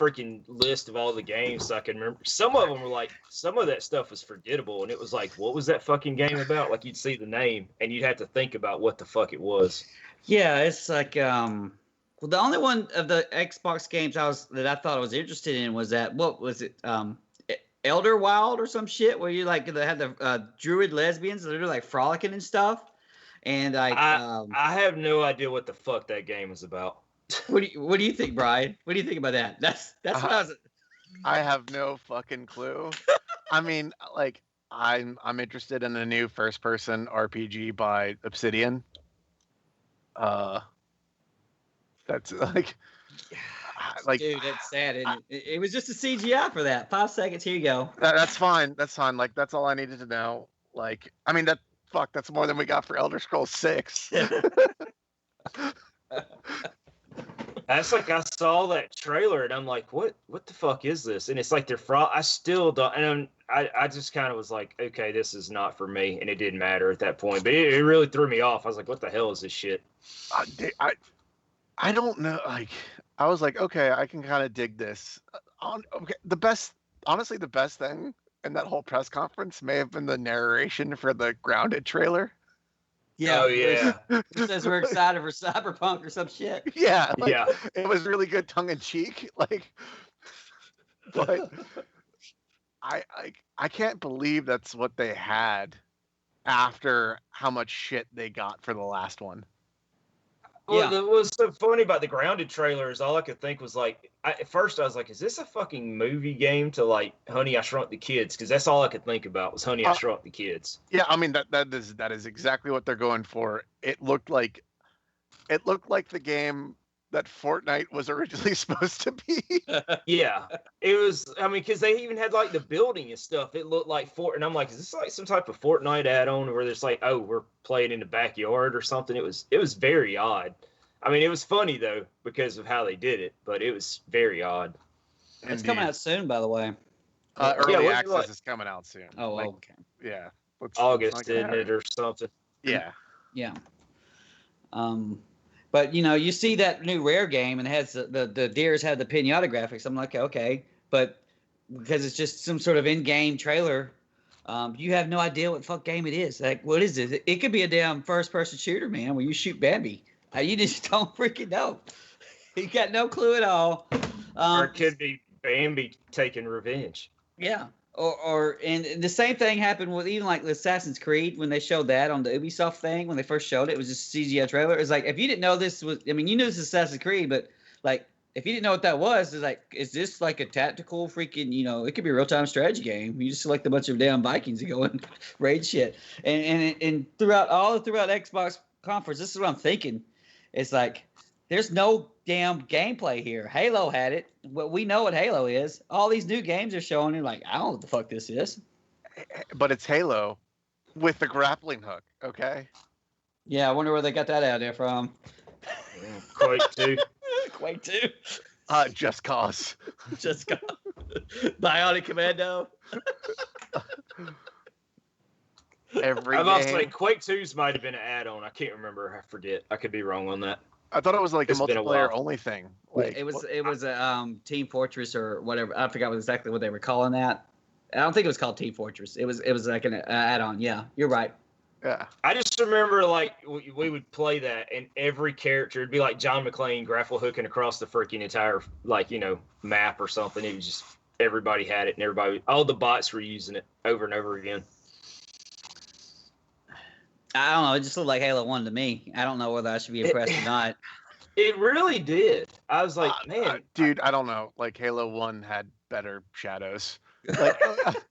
freaking list of all the games so I can remember. Some of them were like, some of that stuff was forgettable, and it was like, what was that fucking game about? Like, you'd see the name, and you'd have to think about what the fuck it was. Yeah, it's like well, the only one of the Xbox games that I thought I was interested in was that, what was it, Elder Wild or some shit, where you like they had the druid lesbians that are like frolicking and stuff, and like I have no idea what the fuck that game is about. What do you think, Brian? What do you think about that? That's what I was. I have no fucking clue. I mean, like, I'm interested in a new first-person RPG by Obsidian. That's like, dude, that's sad. It was just a CGI for that. 5 seconds. Here you go. That's fine. That's fine. Like, that's all I needed to know. Like, I mean, that's more than we got for Elder Scrolls 6. That's like, I saw that trailer and I'm like, what the fuck is this? And it's like I still don't, and I just kind of was like, okay, this is not for me, and it didn't matter at that point. But it really threw me off. I was like, what the hell is this shit? I don't know. Like, I was like, okay, I can kind of dig this. Okay, the best thing in that whole press conference may have been the narration for the Grounded trailer. Yeah, oh yeah. It says we're excited for Cyberpunk or some shit. Yeah, like, yeah. It was really good, tongue in cheek. Like, but I can't believe that's what they had after how much shit they got for the last one. Well, what was so funny about the Grounded trailer is all I could think was like, at first I was like, is this a fucking movie game to like Honey, I Shrunk the Kids? Because that's all I could think about was Honey, I Shrunk the Kids. Yeah, I mean that is exactly what they're going for. It looked like the game that Fortnite was originally supposed to be. Yeah, it was. I mean, because they even had like the building and stuff. It looked like and I'm like, is this like some type of Fortnite add-on where there's like, oh, we're playing in the backyard or something? It was very odd. I mean, it was funny though because of how they did it, but it was very odd. It's coming out soon, by the way. Early access is coming out soon. Oh, like, okay. Yeah, August, isn't it, or something? Yeah. Yeah. But you see that new Rare game and it has the deers have the pinata graphics. I'm like, okay, but because it's just some sort of in-game trailer, you have no idea what the fuck game it is. Like, what is it? It could be a damn first-person shooter, man, where you shoot Bambi. You just don't freaking know. You got no clue at all. Or it could be Bambi taking revenge. Yeah. And the same thing happened with even like the Assassin's Creed when they showed that on the Ubisoft thing when they first showed it. It was just a CGI trailer. It's like, if you didn't know this was, I mean, you knew this was Assassin's Creed, but like, if you didn't know what that was, it's like, is this like a tactical freaking, it could be a real-time strategy game. You just select a bunch of damn Vikings and go and raid shit. And throughout Xbox conference, this is what I'm thinking. It's like, there's no damn gameplay here. Halo had it. Well, we know what Halo is. All these new games are showing. You're like, I don't know what the fuck this is. But it's Halo with the grappling hook, okay? Yeah, I wonder where they got that out there from. Quake 2. Quake 2. Just Cause. Just Cause. Bionic Commando. I'm also saying Quake 2's might have been an add-on. I can't remember. I forget. I could be wrong on that. I thought it was like a multiplayer only thing. Like, it was a Team Fortress or whatever. I forgot exactly what they were calling that. I don't think it was called Team Fortress. It was like an add-on. Yeah, you're right. Yeah. I just remember like we would play that, and every character would be like John McClane grapple hooking across the freaking entire map or something. It was just everybody had it, and all the bots were using it over and over again. I don't know. It just looked like Halo 1 to me. I don't know whether I should be impressed or not. It really did. I was like, man. Dude, I don't know. Like, Halo 1 had better shadows. Like,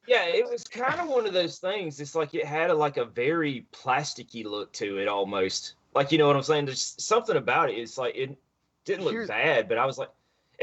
yeah, it was kind of one of those things. It's like it had a very plasticky look to it almost. Like, you know what I'm saying? There's something about it. It's like it didn't look bad, but I was like,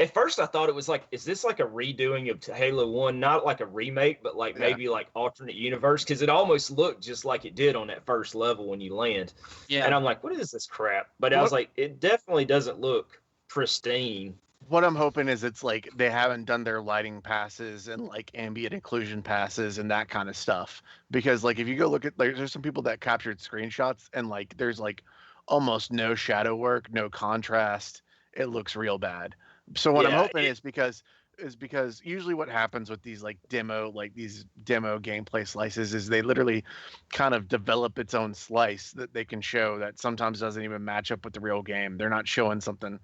at first I thought it was like, is this like a redoing of Halo 1? Not like a remake, but like maybe like alternate universe, because it almost looked just like it did on that first level when you land. Yeah. And I'm like, what is this crap? But I was like, it definitely doesn't look pristine. What I'm hoping is it's like they haven't done their lighting passes and like ambient occlusion passes and that kind of stuff. Because like if you go look at, like, there's some people that captured screenshots and like there's like almost no shadow work, no contrast. It looks real bad. So what I'm Yeah, hoping is because usually what happens with these demo gameplay slices is they literally kind of develop its own slice that they can show that sometimes doesn't even match up with the real game. They're not showing something.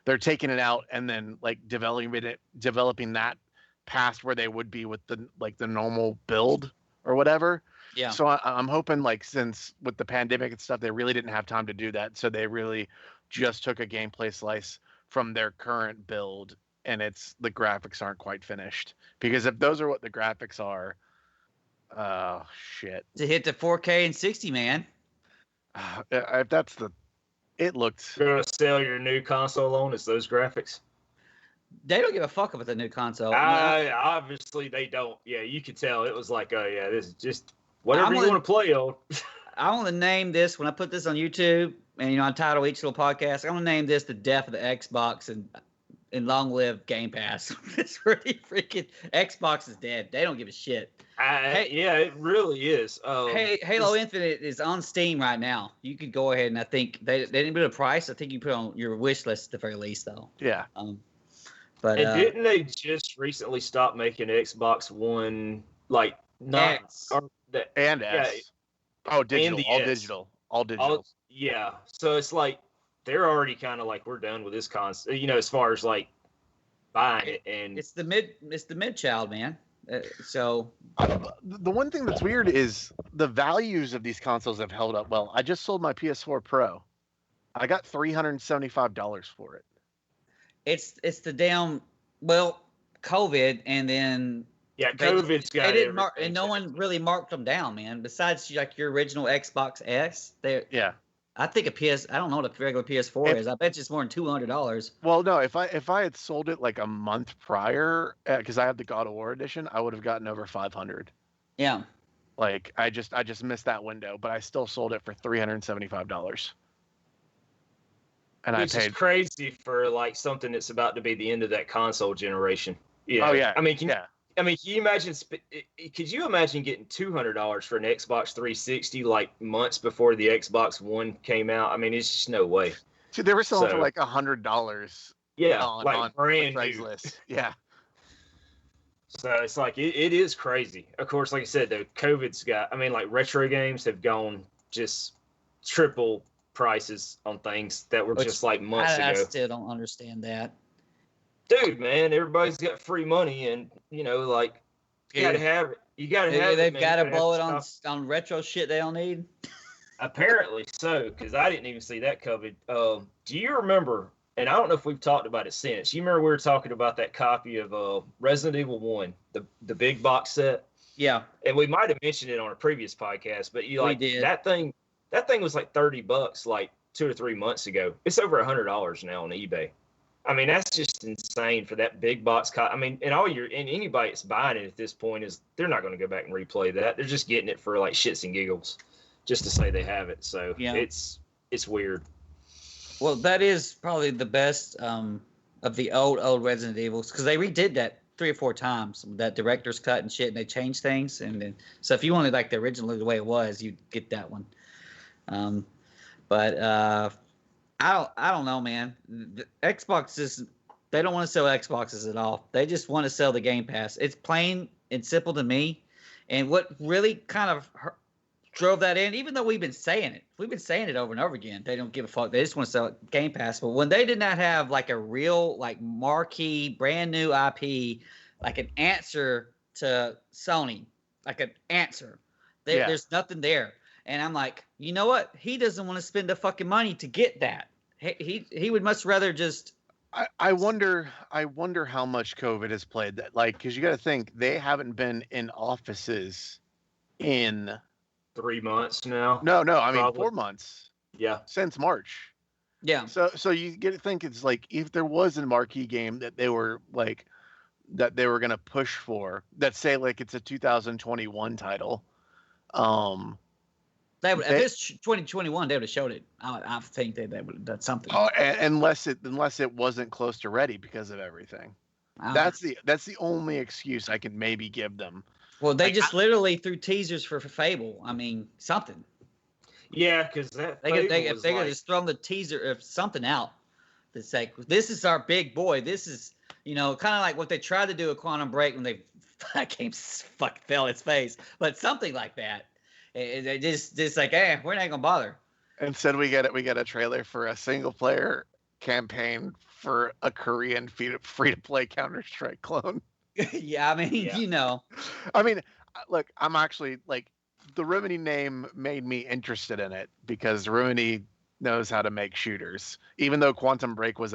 They're taking it out and then developing that past where they would be with the normal build or whatever. Yeah. So I'm hoping since with the pandemic and stuff, they really didn't have time to do that. So they really just took a gameplay slice from their current build, and the graphics aren't quite finished. Because if those are what the graphics are, oh shit. To hit the 4K and 60, man. If that's it looked. You're gonna sell your new console on is those graphics. They don't give a fuck about the new console. Obviously they don't. Yeah, you could tell it was like, oh yeah, this is just whatever you want to play on. I want to name this when I put this on YouTube, and I title each little podcast. I'm gonna name this "The Death of the Xbox" and long live Game Pass. It's really freaking Xbox is dead. They don't give a shit. Yeah, it really is. Halo Infinite is on Steam right now. You could go ahead and I think they didn't put a price. I think you put it on your wish list at the very least, though. Yeah. But didn't they just recently stop making Xbox One X. And S? Yeah, oh, digital, all digital. Yeah, so it's like they're already kind of like we're done with this console. As far as buying it, and it's the mid child, man. So the one thing that's weird is the values of these consoles have held up well. I just sold my PS4 Pro. I got $375 for it. It's the damn COVID, and then COVID's got they didn't mark, and no one really marked them down, man. Besides your original Xbox S, I think I don't know what a regular PS4 is. I bet it's more than $200. Well, no, if I had sold it a month prior, because I had the God of War edition, I would have gotten over 500. Yeah. I just missed that window, but I still sold it for $375. And Which is crazy for something that's about to be the end of that console generation. Yeah. Oh yeah. I mean, can you imagine? Could you imagine getting $200 for an Xbox 360 months before the Xbox One came out? I mean, it's just no way. See, they were selling for $100. Yeah, on brand new. Craigslist. Yeah. So it's it is crazy. Of course, like I said, though, COVID's got. I mean, retro games have gone just triple prices on things that were just months ago. I still don't understand that. Dude, man, everybody's got free money, and you gotta have it. You gotta have it. They've got to blow it on retro shit they don't need. Apparently so, because I didn't even see that covered. Do you remember? And I don't know if we've talked about it since. You remember we were talking about that copy of Resident Evil 1, the big box set? Yeah. And we might have mentioned it on a previous podcast, but we did. That thing was $30 2 or 3 months ago. It's over $100 now on eBay. I mean, that's just insane for that big box. I mean, and anybody that's buying it at this point they're not going to go back and replay that. They're just getting it for shits and giggles, just to say they have it. So yeah. It's weird. Well, that is probably the best of the old Resident Evils, because they redid that 3 or 4 times, that director's cut and shit, and they changed things. And then, so if you wanted the original the way it was, you'd get that one. But I don't know, man. The Xbox they don't want to sell Xboxes at all. They just want to sell the Game Pass. It's plain and simple to me. And what really kind of drove that in, even though we've been saying it over and over again, they don't give a fuck. They just want to sell Game Pass. But when they did not have a real marquee brand new IP, an answer to Sony, an answer, there's nothing there. And I'm like, you know what? He doesn't want to spend the fucking money to get that. He would much rather just. I wonder how much COVID has played that. Because you got to think they haven't been in offices in 3 months now. No. I mean, 4 months. Yeah. Since March. Yeah. So you get to think it's if there was a marquee game that they were gonna push for, that say it's a 2021 title. If it's 2021, they would have showed it. I think they would have done something. Oh, unless it wasn't close to ready because of everything. That's the only excuse I can maybe give them. Well, they literally threw teasers for Fable. I mean, something. Yeah, because that if they could just thrown the teaser of something out, It's like, this is our big boy. This is, kind of like what they tried to do at Quantum Break when that game fell its face. But something like that. It just like, we're not gonna bother. Instead, we get a trailer for a single player campaign for a Korean free to play Counter-Strike clone. Yeah, I mean, I mean, look, I'm actually like, the Remedy name made me interested in it because Remedy knows how to make shooters. Even though Quantum Break was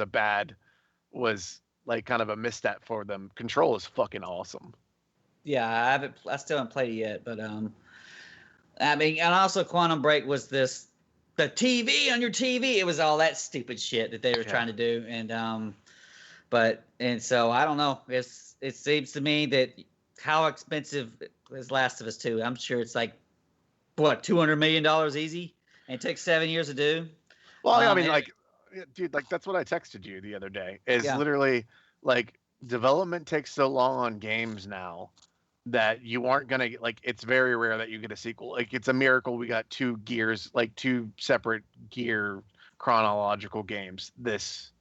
was like kind of a misstep for them, Control is fucking awesome. Yeah, I still haven't played it yet, but I mean, and also Quantum Break was the TV on your TV. It was all that stupid shit that they were trying to do, and so I don't know. It seems to me that how expensive is Last of Us 2? I'm sure it's like, what, $200 million easy, and it took 7 years to do. Well, I mean, like, dude, like that's what I texted you the other day. Is literally like, development takes so long on games now that you aren't gonna like. It's very rare that you get a sequel. Like, it's a miracle we got two separate Gear chronological games this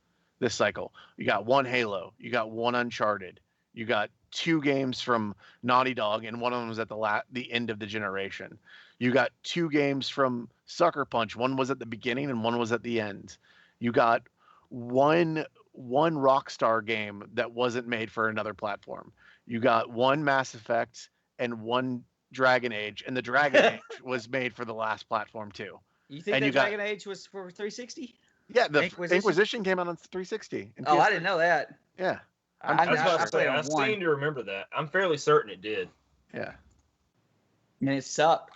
cycle. You got one Halo, you got one Uncharted, you got 2 games from Naughty Dog, and one of them was at the end of the generation. You got 2 games from Sucker Punch. One was at the beginning and one was at the end. You got one Rockstar game that wasn't made for another platform. You got one Mass Effect and one Dragon Age, and the Dragon Age was made for the last platform too. You think Dragon Age was for 360? Yeah, the Inquisition came out on 360. Oh, I didn't know that. Yeah. I seem to remember that. I'm fairly certain it did. Yeah. And it sucked.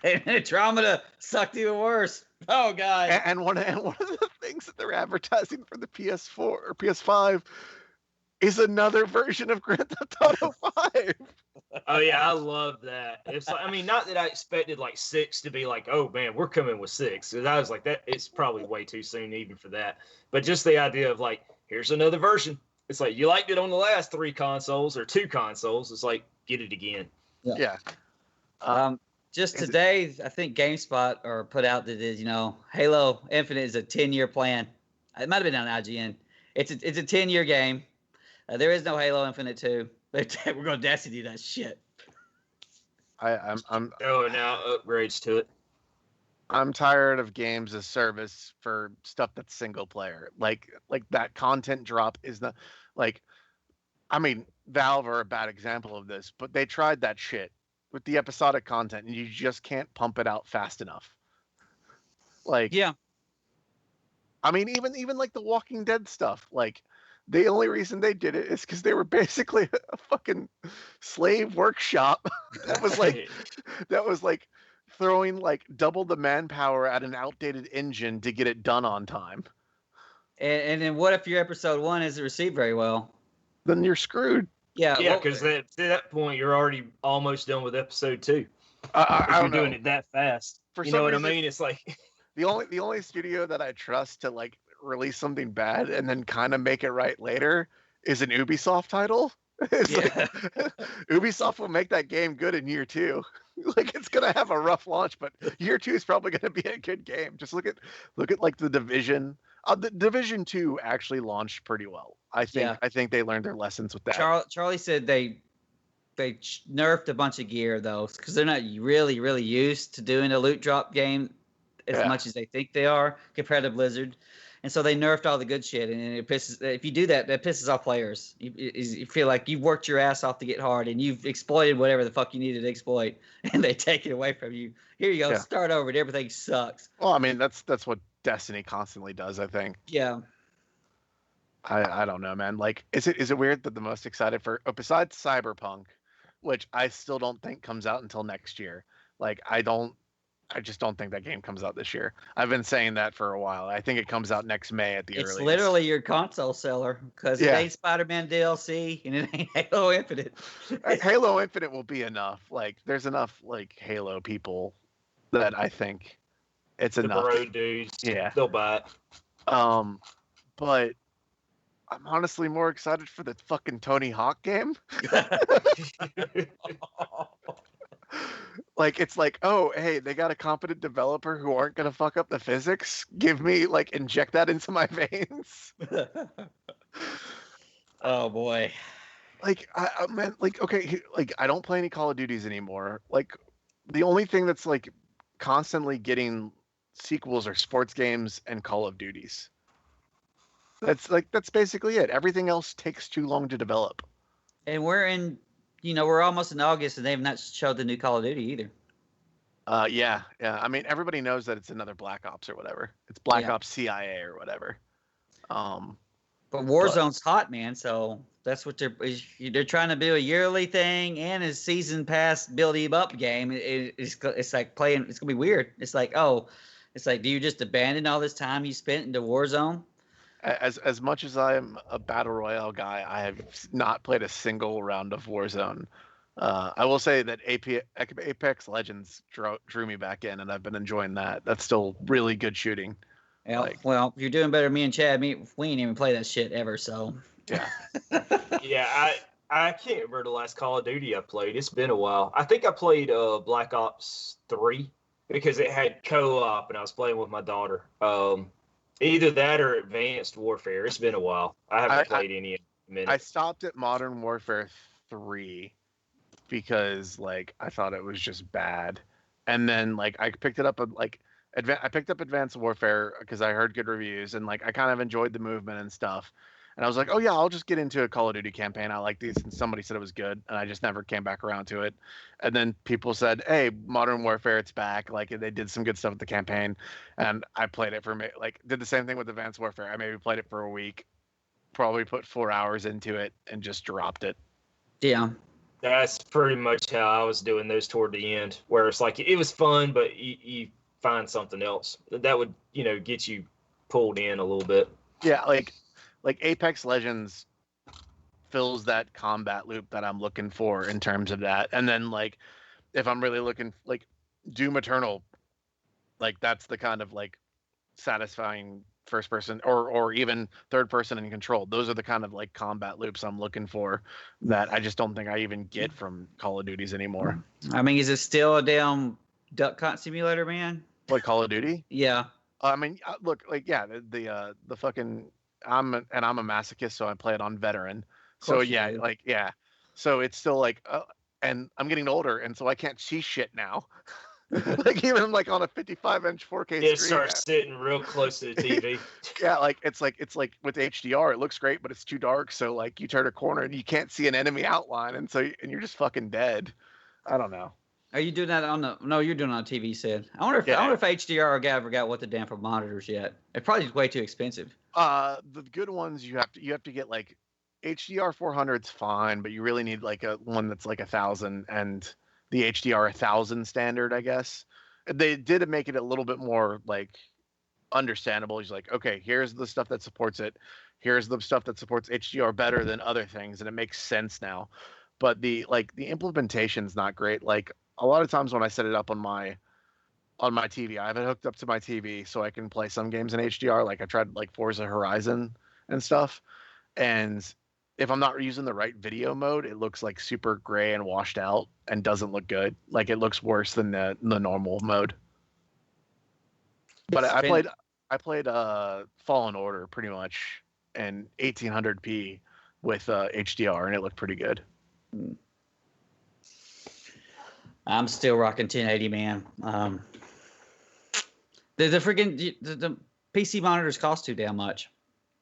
And Andromeda sucked even worse. Oh god. And one of the things that they're advertising for the PS4 or PS5 is another version of Grand Theft Auto 5. Oh yeah, I love that. It's like, I mean, not that I expected like 6 to be like, oh man, we're coming with 6. Because I was like, that it's probably way too soon even for that. But just the idea of like, here's another version. It's like, you liked it on the last 3 consoles or 2 consoles. It's like, get it again. Yeah. Just today, I think GameSpot put out that Halo Infinite is a 10-year plan. It might have been on IGN. It's a 10-year game. There is no Halo Infinite 2. We're going to Destiny that shit. I'm now upgrades to it. I'm tired of games as service for stuff that's single player. Like that content drop is not like, I mean, Valve are a bad example of this, but they tried that shit with the episodic content, and you just can't pump it out fast enough. Like, yeah, I mean, even like the Walking Dead stuff, like, the only reason they did it is because they were basically a fucking slave workshop that was like throwing like double the manpower at an outdated engine to get it done on time. And then what if your episode 1 isn't received very well? Then you're screwed. Yeah, because at that point you're already almost done with episode 2. You're doing it that fast. You know what I mean? It's like the only studio that I trust to like release something bad and then kind of make it right later is an Ubisoft title. Ubisoft will make that game good in year 2. Like, it's gonna have a rough launch, but year 2 is probably gonna be a good game. Just look at like the Division. The Division 2 actually launched pretty well. I think they learned their lessons with that. Charlie said they nerfed a bunch of gear though, because they're not really used to doing a loot drop game as much as they think they are compared to Blizzard. And so they nerfed all the good shit, and it pisses. If you do that, that pisses off players. You feel like you've worked your ass off to get hard, and you've exploited whatever the fuck you needed to exploit, and they take it away from you. Here you go, start over, and everything sucks. Well, I mean, that's what Destiny constantly does, I think. Yeah. I don't know, man. Like, is it weird that the most excited for, besides Cyberpunk, which I still don't think comes out until next year. Like, I just don't think that game comes out this year. I've been saying that for a while. I think it comes out next May at the earliest. It's literally your console seller, because it ain't Spider-Man DLC and it ain't Halo Infinite. Halo Infinite will be enough. Like, there's enough like Halo people that I think it's enough. The bro dudes, yeah, they'll buy it. But I'm honestly more excited for the fucking Tony Hawk game. Like it's like, oh, hey, they got a competent developer who aren't gonna fuck up the physics. Give me like inject that into my veins. Oh boy. Like I meant like okay, like I don't play any Call of Duties anymore. Like the only thing that's like constantly getting sequels are sports games and Call of Duties. That's basically it. Everything else takes too long to develop. And we're almost in August, and they've not showed the new Call of Duty either. Yeah. I mean, everybody knows that it's another Black Ops or whatever. It's Black Yeah. Ops CIA or whatever. But Warzone's hot, man. So that's what they're trying to do, a yearly thing and a season pass build you up game. It's like playing. It's gonna be weird. It's like do you just abandon all this time you spent into Warzone? As much as I am a battle royale guy, I have not played a single round of Warzone. I will say that Apex Legends drew me back in, and I've been enjoying that. That's still really good shooting. Yeah, well, you're doing better than me and Chad. We ain't even play that shit ever, so. Yeah. Yeah, I can't remember the last Call of Duty I played. It's been a while. I think I played Black Ops 3 because it had co-op and I was playing with my daughter. Either that or Advanced Warfare. It's been a while. I haven't played any in a minute. I stopped at Modern Warfare 3 because like I thought it was just bad, and then like I picked it up I picked up Advanced Warfare because I heard good reviews and like I kind of enjoyed the movement and stuff. And I was like, oh yeah, I'll just get into a Call of Duty campaign. I like these, and somebody said it was good, and I just never came back around to it. And then people said, hey, Modern Warfare, it's back. Like they did some good stuff with the campaign, and I played it did the same thing with Advanced Warfare. I maybe played it for a week, probably put 4 hours into it, and just dropped it. Yeah. That's pretty much how I was doing those toward the end, where it's like it was fun, but you find something else that would get you pulled in a little bit. Yeah, like Apex Legends fills that combat loop that I'm looking for in terms of that. And then like if I'm really looking like Doom Eternal, like that's the kind of like satisfying first person or even third person and control. Those are the kind of like combat loops I'm looking for that I just don't think I even get from Call of Duties anymore. I mean, is it still a damn duck hunt simulator, man? Like Call of Duty? Yeah. I mean, look, like yeah, the fucking I'm a masochist, so I play it on veteran. So yeah, like yeah, so it's still like, and I'm getting older, and so I can't see shit now. Like even like on a 55-inch 4K screen. It starts sitting real close to the TV. Yeah, like it's like with HDR, it looks great, but it's too dark. So like you turn a corner and you can't see an enemy outline, and you're just fucking dead. I don't know. Are you doing that on the? No, you're doing it on a TV set. I wonder if HDR ever got what the damn for monitors yet. It probably is way too expensive. The good ones you have to get like HDR 400's fine, but you really need like a one that's like 1,000 and the HDR 1,000 standard, I guess. They did make it a little bit more like understandable. He's like, okay, here's the stuff that supports it. Here's the stuff that supports HDR better than other things, and it makes sense now. But the implementation's not great. Like a lot of times when I set it up on my TV, I have it hooked up to my TV so I can play some games in HDR. Like I tried like Forza Horizon and stuff, and if I'm not using the right video mode, it looks like super gray and washed out and doesn't look good. Like it looks worse than the normal mode. But I played Fallen Order pretty much in 1800p with HDR, and it looked pretty good. I'm still rocking 1080, man. The PC monitors cost too damn much.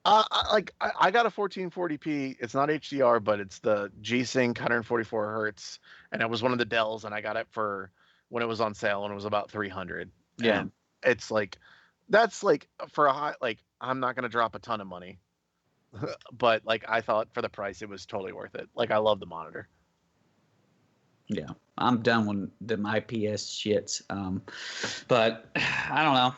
I got a 1440p. It's not HDR, but it's the G-Sync 144 hertz, and it was one of the Dells, and I got it for when it was on sale, and it was about 300. Yeah, and it's like that's like for a high, like I'm not gonna drop a ton of money, but like I thought for the price it was totally worth it. Like I love the monitor. Yeah, I'm done with the IPS shits. But I don't know.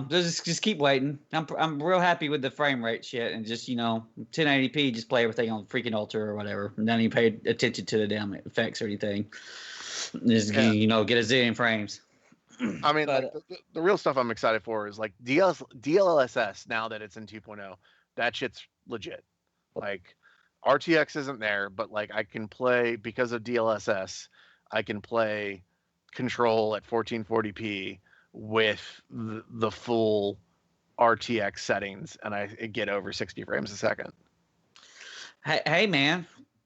Just keep waiting. I'm real happy with the frame rate shit, and just 1080p. Just play everything on freaking Ultra or whatever. And not even pay attention to the damn effects or anything. Just get a zillion frames. I mean, but, like, the real stuff I'm excited for is like DLSS now that it's in 2.0. That shit's legit. Like RTX isn't there, but like I can play because of DLSS. I can play control at 1440p with the full RTX settings, and I get over 60 frames a second. Hey man,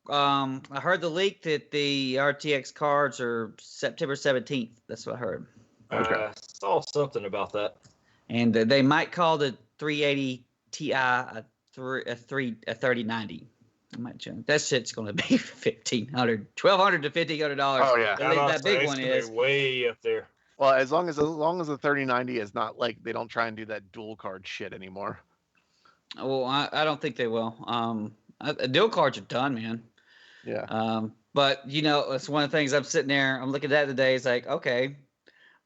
I heard the leak that the RTX cards are September 17th. That's what I heard. Okay. Saw something about that. And they might call the 380 Ti a 3090. I might change. That shit's going to be $1,500 to $1,500. Oh yeah, at least that big one is way up there. Well, as long as the 3090 is not like they don't try and do that dual card shit anymore. Well, I don't think they will. Dual cards are done, man. Yeah. But it's one of the things I'm sitting there. I'm looking at today. It's like, okay,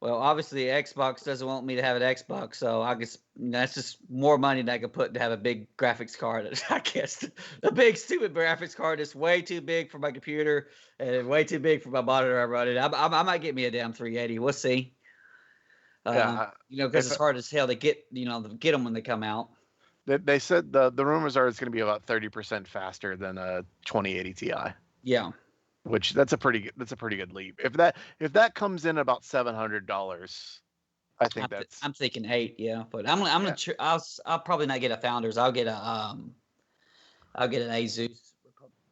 well, obviously Xbox doesn't want me to have an Xbox, so I guess that's just more money that I could put to have a big graphics card. I guess a big stupid graphics card is way too big for my computer and way too big for my monitor I run it. I might get me a damn 380. We'll see. Because it's hard as hell to get them when they come out. They said the rumors are it's going to be about 30% faster than a 2080 Ti. Yeah. Which that's a pretty good leap. If that comes in about $700, I think I'm thinking 8, yeah. But I'll probably not get a Founders. I'll get an Asus.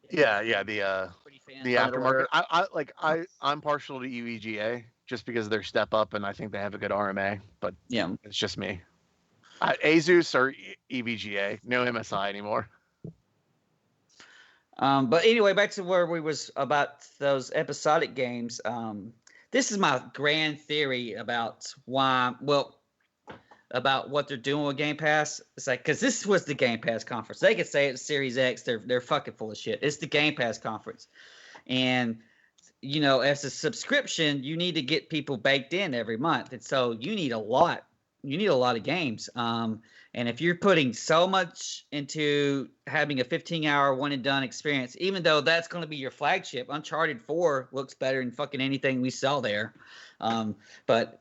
Yeah, the aftermarket. I'm partial to EVGA just because of their step up, and I think they have a good RMA. But yeah, it's just me. Asus or EVGA, no MSI anymore. But anyway, back to where we was about those episodic games. This is my grand theory about what they're doing with Game Pass. It's like, because this was the Game Pass conference. They could say it's Series X. They're fucking full of shit. It's the Game Pass conference. And, as a subscription, you need to get people baked in every month. And so you need a lot. You need a lot of games. And if you're putting so much into having a 15-hour one-and-done experience, even though that's going to be your flagship, Uncharted 4 looks better than fucking anything we saw there. But,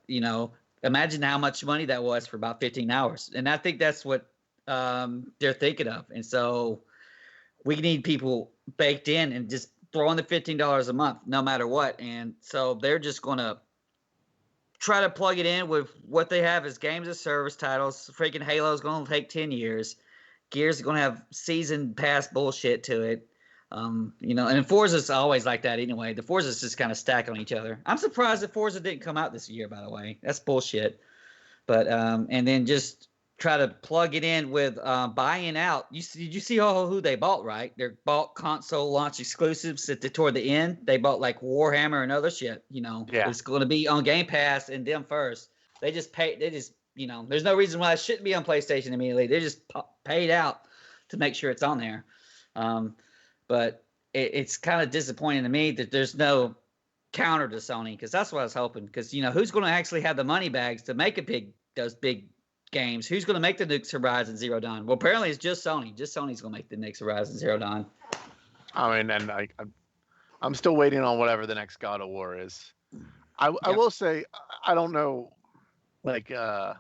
imagine how much money that was for about 15 hours. And I think that's what they're thinking of. And so we need people baked in and just throw in the $15 a month no matter what. And so they're just going to try to plug it in with what they have as games as service titles. Freaking Halo's going to take 10 years. Gears are going to have season pass bullshit to it. And Forza's always like that anyway. The Forza's just kind of stack on each other. I'm surprised that Forza didn't come out this year, by the way. That's bullshit. But and then just try to plug it in with buying out. Did you see who they bought, right? They bought console launch exclusives toward the end. They bought like Warhammer and other shit. It's going to be on Game Pass and them first. They just there's no reason why it shouldn't be on PlayStation immediately. They just paid out to make sure it's on there. But it's kind of disappointing to me that there's no counter to Sony, because that's what I was hoping. Because who's going to actually have the money bags to make those big games? Who's going to make the next Horizon Zero Dawn? Well, apparently it's just Sony. Just Sony's going to make the next Horizon Zero Dawn. I mean, and I'm still waiting on whatever the next God of War is. I will say, I don't know, like the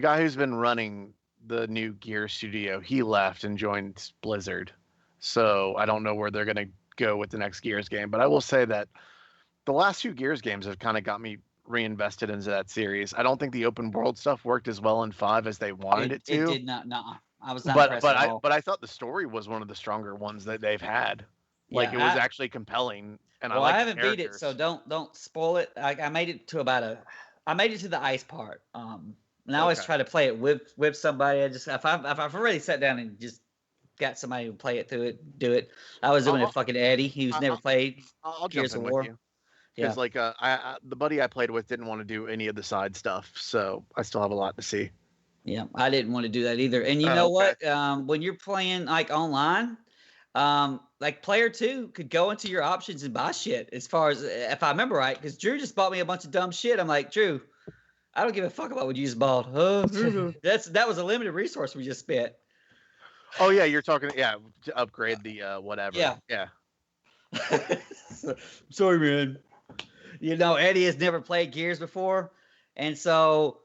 guy who's been running the new Gear studio, he left and joined Blizzard. So I don't know where they're going to go with the next Gears game. But I will say that the last few Gears games have kind of got me reinvested into that series. I don't think the open world stuff worked as well in 5 as they wanted it to. It did not. No, I was not impressed at all. But I thought the story was one of the stronger ones that they've had. Like it was actually compelling. And I haven't beat it, so don't spoil it. I made it to the ice part. And I always try to play it with somebody. If I've already sat down and just got somebody to play it do it. I was doing it fucking Eddie. He's never played Gears of War. Because the buddy I played with didn't want to do any of the side stuff, so I still have a lot to see. Yeah, I didn't want to do that either. And you know what? When you're playing like online, like player 2 could go into your options and buy shit. As far as if I remember right, because Drew just bought me a bunch of dumb shit. I'm like, Drew, I don't give a fuck about what you just bought. That was a limited resource we just spent. Oh yeah, you're talking to upgrade the whatever. Yeah. Sorry, man. Eddie has never played Gears before, and so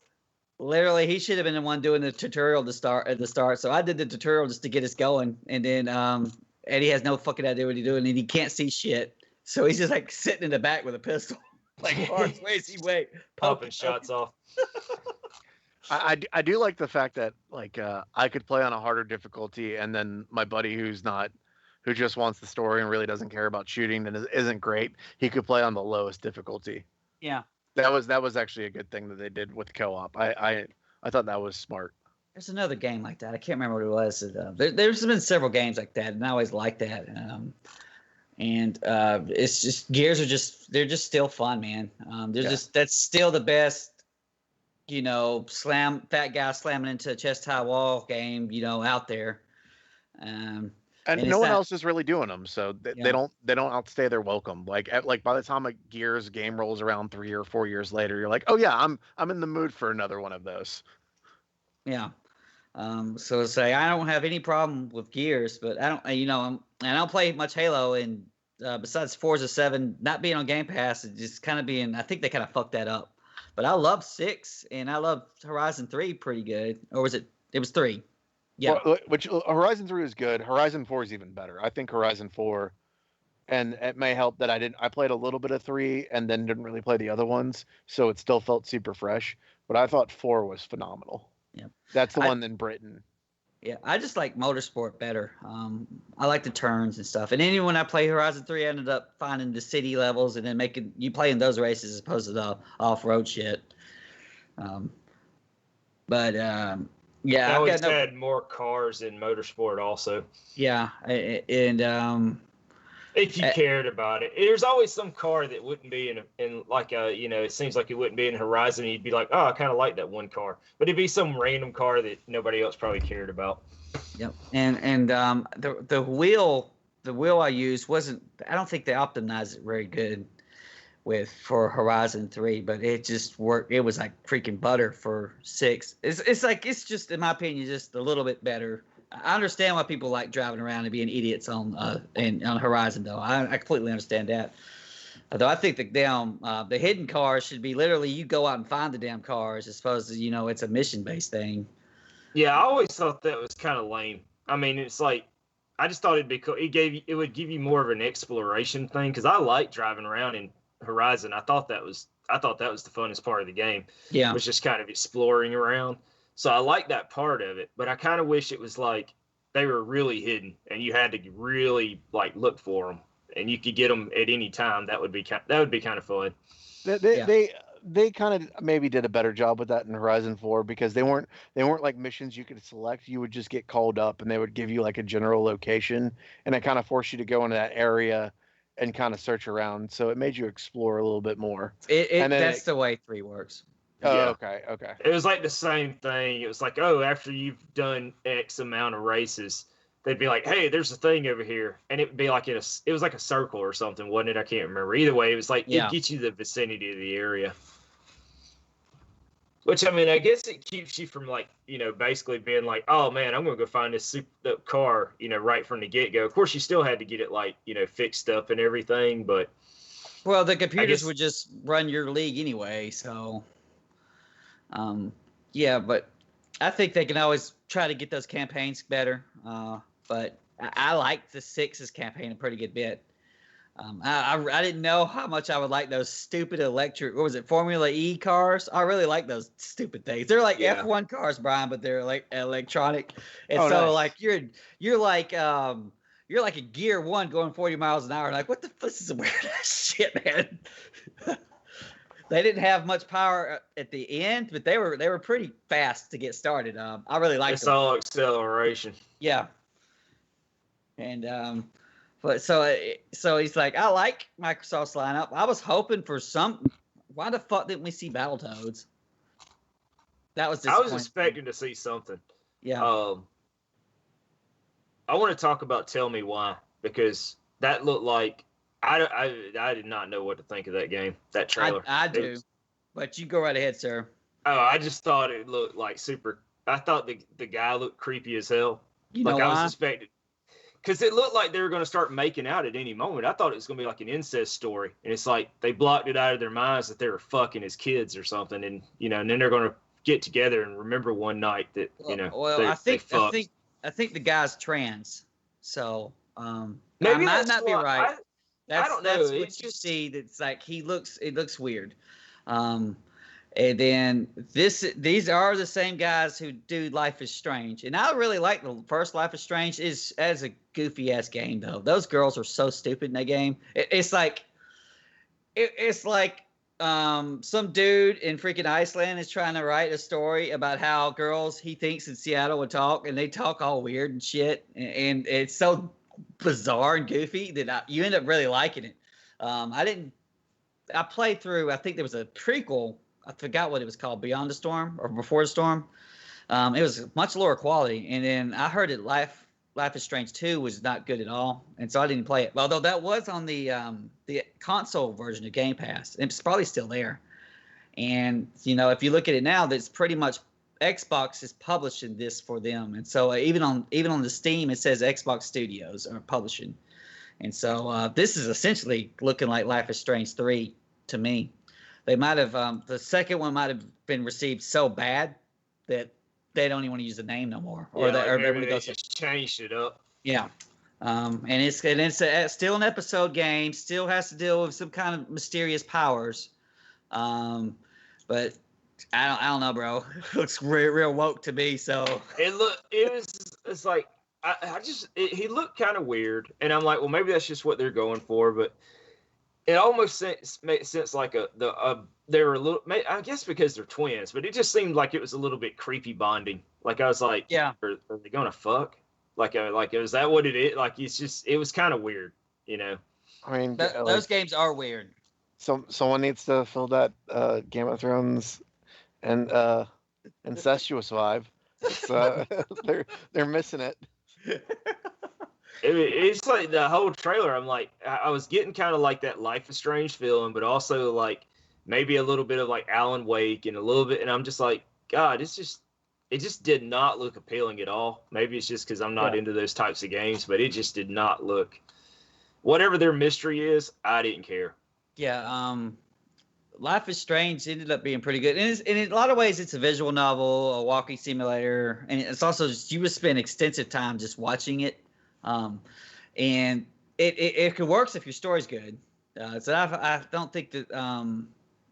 literally he should have been the one doing the tutorial at the start. So I did the tutorial just to get us going, and then Eddie has no fucking idea what he's doing, and he can't see shit. So he's just like sitting in the back with a pistol. Like Forrest Whitaker, wait, popping shots off. I do like the fact that like I could play on a harder difficulty, and then my buddy who just wants the story and really doesn't care about shooting and isn't great, he could play on the lowest difficulty. Yeah, that was actually a good thing that they did with co-op. I thought that was smart. there's another game like that. I can't remember what it was. There's been several games like that, and I always like that. It's just Gears they're just still fun, man. That's still the best, fat guy slamming into a chest high wall game, out there. And no one else is really doing them, so they don't outstay their welcome. Like by the time a Gears game rolls around 3 or 4 years later, you're like, oh yeah, I'm in the mood for another one of those. Yeah. So say I don't have any problem with Gears, but I don't, I don't play much Halo, and besides Forza 7 not being on Game Pass, it just kind of being, I think they kind of fucked that up. But I love 6, and I love Horizon 3 pretty good. Or was it? It was 3. Yeah. Well, which Horizon 3 is good. Horizon 4 is even better. I think Horizon 4, and it may help that I played a little bit of 3 and then didn't really play the other ones, so it still felt super fresh. But I thought 4 was phenomenal. Yeah. That's the one in Britain. Yeah, I just like Motorsport better. I like the turns and stuff. And then when I played Horizon 3, I ended up finding the city levels and then playing those races as opposed to the off-road shit. Yeah, I always had more cars in Motorsport also. Yeah, and if you cared about it, there's always some car that wouldn't be in like a, it seems like it wouldn't be in Horizon. You'd be like, oh, I kind of like that one car, but it'd be some random car that nobody else probably cared about. Yep, and the wheel I used wasn't. I don't think they optimized it very good for Horizon 3, but it just worked. It was like freaking butter for 6. It's just, in my opinion, just a little bit better. I understand why people like driving around and being idiots on Horizon, though. I completely understand that. Although I think the hidden cars should be literally you go out and find the damn cars as opposed to, it's a mission-based thing. Yeah, I always thought that was kind of lame. I mean, it's like, I just thought it'd be cool. It would give you more of an exploration thing, because I like driving around in Horizon. I thought that was the funnest part of the game. Yeah, it was just kind of exploring around. So I like that part of it, but I kind of wish it was like they were really hidden and you had to really like look for them, and you could get them at any time. That would be kind of fun. They kind of maybe did a better job with that in Horizon 4, because they weren't like missions you could select. You would just get called up and they would give you like a general location, and it kind of forced you to go into that area and kind of search around. So it made you explore a little bit more. That's the way 3 works. Oh, yeah. Okay. It was like the same thing. It was like, oh, after you've done X amount of races, they'd be like, hey, there's a thing over here. And it would be like it was like a circle or something, wasn't it? I can't remember. Either way, it was like, it gets you the vicinity of the area. Which, I mean, I guess it keeps you from like, basically being like, oh man, I'm going to go find this car, right from the get-go. Of course, you still had to get it like, fixed up and everything, but. Well, the computers would just run your league anyway, so. Yeah, but I think they can always try to get those campaigns better. But I like the 6's campaign a pretty good bit. I didn't know how much I would like those stupid electric, what was it, Formula E cars? I really like those stupid things. They're like F1 cars, Brian, but they're like electronic. And nice. Like you're like a Gear 1 going 40 miles an hour. Like, what the fuck, this is weird ass shit, man. They didn't have much power at the end, but they were pretty fast to get started. I really liked them. It's all acceleration. Yeah. And but so he's like, I like Microsoft's lineup. I was hoping for some. Why the fuck didn't we see Battletoads? That was disappointing. I was expecting to see something. Yeah. I want to talk about Tell Me Why, because that looked like I did not know what to think of that game, that trailer. I do, but you go right ahead, sir. Oh, I just thought it looked like super. I thought the guy looked creepy as hell. You know why? I was suspected, because it looked like they were going to start making out at any moment. I thought it was going to be like an incest story, and it's like they blocked it out of their minds that they were fucking as kids or something, and and then they're going to get together and remember one night that I think the guy's trans, so maybe I might not be right. That's, I don't know. that's It what you just see. That's like it looks weird. And then these are the same guys who do Life is Strange, and I really like the first Life is Strange. Is as a goofy ass game though. Those girls are so stupid in that game. It's like some dude in freaking Iceland is trying to write a story about how girls he thinks in Seattle would talk, and they talk all weird and shit, and it's so bizarre and goofy that you end up really liking it. I played through. I think there was a prequel. I forgot what it was called, Beyond the Storm or Before the Storm. It was much lower quality, and then I heard that Life is Strange 2 was not good at all, and so I didn't play it. Although that was on the console version of Game Pass, it's probably still there. And if you look at it now, that's pretty much Xbox is publishing this for them, and so even on the Steam, it says Xbox Studios are publishing, and so this is essentially looking like Life is Strange 3 to me. They might have the second one might have been received so bad that they don't even want to use the name no more, or maybe they just changed it up. Yeah, and it's still an episode game, still has to deal with some kind of mysterious powers, but I don't know, bro. It looks real woke to me. So it's like he looked kind of weird, and I'm like, well, maybe that's just what they're going for, but. It almost makes sense like they were a little, I guess because they're twins, but it just seemed like it was a little bit creepy bonding. Like I was like, yeah, are they gonna fuck? Like is that what it is? Like it was kind of weird, I mean, those games are weird. Someone needs to fill that Game of Thrones and incestuous vibe. It's, they're missing it. It's like the whole trailer. I'm like, I was getting kind of like that Life is Strange feeling, but also like maybe a little bit of like Alan Wake and a little bit. And I'm just like, God, it just did not look appealing at all. Maybe it's just because I'm not into those types of games, but it just did not look. Whatever their mystery is, I didn't care. Yeah, Life is Strange ended up being pretty good, and in a lot of ways, it's a visual novel, a walking simulator, and it's also just, you would spend extensive time just watching it. And it works if your story's good. So I don't think that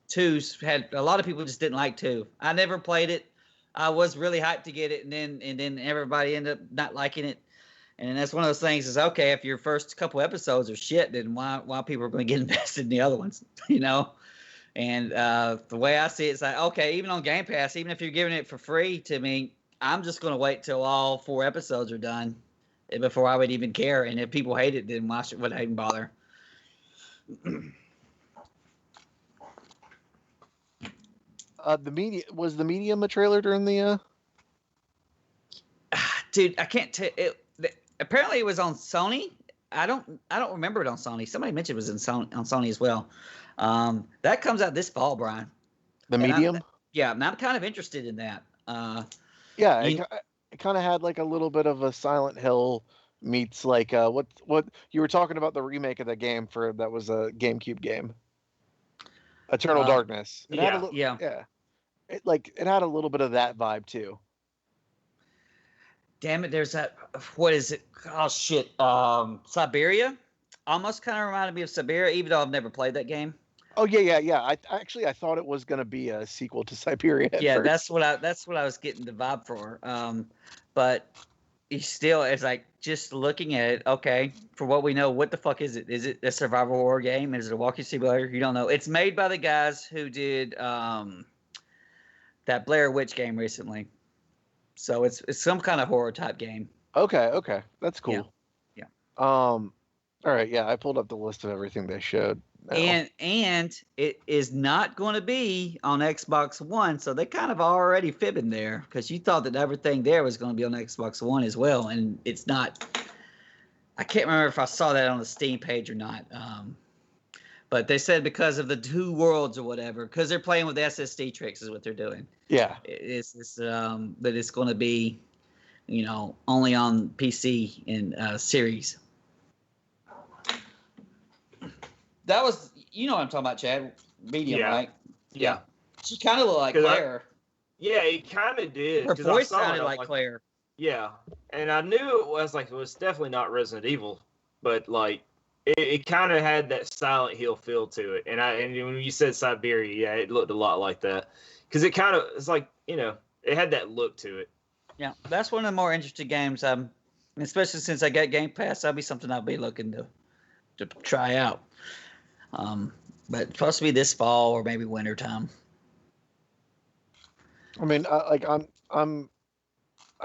2's had a lot of people just didn't like 2. I never played it. I was really hyped to get it, and then everybody ended up not liking it. And that's one of those things is, okay, if your first couple episodes are shit, then why people are going to get invested in the other ones, And the way I see it, it's like, okay, even on Game Pass, even if you're giving it for free to me, I'm just going to wait till all 4 episodes are done before I would even care. And if people hate it, then watch it, wouldn't even bother. Was the Medium a trailer during the Dude, I can't tell it. Apparently it was on Sony. I don't remember it on Sony. Somebody mentioned it was on Sony as well. That comes out this fall, Brian. The Medium? And I'm kind of interested in that. It kind of had like a little bit of a Silent Hill meets like what you were talking about, the remake of the game that was a GameCube game, Eternal Darkness. It had a little bit of that vibe too. Damn it, there's that. What is it? Oh shit, Siberia. Almost kind of reminded me of Siberia, even though I've never played that game. Oh yeah. I thought it was gonna be a sequel to Siberia. Yeah, that's what I was getting the vibe for. But it's like just looking at it. Okay, for what we know, what the fuck is it? Is it a survival horror game? Is it a walking simulator? You don't know. It's made by the guys who did that Blair Witch game recently. So it's some kind of horror type game. Okay, that's cool. Yeah. All right, yeah, I pulled up the list of everything they showed. Now. And it is not going to be on Xbox One, so they kind of already fibbing there, because you thought that everything there was going to be on Xbox One as well, and it's not. I can't remember if I saw that on the Steam page or not. But they said because of the 2 worlds or whatever, because they're playing with SSD tricks is what they're doing. Yeah. It's that it's going to be, only on PC and series. That was, what I'm talking about, Chad. Medium, right? Yeah. She kind of looked like Claire. Yeah, it kind of did. Her voice sounded like Claire. Yeah, and I knew it was definitely not Resident Evil, but like it kind of had that Silent Hill feel to it. And when you said Siberia, yeah, it looked a lot like that. Because it's like, it had that look to it. Yeah, that's one of the more interesting games. Especially since I got Game Pass, that'll be something I'll be looking to try out. But it's supposed to be this fall or maybe winter time. I mean, I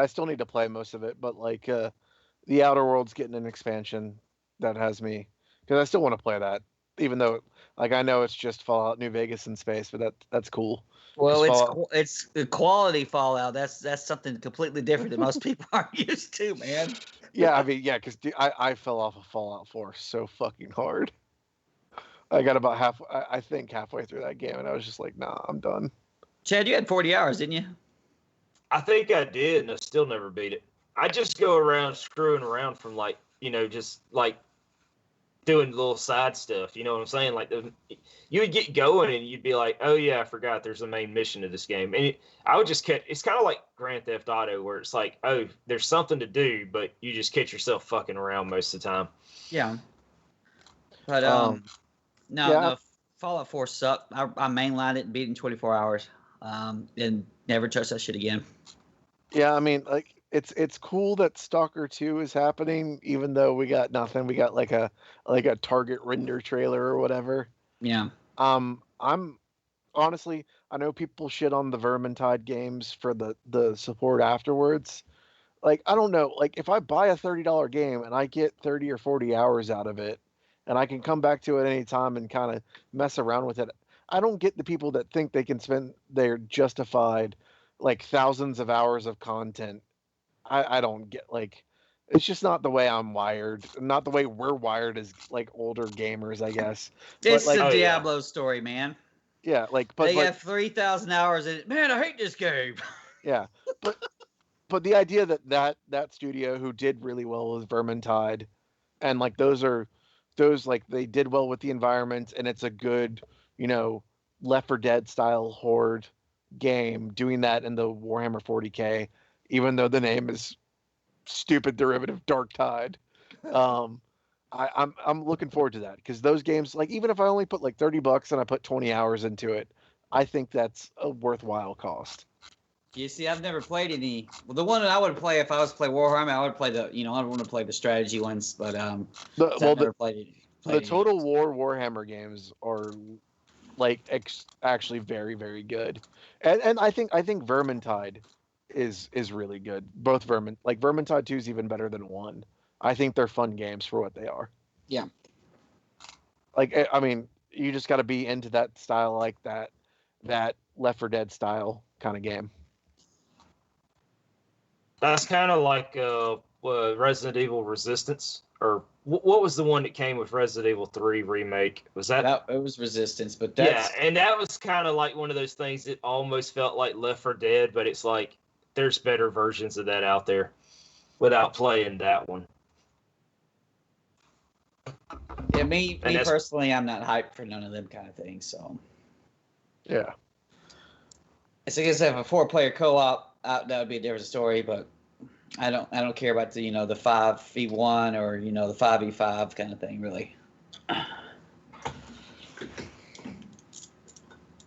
still need to play most of it, but like the Outer Worlds getting an expansion that has me, because I still want to play that, even though like I know it's just Fallout New Vegas in space, but that's cool. Well, it's the quality Fallout. That's something completely different that most people aren't used to, man. Yeah, I mean, yeah, because I fell off of Fallout 4 so fucking hard. I got about halfway through that game, and I was just like, nah, I'm done. Chad, you had 40 hours, didn't you? I think I did, and I still never beat it. I just go around screwing around from like, just like doing little side stuff. You know what I'm saying? Like you would get going and you'd be like, oh yeah, I forgot there's a main mission to this game. And I would just catch, it's kind of like Grand Theft Auto where it's like, oh, there's something to do, but you just catch yourself fucking around most of the time. Yeah. But no, Fallout 4 sucked. I mainlined it and beat it in 24 hours. And never touched that shit again. Yeah, I mean, like it's cool that Stalker 2 is happening, even though we got nothing. We got like a target render trailer or whatever. Yeah. I'm honestly, I know people shit on the Vermintide games for the support afterwards. Like, I don't know, like if I buy a $30 game and I get 30 or 40 hours out of it, and I can come back to it anytime and kind of mess around with it. I don't get the people that think they can spend their justified like thousands of hours of content. I don't get, like, it's just not the way I'm wired, not the way we're wired as like older gamers, I guess. It's like, the Diablo story, man. Yeah, like, but they like, have 3,000 hours in it. Man, I hate this game. Yeah, but the idea that studio who did really well with Vermintide, and like those like they did well with the environment, and it's a good, Left 4 Dead style horde game, doing that in the Warhammer 40K, even though the name is stupid derivative Dark Tide. I'm looking forward to that, because those games, like, even if I only put like $30 and I put 20 hours into it, I think that's a worthwhile cost. You see, I've never played any. Well, the one that I would play if I was to play Warhammer, I would play I don't want to play the strategy ones, but I've never played it. The Total War Warhammer games are like actually very, very good, and I think Vermintide is really good. Both Vermintide 2 is even better than 1. I think they're fun games for what they are. Yeah. Like, I mean, you just got to be into that style, like that Left 4 Dead style kind of game. That's kind of like Resident Evil Resistance, or what was the one that came with Resident Evil 3 remake? Was that it was Resistance, but that's... Yeah, and that was kind of like one of those things that almost felt like Left 4 Dead, but it's like there's better versions of that out there without playing that one. Yeah, me personally, I'm not hyped for none of them kind of things. So yeah, so I guess if a 4-player co-op, that would be a different story. But I don't care about the the 5v1 or the 5v5 kind of thing, really. I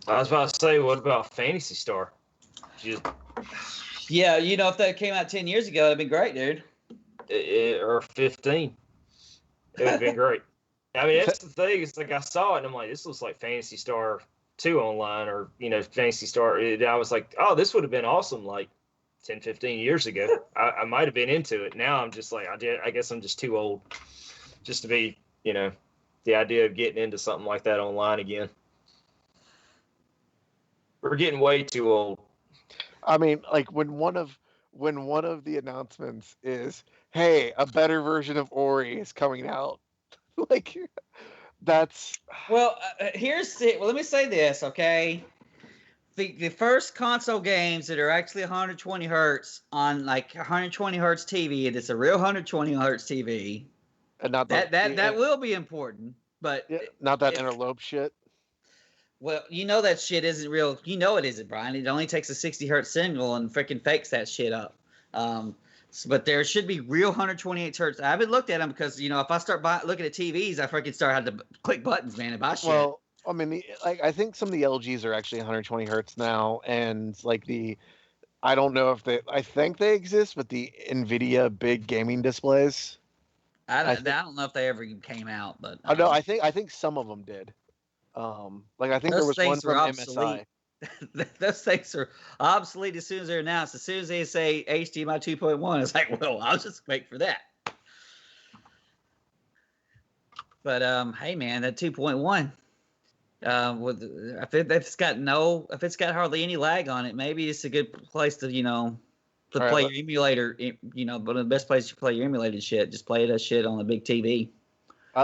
was about to say, what about Phantasy Star? Yeah, if that came out 10 years ago, it'd been great, dude. Or 15. It would have been great. I mean, that's the thing. It's like I saw it and I'm like, this looks like Phantasy Star 2 online, or Phantasy Star. I was like, oh, this would have been awesome like 10, 15 years ago. I might have been into it. Now I'm just like, I guess I'm just too old just to be, the idea of getting into something like that online again. We're getting way too old. I mean, like when one of the announcements is, hey, a better version of Ori is coming out. Like, that's... Well, let me say this, okay? The first console games that are actually 120 hertz on like 120 hertz TV, and it's a real 120 hertz TV, and not that will be important, but not that interlope shit. Well, that shit isn't real. It isn't, Brian. It only takes a 60 hertz signal and freaking fakes that shit up. But there should be real 128 hertz. I haven't looked at them because if I start looking at TVs, I freaking start having to click buttons, man, and buy shit. Well, I mean, I think some of the LGs are actually 120 hertz now, and like I don't know if I think they exist, but the NVIDIA big gaming displays. I don't know if they ever came out, but I know I think some of them did. I think there was one from MSI. Those things are obsolete as soon as they're announced. As soon as they say HDMI 2.1, it's like, well, I'll just wait for that. But hey, man, that 2.1. If it's got hardly any lag on it, maybe it's a good place to play your emulator. But the best place to play your emulated shit, just play that shit on the big TV.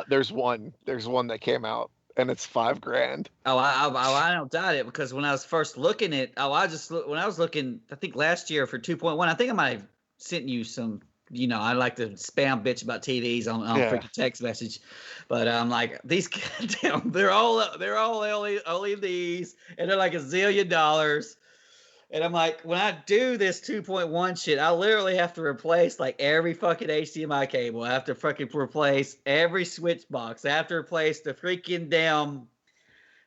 There's one that came out, and it's $5,000. Oh, I don't doubt it, because when I was first looking at, when I was looking, I think last year for 2.1, I think I might have sent you some. I like to spam bitch about TVs on freaking text message, but I'm like, these goddamn, they're all LEDs, and they're like $1 zillion. And I'm like, when I do this 2.1 shit, I literally have to replace like every fucking HDMI cable. I have to fucking replace every switch box. I have to replace the freaking damn.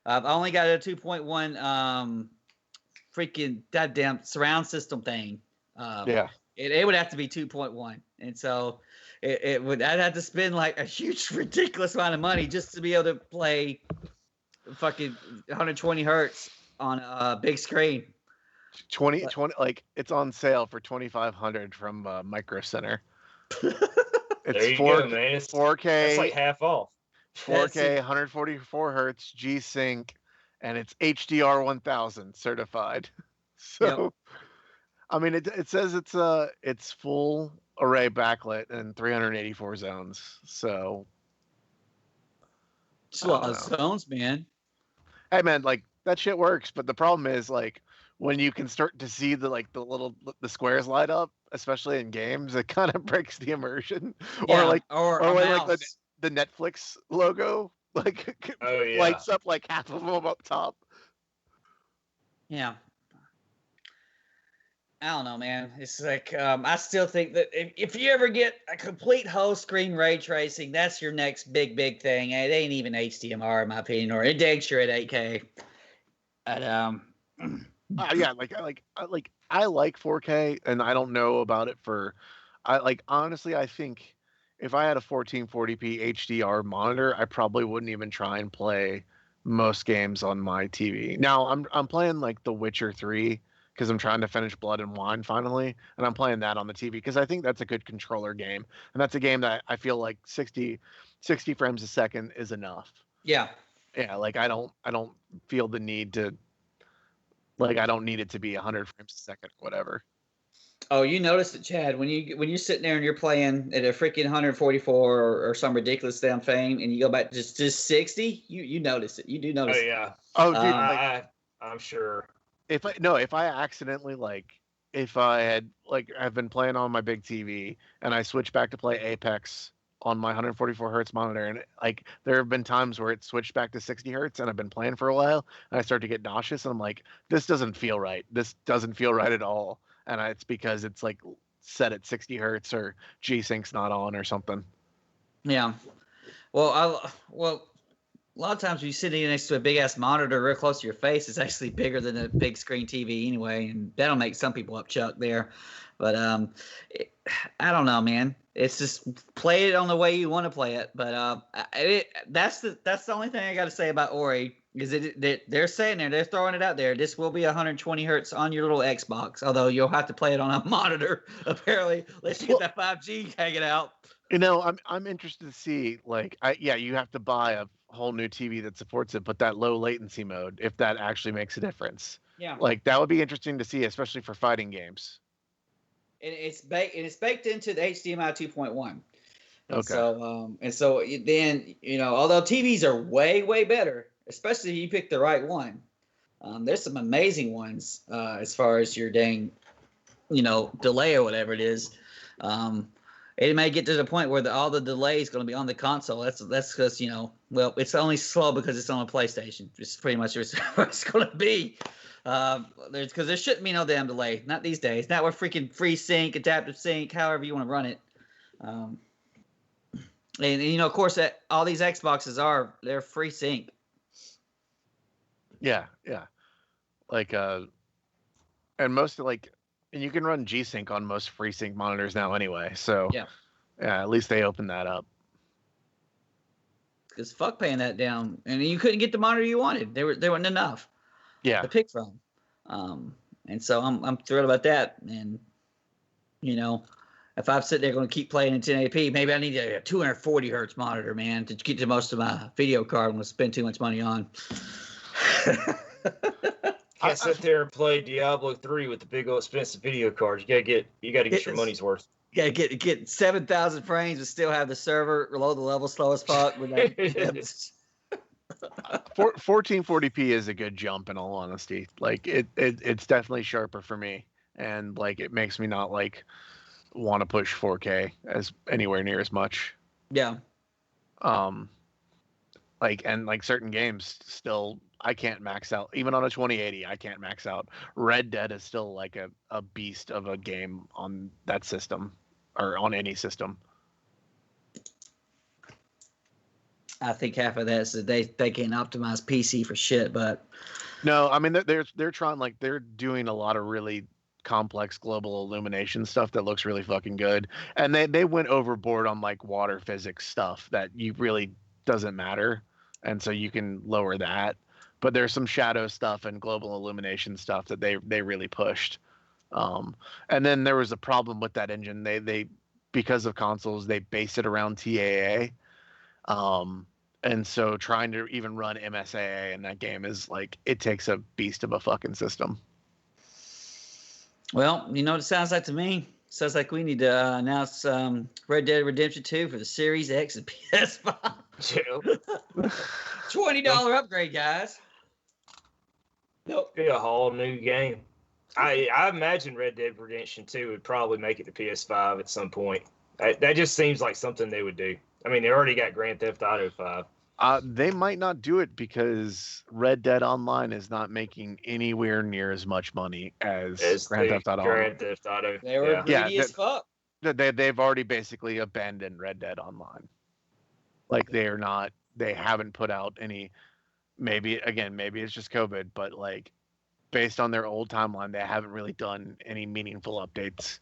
I've only got a 2.1 freaking goddamn surround system thing. It would have to be 2.1, and so I'd have to spend like a huge ridiculous amount of money just to be able to play fucking 120 hertz on a big screen. 20 like it's on sale for $2,500 from Micro Center. It's 4K. It's like half off. 4K, 144 hertz, G-Sync, and it's HDR 1000 certified. So, I mean, it says it's full array backlit and 384 zones. So, it's a lot of zones, man. Hey, man, like that shit works, but the problem is like when you can start to see the squares light up, especially in games, it kind of breaks the immersion. Yeah, or like the Netflix logo lights up like half of them up top. Yeah. I don't know, man. It's like I still think that if you ever get a complete whole screen ray tracing, that's your next big thing. It ain't even HDMR in my opinion, or it dang sure at 8K. But yeah, I like 4K, and I don't know about it honestly, I think if I had a 1440p HDR monitor, I probably wouldn't even try and play most games on my TV. Now I'm playing like The Witcher 3 because I'm trying to finish Blood and Wine finally, and I'm playing that on the TV because I think that's a good controller game, and that's a game that I feel like 60 frames a second is enough. Yeah. Yeah, like I don't feel the need to, like, I don't need it to be 100 frames a second, whatever. Oh, you noticed it, Chad, when you're sitting there and you're playing at a freaking 144 or some ridiculous damn frame, and you go back to just 60, you notice it. You do notice. Oh yeah. Oh, dude, I'm sure. If I accidentally if I had I've been playing on my big TV and I switch back to play Apex on my 144 hertz monitor, and there have been times where it switched back to 60 hertz and I've been playing for a while and I start to get nauseous and I'm like, this doesn't feel right. This doesn't feel right at all. And it's because it's like set at 60 hertz or G-Sync's not on or something. Yeah. Well, a lot of times when you sit next to a big ass monitor real close to your face, it's actually bigger than a big screen TV anyway, and that'll make some people upchuck there. But I don't know, man. It's just play it on the way you want to play it. But that's the only thing I got to say about Ori is they're saying they're throwing it out there. This will be 120 hertz on your little Xbox, although you'll have to play it on a monitor apparently, unless you get that 5G hanging out. I'm interested to see you have to buy a whole new TV that supports it, but that low latency mode, if that actually makes a difference. Yeah. That would be interesting to see, especially for fighting games. And it's baked into the HDMI 2.1. Okay. And so then, although TVs are way better, especially if you pick the right one, there's some amazing ones as far as your dang, delay or whatever it is. It may get to the point where all the delay is going to be on the console. That's because, it's only slow because it's on a PlayStation. It's pretty much what it's going to be. Because there shouldn't be no damn delay. Not these days. Not with freaking free sync, adaptive sync, however you want to run it. And you know, of course, all these Xboxes they're free sync. Yeah. Like and most and you can run G-Sync on most FreeSync monitors now anyway. So yeah, at least they opened that up. Because fuck paying that down, and you couldn't get the monitor you wanted. There weren't enough. Yeah. To pick from. And so I'm thrilled about that. And you know, if I'm sitting there going to keep playing in 1080p, maybe I need a 240 hertz monitor, man, to get the most of my video card. I'm going to spend too much money on. I sit there and play Diablo 3 with the big old expensive video cards. You gotta get your money's worth. You gotta get 7,000 frames and still have the server load the level slow as fuck. 1440p is a good jump in all honesty. Like it's definitely sharper for me, and like it makes me not like want to push 4K as anywhere near as much. Yeah. Like certain games still I can't max out even on a 2080. I can't max out. Red Dead is still like a beast of a game on that system or on any system. I think half of that is that they can't optimize PC for shit, but no, I mean they're trying, like they're doing a lot of really complex global illumination stuff that looks really fucking good, and they went overboard on like water physics stuff that you really doesn't matter, and so you can lower that. But there's some shadow stuff and global illumination stuff that they really pushed. And then there was a problem with that engine. They because of consoles they base it around TAA. And so trying to even run MSAA in that game is like, it takes a beast of a fucking system. Well, you know what it sounds like to me? Sounds like we need to announce Red Dead Redemption 2 for the Series X and PS5. $20 upgrade, guys. Nope. Be a whole new game. I imagine Red Dead Redemption 2 would probably make it to PS5 at some point. That just seems like something they would do. I mean, they already got Grand Theft Auto 5. They might not do it because Red Dead Online is not making anywhere near as much money as Grand Theft Auto. Grand Theft Auto. They were greedy as fuck. They've already basically abandoned Red Dead Online. Like they haven't put out any. Maybe it's just COVID, but like based on their old timeline, they haven't really done any meaningful updates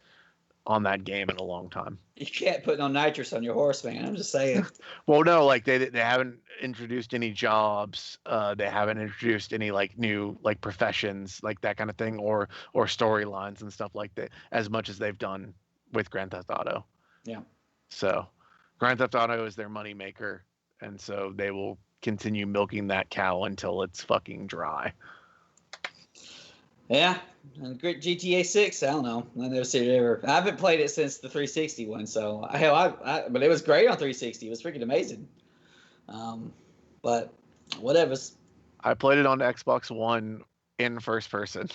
on that game in a long time. You can't put no nitrous on your horse, man. I'm just saying. Well, no, like they haven't introduced any jobs. They haven't introduced any like new like professions, like that kind of thing, or storylines and stuff like that, as much as they've done with Grand Theft Auto. Yeah. So, Grand Theft Auto is their money maker, and so they will continue milking that cow until it's fucking dry. Yeah, and great GTA 6. I don't know. I never seen it ever. I haven't played it since the 360 one. So but it was great on 360. It was freaking amazing. But whatever. I played it on Xbox One in first person.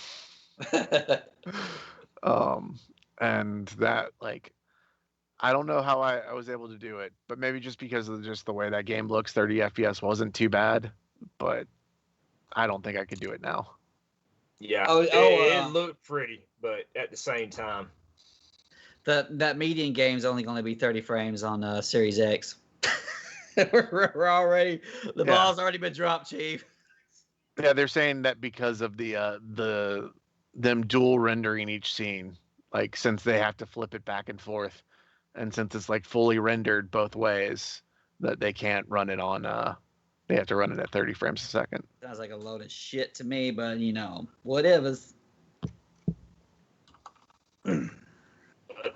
And that like, I don't know how I was able to do it, but maybe just because of just the way that game looks, 30 FPS wasn't too bad. But I don't think I could do it now. Yeah, it looked pretty, but at the same time, that median game is only going to be 30 frames on Series X. we're already the ball's already been dropped, Chief. Yeah, they're saying that because of them dual rendering each scene, like since they have to flip it back and forth, and since it's like fully rendered both ways, that they can't run it on. They have to run it at 30 frames a second. Sounds like a load of shit to me, but you know, whatever.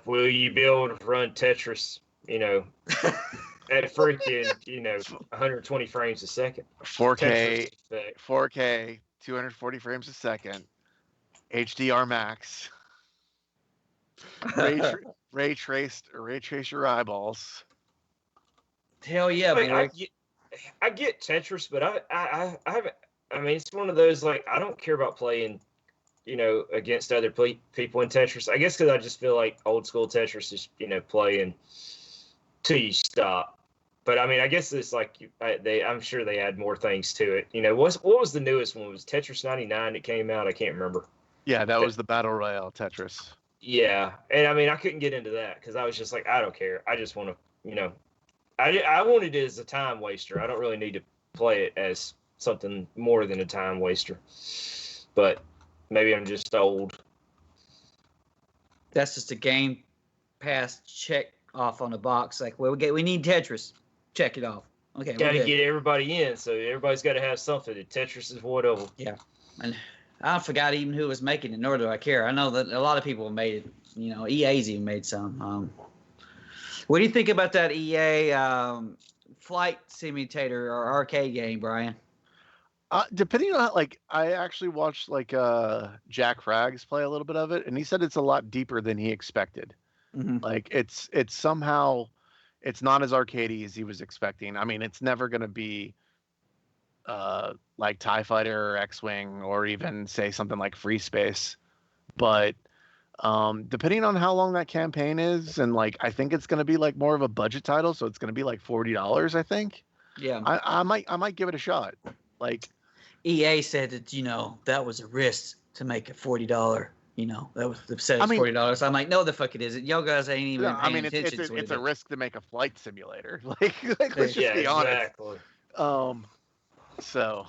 Will you be able to run Tetris, you know, at freaking, 120 frames a second? 4K, 240 frames a second, HDR max, ray trace your eyeballs. Hell yeah, boy. I get Tetris, but I haven't. I mean, it's one of those like I don't care about playing, against other people in Tetris. I guess because I just feel like old school Tetris is playing till you stop. But I mean, I guess it's like I'm sure they add more things to it. You know, what was the newest one? Was Tetris 99 that came out? I can't remember. Yeah, that was the Battle Royale Tetris. Yeah, and I mean, I couldn't get into that because I was just like, I don't care. I just want to, I wanted it as a time waster. I don't really need to play it as something more than a time waster. But maybe I'm just old. That's just a Game Pass check off on the box. Like, well, we need Tetris. Check it off. Okay, Got to get everybody in, so everybody's got to have something. Tetris is one of them. Yeah, and I forgot even who was making it, nor do I care. I know that a lot of people made it. You know, EA's even made some. What do you think about that EA flight simulator or arcade game, Brian? Depending on like, I actually watched like Jack Frags play a little bit of it, and he said it's a lot deeper than he expected. Mm-hmm. Like it's somehow it's not as arcadey as he was expecting. I mean, it's never going to be like TIE Fighter or X-Wing or even say something like Free Space, but depending on how long that campaign is, and like I think it's going to be like more of a budget title, so it's going to be like $40, I think. Yeah, I might give it a shot. Like EA said that that was a risk to make a $40. That was the set $40. I'm like, no, the fuck it isn't. Y'all guys ain't even paying attention. It's a risk to make a flight simulator. Like let's just be honest. Exactly. So,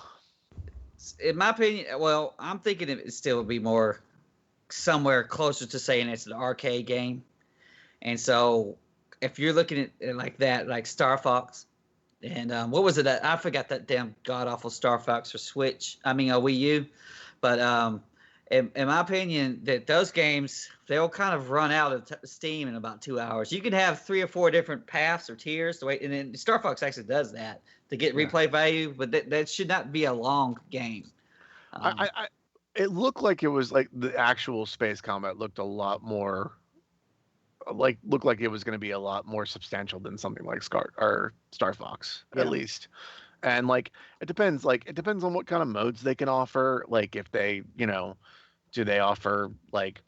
in my opinion, well, I'm thinking it still would be more somewhere closer to saying it's an arcade game. And so, if you're looking at it like that, like Star Fox, and what was it? I forgot that damn god awful Star Fox for Switch. I mean, Wii U. But in my opinion, that those games, they'll kind of run out of steam in about 2 hours. You can have 3 or 4 different paths or tiers to wait, and then Star Fox actually does that to get replay value, but that should not be a long game. It looked like it was like the actual space combat looked a lot more looked like it was going to be a lot more substantial than something like Star Fox, at least. And like it depends on what kind of modes they can offer. Like if they, do they offer like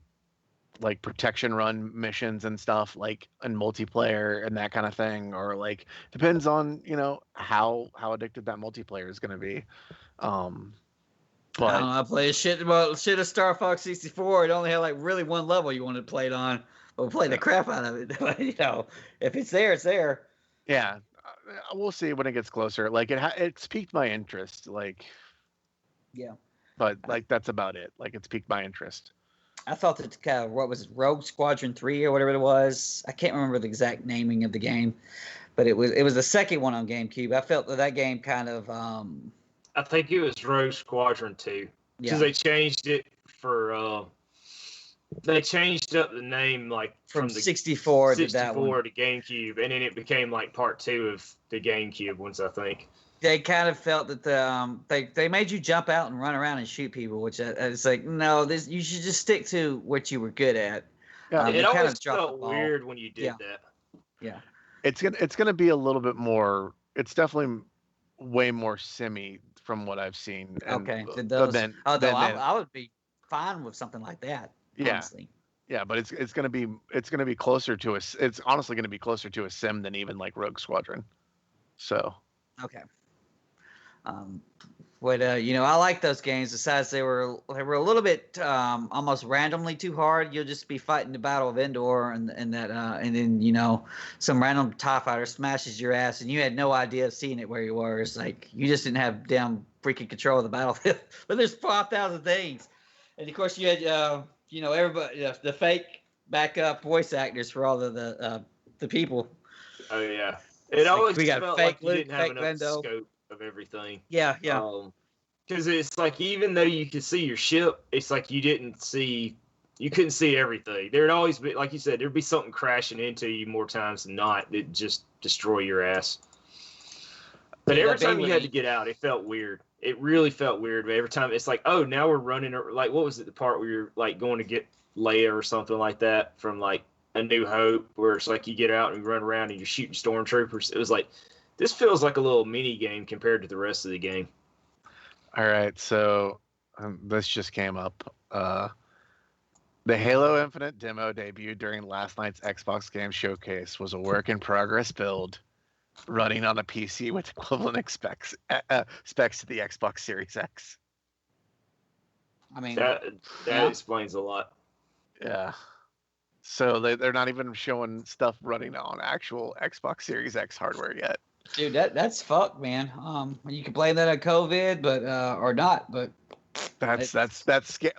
protection run missions and stuff like in multiplayer and that kind of thing, or like depends on how addicted that multiplayer is going to be. But I don't know, I played shit of Star Fox 64. It only had like really one level you wanted to play it on, but we played the crap out of it. If it's there, it's there. Yeah, we'll see when it gets closer. Like it's piqued my interest. Like, yeah, but like that's about it. Like it's piqued my interest. I thought that what was it, Rogue Squadron 3 or whatever it was. I can't remember the exact naming of the game, but it was the second one on GameCube. I felt that game kind of. I think it was Rogue Squadron 2 because they changed it for. They changed up the name like from the 64 to that one. To GameCube, and then it became like part 2 of the GameCube ones, I think. They kind of felt that they made you jump out and run around and shoot people, which it's like, no, you should just stick to what you were good at. Yeah, it always felt weird when you did that. Yeah, it's gonna be a little bit more. It's definitely way more simmy from what I've seen. And, okay, I would be fine with something like that. Yeah. Honestly. Yeah, but it's gonna be closer to it's honestly gonna be closer to a sim than even like Rogue Squadron. So. Okay. But I like those games. Besides, they were a little bit almost randomly too hard. You'll just be fighting the Battle of Endor, and then some random TIE fighter smashes your ass, and you had no idea of seeing it where you were. It's like you just didn't have damn freaking control of the battlefield. But there's 5,000 things, and of course you had everybody, the fake backup voice actors for all of the people. Oh yeah, it always we got felt fake like you didn't have enough scope of everything. Yeah. Because it's like even though you could see your ship, it's like you couldn't see everything. There'd always be, like you said, there'd be something crashing into you more times than not that just destroy your ass. But every time you had to get out, it felt weird. It really felt weird. But every time it's like, oh, now we're running. Like, what was it? The part where you're like going to get Leia or something like that from like A New Hope, where it's like you get out and you run around and you're shooting stormtroopers. It was like, this feels like a little mini game compared to the rest of the game. All right, so this just came up. The Halo Infinite demo debuted during last night's Xbox Game Showcase was a work in progress build running on a PC with equivalent specs to the Xbox Series X. I mean, that yeah. explains a lot. Yeah. So they're not even showing stuff running on actual Xbox Series X hardware yet. Dude, that's fucked, man. You can blame that on COVID, but or not, but that's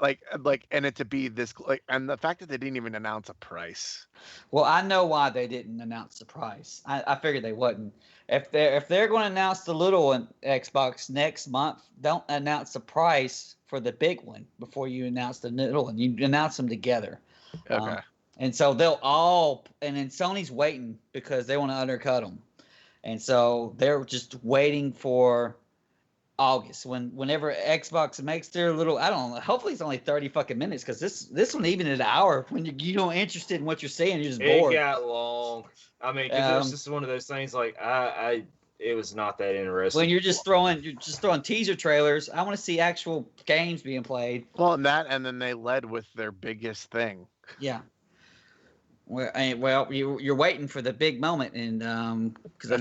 like, and it to be this, like, and the fact that they didn't even announce a price. Well, I know why they didn't announce the price. I figured they wouldn't. If they're going to announce the little one Xbox next month, don't announce the price for the big one before you announce the little one. You announce them together. Okay. And so and then Sony's waiting because they want to undercut them. And so they're just waiting for August whenever Xbox makes their little, I don't know, hopefully it's only 30 fucking minutes, because this one, even at an hour, when you don't interested in what you're saying, you're just bored. It got long. I mean, because it was just one of those things, like, it was not that interesting. When you're just throwing teaser trailers, I want to see actual games being played. Well, and then they led with their biggest thing. Yeah. Well, you're waiting for the big moment, and because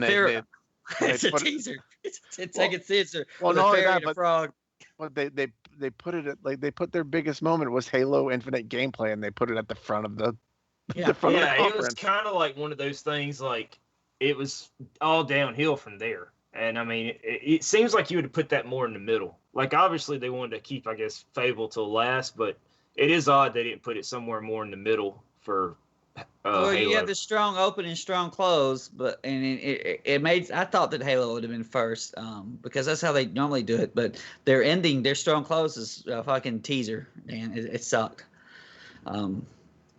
it's a teaser. It's a 10-second teaser. Well, no, but frog. But they put it at, like, they put their biggest moment was Halo Infinite gameplay, and they put it at the front of the the front of the conference. It was kind of like one of those things, like, it was all downhill from there. And I mean, it seems like you would have put that more in the middle. Like, obviously they wanted to keep, I guess, Fable till last, but it is odd they didn't put it somewhere more in the middle for well, Halo. You have the strong open and strong close, but it made. I thought that Halo would have been first, because that's how they normally do it. But their ending, their strong close is a fucking teaser, and it sucked. Hell,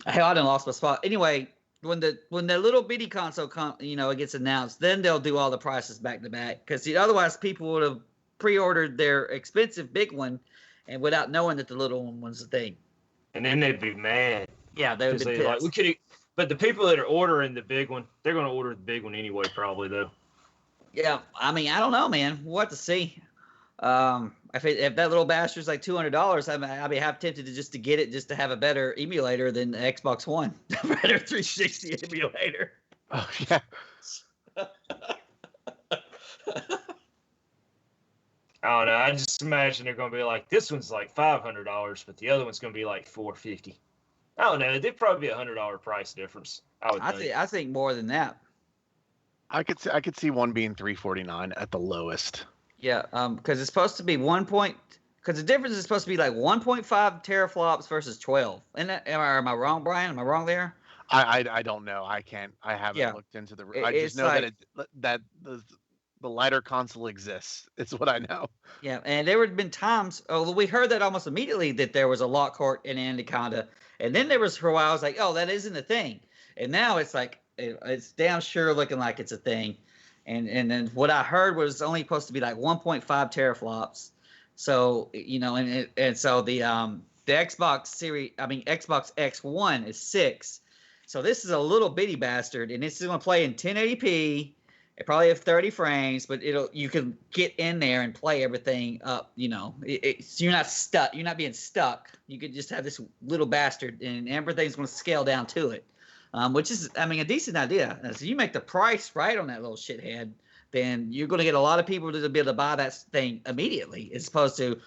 I done lost my spot. Anyway, when the little bitty console it gets announced, then they'll do all the prices back to back, because otherwise people would have pre-ordered their expensive big one, and without knowing that the little one was a thing. And then they'd be mad. Yeah, they would be pissed. Like, we could. But the people that are ordering the big one, they're going to order the big one anyway, probably, though. Yeah, I mean, I don't know, man. We'll have to see. If that little bastard's like $200, I'd be half tempted to get it just to have a better emulator than the Xbox One, a better 360 emulator. Oh yeah. I don't know. I just imagine they're going to be like, this one's like $500, but the other one's going to be like $450. I don't know. There'd probably be $100 price difference. I think more than that. I could see one being $349 at the lowest. Yeah, because it's supposed to be because the difference is supposed to be like 1.5 teraflops versus 12. Am I wrong, Brian? Am I wrong there? I don't know. I haven't looked into the. I just know that the lighter console exists. It's what I know. Yeah, and there had been times. Oh, we heard that almost immediately that there was a Lockhart in Anaconda. And then there was, for a while, I was like, oh, that isn't a thing. And now it's like, it's damn sure looking like it's a thing. And then what I heard was only supposed to be like 1.5 teraflops. So, and so the Xbox Xbox X1 is 6. So this is a little bitty bastard. And this is going to play in 1080p. It probably have 30 frames, but you can get in there and play everything up. So you're not stuck. You're not being stuck. You could just have this little bastard, and everything's going to scale down to it, which is, a decent idea. So you make the price right on that little shithead, then you're going to get a lot of people to be able to buy that thing immediately, as opposed to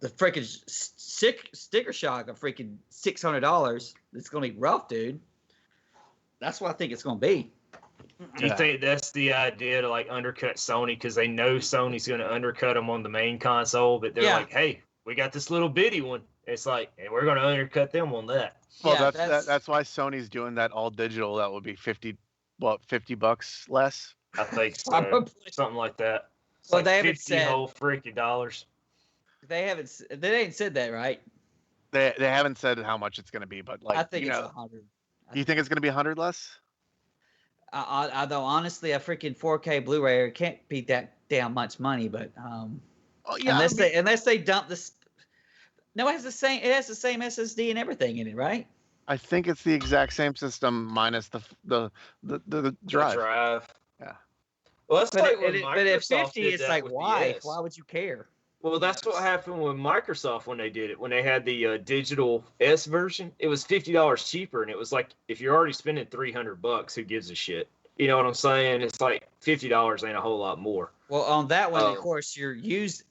the freaking sticker shock of freaking $600. It's going to be rough, dude. That's what I think it's going to be. Do you think that's the idea, to like undercut Sony, because they know Sony's going to undercut them on the main console, but they're like, hey, we got this little bitty one. It's like, and we're going to undercut them on that. Well, that's why Sony's doing that all digital. That would be $50 less. I think so. Something like that. It's well, like they haven't 50 said whole freaking dollars. They ain't said that, right? They haven't said how much it's going to be, but like, I think it's 100. You think it's going to be 100 less? Although honestly, a freaking 4K Blu-ray can't be that damn much money, but unless they dump this. No, it has the same SSD and everything in it, right? I think it's the exact same system minus the drive. Yeah. Well, that's like when Microsoft but at 50, did it's that like, with why? the S. Why would you care? Well, that's what happened with Microsoft when they did it. When they had the digital S version, it was $50 cheaper, and it was like, if you're already spending $300, who gives a shit? You know what I'm saying? It's like $50 ain't a whole lot more. Well, on that one, of course, your used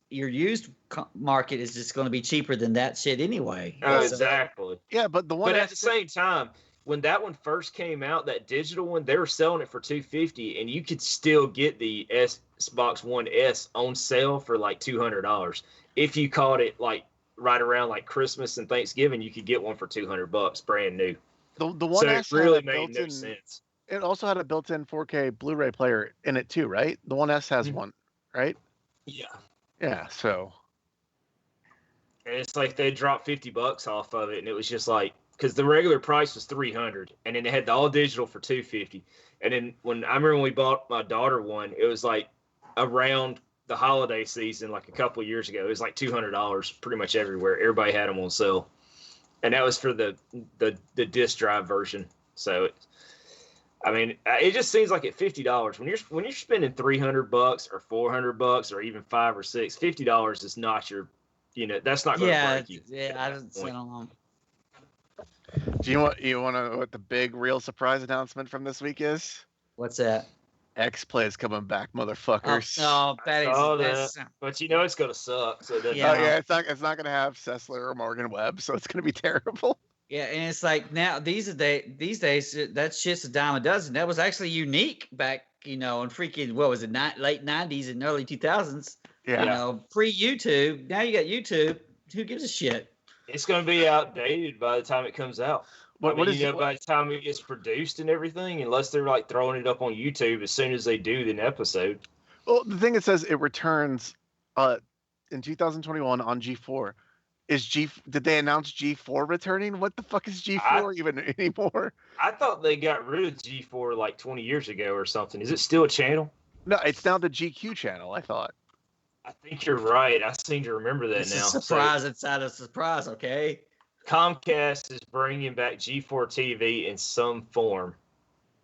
market is just going to be cheaper than that shit anyway. Exactly. Yeah, but at the same time, when that one first came out, that digital one, they were selling it for $250, and you could still get the Xbox One S on sale for like $200. If you caught it like right around like Christmas and Thanksgiving, you could get one for $200, brand new. The One S really made no sense. It also had a built-in 4K Blu-ray player in it too, right? The One S has one, right? Yeah. Yeah. So. And it's like they dropped $50 off of it, and it was just like, because the regular price was $300, and then they had the all digital for $250. And then I remember when we bought my daughter one, it was like around the holiday season, like a couple of years ago, it was like $200 pretty much everywhere. Everybody had them on sale, and that was for the disc drive version. So, I mean, it just seems like at $50 when you're spending $300 or $400 or even $5 or $6, $50 is not your, that's not going to break you. Yeah, I don't know. Do you want to know what the big real surprise announcement from this week is? What's that? X-Play is coming back, motherfuckers. That. But it's gonna suck. So it's not gonna have Sessler or Morgan Webb, so it's gonna be terrible. Yeah, and it's like now these days that shit's a dime a dozen. That was actually unique back, in freaking what was it, late '90s and early 2000s. Yeah. Pre-YouTube. Now you got YouTube. Who gives a shit? It's gonna be outdated by the time it comes out. By the time it gets produced and everything, unless they're like throwing it up on YouTube as soon as they do the episode. Well, the thing it says it returns in 2021 on G4. Did they announce G4 returning? What the fuck is G4 even anymore? I thought they got rid of G4 like 20 years ago or something. Is it still a channel? No, it's now the GQ channel, I thought. I think you're right. I seem to remember that now. It's a surprise inside a surprise, okay? Comcast is bringing back G4 TV in some form.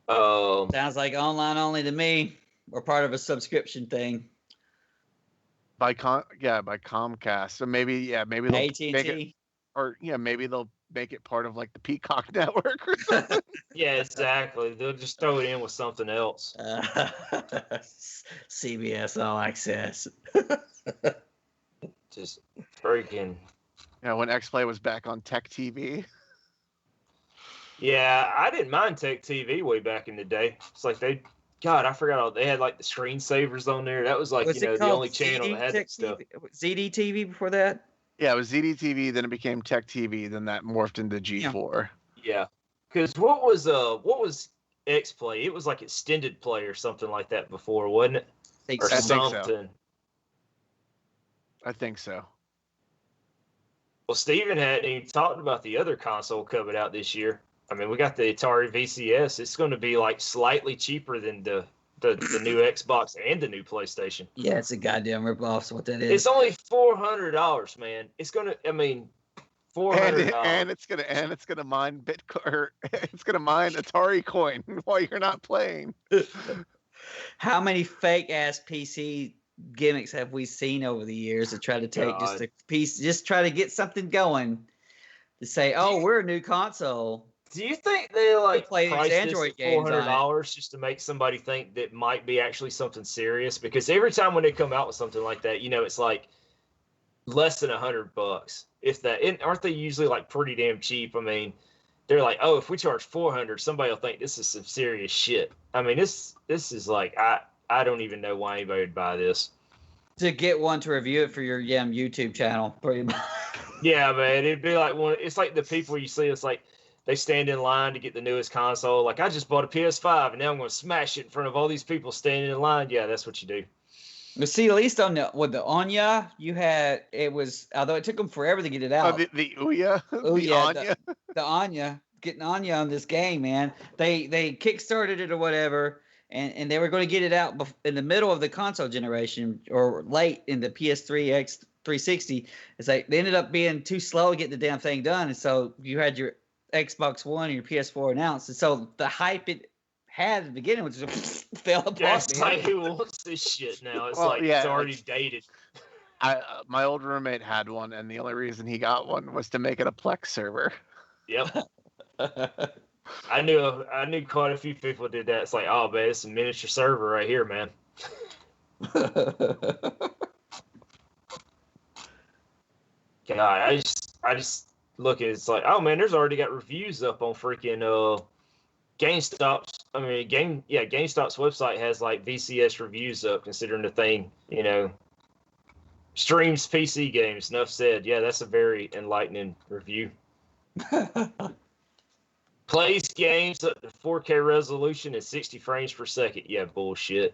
Sounds like online only to me, or part of a subscription thing. By Comcast. So maybe they'll AT&T. make it, or maybe they'll make it part of like the Peacock network or something. Yeah, exactly. They'll just throw it in with something else. CBS All Access. Just freaking. Yeah, when X-Play was back on Tech TV. Yeah, I didn't mind Tech TV way back in the day. It's like I forgot they had like the screensavers on there. That was like, the only channel that had that stuff. ZDTV before that? Yeah, it was ZDTV, then it became Tech TV, then that morphed into G4. Yeah. Because what was X-Play? It was like extended play or something like that before, wasn't it? I think so. Well, Steven hadn't even talked about the other console coming out this year. I mean, we got the Atari VCS. It's going to be like slightly cheaper than the new Xbox and the new PlayStation. Yeah, it's a goddamn ripoff. So what that is? It's only $400, man. It's gonna. I mean, $400. And it's gonna mine Bitcoin. Or it's gonna mine Atari coin while you're not playing. How many fake ass PC gimmicks have we seen over the years to try to take just a piece, just try to get something going to say, we're a new console. Do you think they like play these Android games $400 just to make somebody think that might be actually something serious? Because every time when they come out with something like that, it's like less than $100, if that. Aren't they usually like pretty damn cheap? I mean, they're like, if we charge $400, somebody will think this is some serious shit. I mean, this is like I don't even know why anybody would buy this. To get one to review it for your YouTube channel, pretty much. Yeah, man, it'd be like it's like the people you see. It's like they stand in line to get the newest console. Like, I just bought a PS5 and now I'm going to smash it in front of all these people standing in line. Yeah, that's what you do. But see, at least on the Anya, although it took them forever to get it out. The Ouya? Anya? The Anya. Getting Anya on this game, man. They kickstarted it or whatever, and they were going to get it out in the middle of the console generation or late in the PS3, X360. It's like they ended up being too slow to get the damn thing done, and so you had your Xbox One and your PS4 announced, and so the hype it had at the beginning was just fell apart. That's like, who wants this shit now? It's it's already dated. My old roommate had one, and the only reason he got one was to make it a Plex server. Yep. I knew quite a few people did that. It's like, oh man, it's a miniature server right here, man. God, I just look at it, it's like, oh man, there's already got reviews up on freaking GameStop's. I mean, GameStop's website has like VCS reviews up, considering the thing, streams PC games. Enough said. Yeah, that's a very enlightening review. Plays games up to 4K resolution and 60 frames per second. Yeah, bullshit.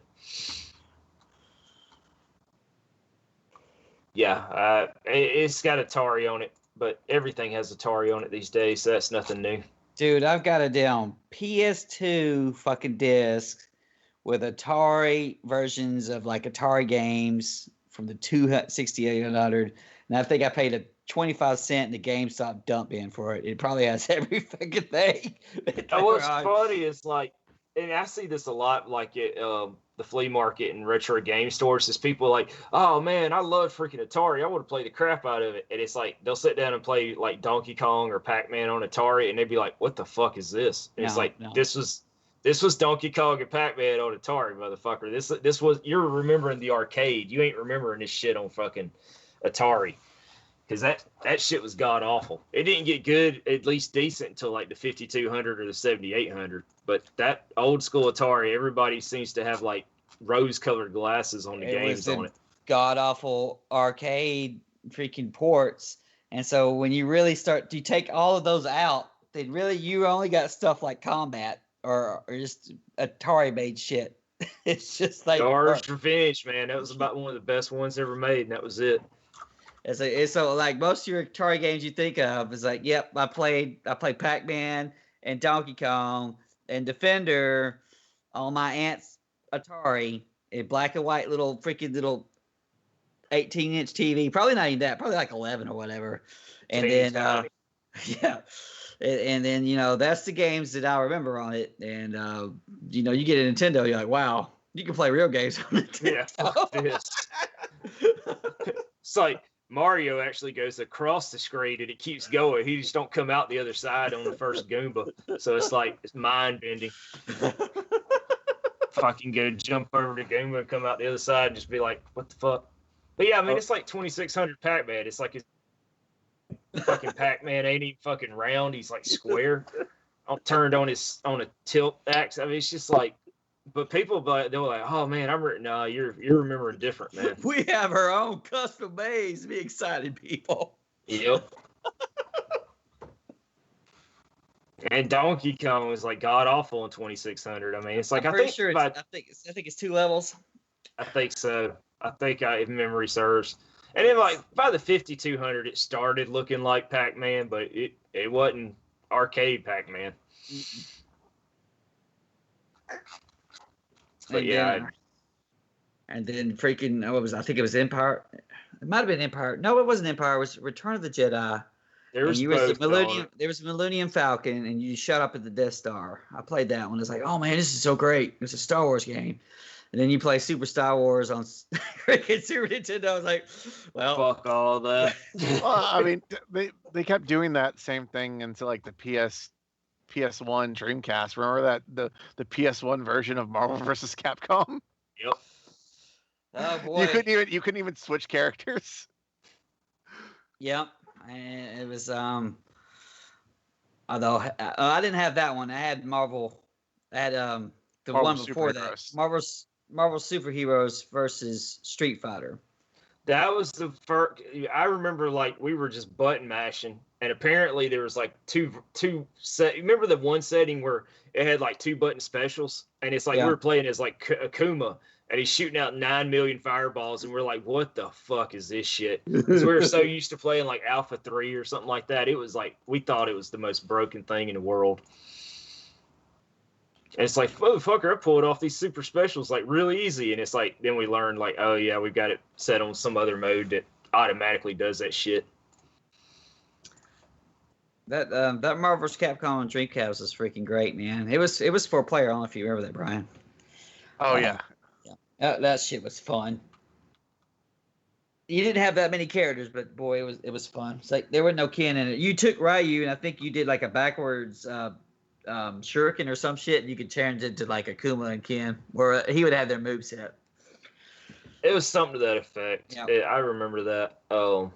Yeah, it's got Atari on it, but everything has Atari on it these days, so that's nothing new. Dude, I've got a damn PS2 fucking disc with Atari versions of like Atari games from the 6800, and I think I paid a 25-cent in the GameStop dump bin for it. It probably has every fucking thing. And what's funny is like, and I see this a lot, like at the flea market and retro game stores, is people like, oh man, I love freaking Atari. I want to play the crap out of it. And it's like, they'll sit down and play like Donkey Kong or Pac-Man on Atari, and they'd be like, what the fuck is this? And it's like, this was Donkey Kong and Pac-Man on Atari, motherfucker. This was, you're remembering the arcade. You ain't remembering this shit on fucking Atari. Because that shit was god awful. It didn't get good, at least decent, until like the 5200 or the 7800. But that old school Atari, everybody seems to have like rose-colored glasses on the games on it. God awful arcade freaking ports. And so when you really you take all of those out, then really you only got stuff like Combat or just Atari made shit. It's just like Dar's Revenge, man. That was about one of the best ones ever made, and that was it. It's so like most of your Atari games you think of is like, yep, I played Pac-Man and Donkey Kong and Defender on my aunt's Atari, a black and white little 18-inch TV. Probably not even that, probably like 11 or whatever. And then yeah. And then, that's the games that I remember on it. And you get a Nintendo, you're like, wow, you can play real games on Nintendo. Yeah, fuck this. It's like Mario actually goes across the screen and it keeps going. He just don't come out the other side on the first Goomba. So it's like, it's mind bending. Fucking go jump over to Goomba and come out the other side and just be like, what the fuck? But yeah, I mean, it's like 2600 Pac-Man. It's like his fucking Pac-Man ain't even fucking round. He's like square. Turned on a tilt axe. I mean, it's just like, but people, they were like, oh man, no, you're remembering different, man. We have our own custom maze. Be excited, people. Yep. And Donkey Kong was like god awful in 2600. I mean, it's like, I think it's 2 levels. I think so. If memory serves. And then like by the 5200, it started looking like Pac-Man, but it wasn't arcade Pac-Man. But and then freaking I think it was Empire. It might have been Empire. No, it wasn't Empire. It was Return of the Jedi. There was Millennium Falcon, and you shut up at the Death Star. I played that one. It's like, oh man, this is so great. It's a Star Wars game. And then you play Super Star Wars on freaking Super Nintendo. I was like, well, fuck all that. Well, I mean, they kept doing that same thing until like the PS1 Dreamcast. Remember that the PS1 version of Marvel vs. Capcom? Yep. Oh boy. You couldn't even switch characters. Yep. And it was although I didn't have that one. I had Marvel. I had the Marvel one before that. Marvel Superheroes versus Street Fighter. That was the first. I remember like we were just button mashing, and apparently there was like two set. Remember the one setting where it had like 2 button specials, and it's like we were playing as like Akuma, and he's shooting out 9 million fireballs, and we're like, what the fuck is this shit? Because we were so used to playing like Alpha 3 or something like that. It was like we thought it was the most broken thing in the world. And it's like, motherfucker, I pulled off these super specials like really easy. And it's like, then we learned like, oh yeah, we've got it set on some other mode that automatically does that shit. That Marvel vs. Capcom on Dreamcast was freaking great, man. It was 4-player. I don't know if you remember that, Brian. Oh yeah. That shit was fun. You didn't have that many characters, but boy, it was fun. It's like there were no kin in it. You took Ryu, and I think you did like a backwards shuriken or some shit, and you could change it to like Akuma and Ken, where he would have their moveset. It was something to that effect. Yep. I remember that. What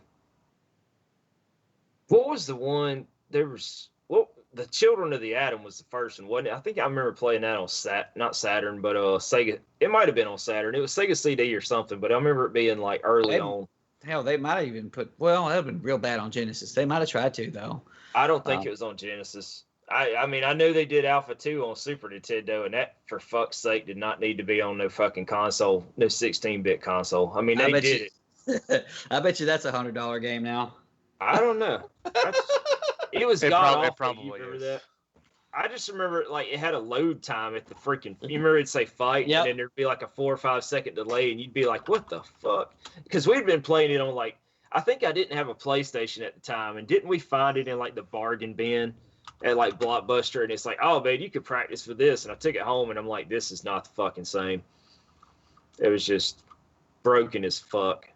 was the one? There was the Children of the Atom was the first one, wasn't it? I think I remember playing that on not Saturn, but Sega. It might have been on Saturn. It was Sega CD or something, but I remember it being like early on. Hell, they might have even put. Well, that would have been real bad on Genesis. They might have tried to though. I don't think it was on Genesis. I mean, I know they did Alpha 2 on Super Nintendo, and that, for fuck's sake, did not need to be on no fucking console, no 16-bit console. I mean, they did it. I bet you that's $100 game now. I don't know. It was god awful. Probably You remember is. that? I just remember like it had a load time at the freaking. You remember it'd say fight, and then there'd be like a 4 or 5 second delay, and you'd be like, "What the fuck?" Because we'd been playing it on like I think I didn't have a PlayStation at the time, and didn't we find it in like the bargain bin at like Blockbuster? And it's like, "Oh man, you could practice for this." And I took it home, and I'm like, "This is not the fucking same." It was just broken as fuck.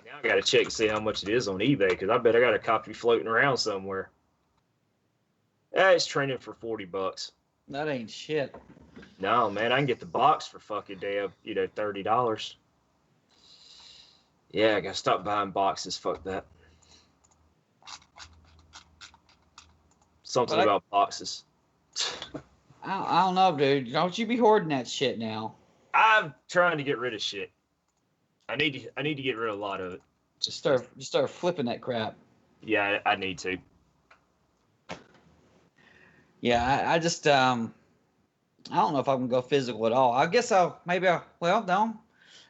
Now I got to check to see how much it is on eBay, because I bet I got a copy floating around somewhere. It's trending for $40. That ain't shit. No, man, I can get the box for fucking damn, $30. Yeah, I gotta stop buying boxes. Fuck that. Something about boxes. I don't know, dude. Don't you be hoarding that shit now. I'm trying to get rid of shit. I need to get rid of a lot of it. Just start flipping that crap. Yeah, I need to. Yeah, I just I don't know if I can go physical at all. I guess no.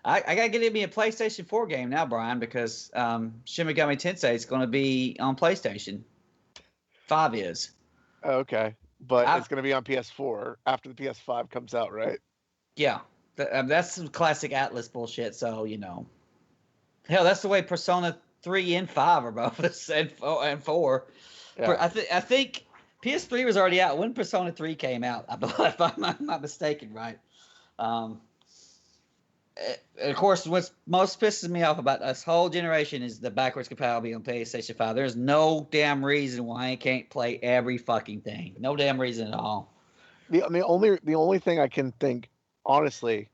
I gotta get me a PlayStation 4 game now, Brian, because Shin Megami Tensei is gonna be on PlayStation 5 is. Okay, but it's gonna be on PS4 after the PS5 comes out, right? Yeah, that's some classic Atlas bullshit. So hell, that's the way Persona 3 and 5 are both, and 4. Yeah. I think PS3 was already out when Persona 3 came out, I believe, if I'm not mistaken, right? Of course, what's most pisses me off about this whole generation is the backwards compatibility on PlayStation 5. There's no damn reason why I can't play every fucking thing. No damn reason at all. The only thing I can think, honestly,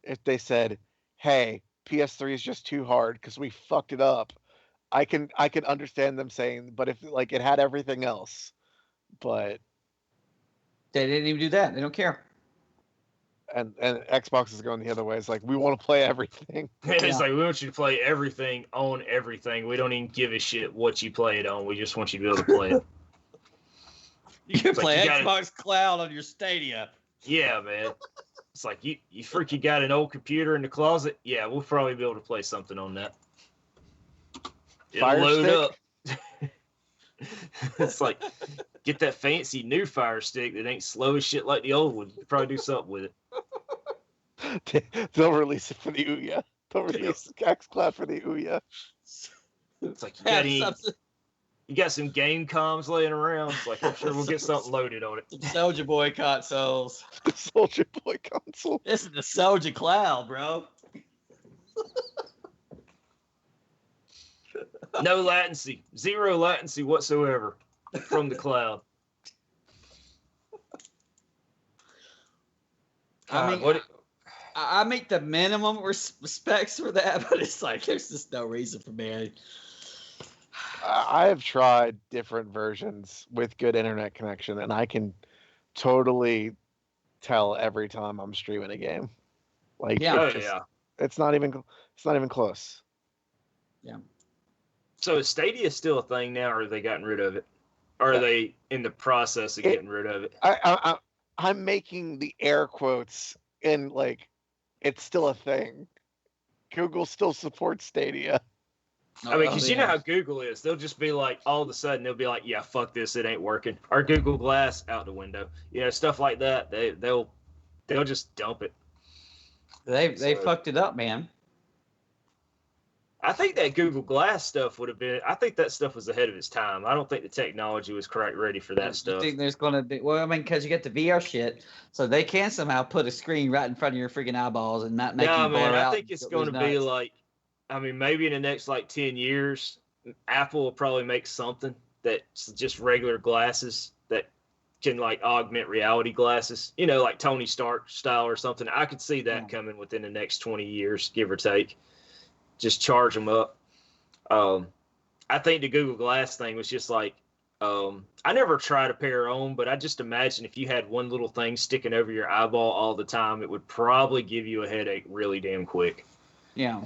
if they said, "Hey, PS3 is just too hard because we fucked it up," I can understand them saying, but if like it had everything else. But they didn't even do that. They don't care. And Xbox is going the other way. It's like, we want to play everything. It's like, we want you to play everything on everything. We don't even give a shit what you play it on. We just want you to be able to play it. You can play Xbox Cloud on your Stadia. Yeah, man. It's like, you freaking got an old computer in the closet? Yeah, we'll probably be able to play something on that. It'll load up. It's like, get that fancy new Fire Stick that ain't slow as shit like the old one. You could probably do something with it. They'll release it for the Ouya. They'll release xCloud for the Ouya. It's like, you got some game comms laying around. It's like, I'm sure we'll get something loaded on it. Soldier Boy consoles. The Soldier Boy console. This is the Soldier Cloud, bro. No latency. Zero latency whatsoever from the cloud. I make the minimum respects for that, but it's like there's just no reason for me. I have tried different versions with good internet connection, and I can totally tell every time I'm streaming a game. Like, it's not even close. Yeah. So is Stadia still a thing now, or have they gotten rid of it? Or are they in the process of getting rid of it? I'm making the air quotes in like, it's still a thing. Google still supports Stadia. I mean, because you know how Google is. They'll just be like, all of a sudden, they'll be like, yeah, fuck this, it ain't working. Our Google Glass out the window. Stuff like that. They'll just dump it. They fucked it up, man. I think that Google Glass stuff would have been. I think that stuff was ahead of its time. I don't think the technology was quite ready for that stuff. You think there's going to be? Well, I mean, because you get the VR shit, so they can somehow put a screen right in front of your freaking eyeballs and not make you blur out. I think it's going to be like, maybe in the next like 10 years, Apple will probably make something that's just regular glasses that can like augment reality glasses, you know, like Tony Stark style or something. I could see that coming within the next 20 years, give or take. Just charge them up. I think the Google Glass thing was just like, I never tried a pair on, but I just imagine if you had one little thing sticking over your eyeball all the time, it would probably give you a headache really damn quick. Yeah.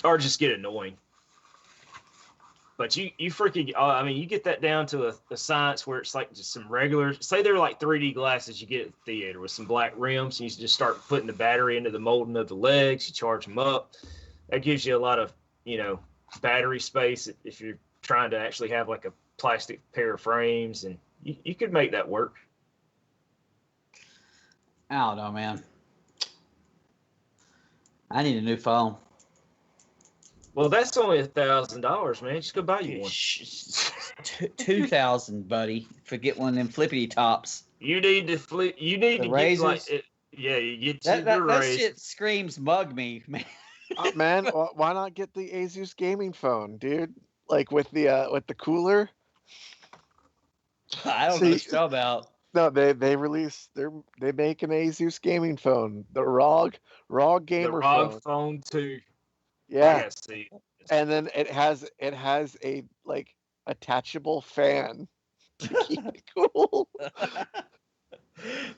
Or just get annoying. But you freaking, I mean, you get that down to a science where it's like just some regular, say they're like 3D glasses you get at the theater with some black rims, and you just start putting the battery into the molding of the legs, you charge them up. That gives you a lot of, you know, battery space if you're trying to actually have like a plastic pair of frames, and you could make that work. I don't know, man. I need a new phone. Well, that's only $1,000, man. Just go buy you one. 2,000, buddy. Forget one of them flippity tops. You need to flip. You need the to razors. get like it. Yeah, you get that shit screams mug me, man. Man, why not get the Asus gaming phone, dude? Like with the cooler. I don't know what you're talking about. No, they make an Asus gaming phone, the ROG gamer phone. Phone 2. Yeah. And then it has a like attachable fan to keep it cool.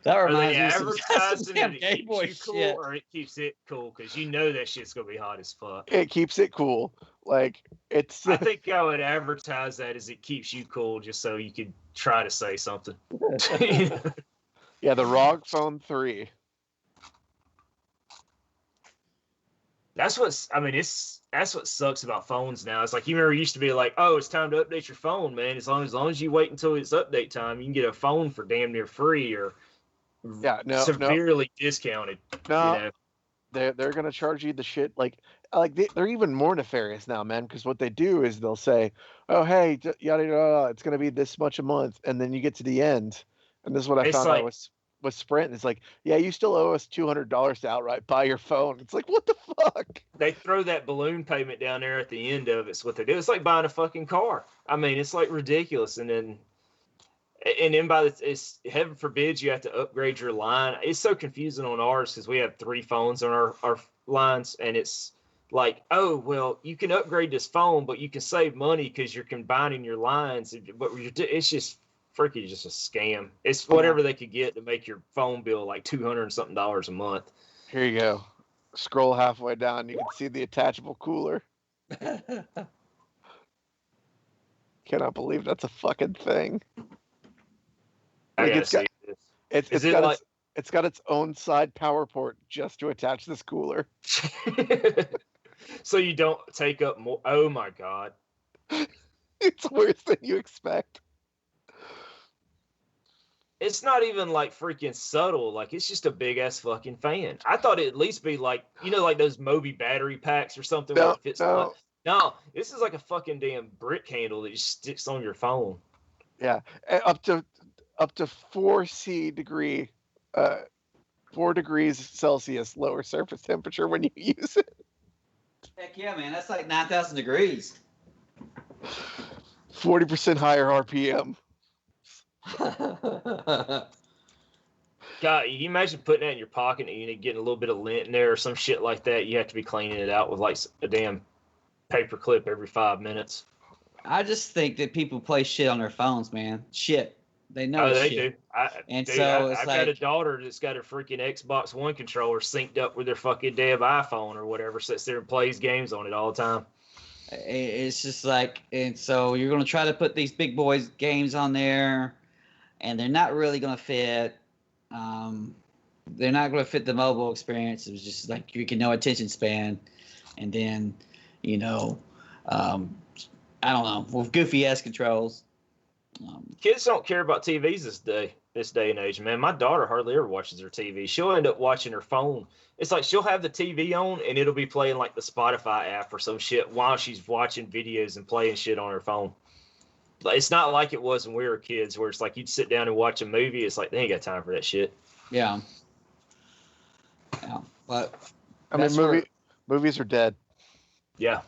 That reminds me of advertising damn it Game Boy keeps you cool, shit. or it keeps it cool, because you know that shit's gonna be hot as fuck. It keeps it cool. Like it's. I think I would advertise that as it keeps you cool, just so you could try to say something. Yeah, the ROG Phone 3. That's what sucks about phones now. It's like, you remember it used to be like, oh, it's time to update your phone, man. As long as you wait until it's update time, you can get a phone for damn near free or severely discounted. No, you know? They're gonna charge you the shit they're even more nefarious now, man. Because what they do is they'll say, oh hey, yada yada, it's gonna be this much a month, and then you get to the end, and this is what I found out with Sprint. It's like, yeah, you still owe us $200 to outright buy your phone. It's like, what the fuck? They throw that balloon payment down there at the end of it. It's what they do. It's like buying a fucking car. I mean, it's like ridiculous. And then it's heaven forbid you have to upgrade your line. It's so confusing on ours because we have 3 phones on our lines, and it's like, oh well, you can upgrade this phone, but you can save money because you're combining your lines. But it's just freaking just a scam. It's whatever they could get to make your phone bill like $200 and something a month. Here you go. Scroll halfway down, you can see the attachable cooler. Cannot believe that's a fucking thing. It's got its own side power port just to attach this cooler. So you don't take up more. Oh my god. It's worse than you expect. It's not even like freaking subtle. Like, it's just a big ass fucking fan. I thought it'd at least be like, you know, like those Moby battery packs or something. No, where it fits no, this is like a fucking damn brick handle that just sticks on your phone. Yeah, up to 4 degrees Celsius lower surface temperature when you use it. Heck yeah, man. That's like 9,000 degrees. 40% higher RPM. God, you imagine putting that in your pocket and you getting a little bit of lint in there or some shit like that. You have to be cleaning it out with like a damn paper clip every 5 minutes. I just think that people play shit on their phones, man. Shit. They know they shit. do. I've got a daughter that's got a freaking Xbox One controller synced up with their fucking damn iPhone or whatever, sits there and plays games on it all the time. It's just like, and so you're going to try to put these big boys games on there, and they're not really going to fit. They're not going to fit the mobile experience. It was just like you can no attention span, and then, you know, I don't know, with goofy ass controls. Kids don't care about TVs this day and age, man. My daughter hardly ever watches her TV. She'll end up watching her phone. It's like she'll have the TV on and it'll be playing like the Spotify app or some shit while she's watching videos and playing shit on her phone. It's not like it was when we were kids, where it's like you'd sit down and watch a movie. It's like they ain't got time for that shit. Yeah. But I mean, movies are dead. Yeah.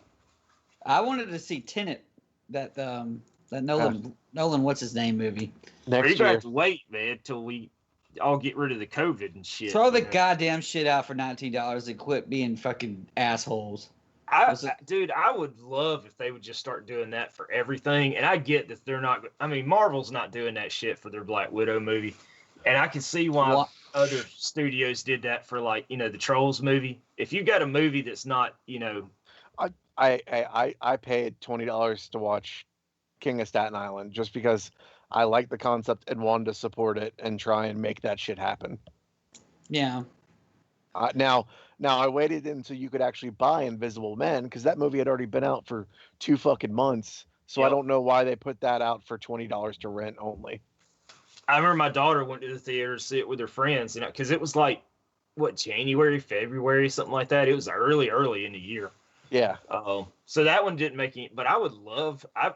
I wanted to see Tenet, that That Nolan, what's his name movie? Next You're gonna year. have to wait, man, till we all get rid of the COVID and shit. Throw the goddamn shit out for $19 and quit being fucking assholes. Dude, I would love if they would just start doing that for everything. And I get that they're not. I mean, Marvel's not doing that shit for their Black Widow movie, and I can see why other studios did that for, like, the Trolls movie. If you got a movie that's not, I paid $20 to watch King of Staten Island just because I like the concept and wanted to support it and try and make that shit happen. Yeah. Now I waited until you could actually buy Invisible Men because that movie had already been out for 2 fucking months. So I don't know why they put that out for $20 to rent only. I remember my daughter went to the theater to see it with her friends, because it was like, January, February, something like that. It was early in the year. Yeah. So that one didn't make any, but I would love, I'd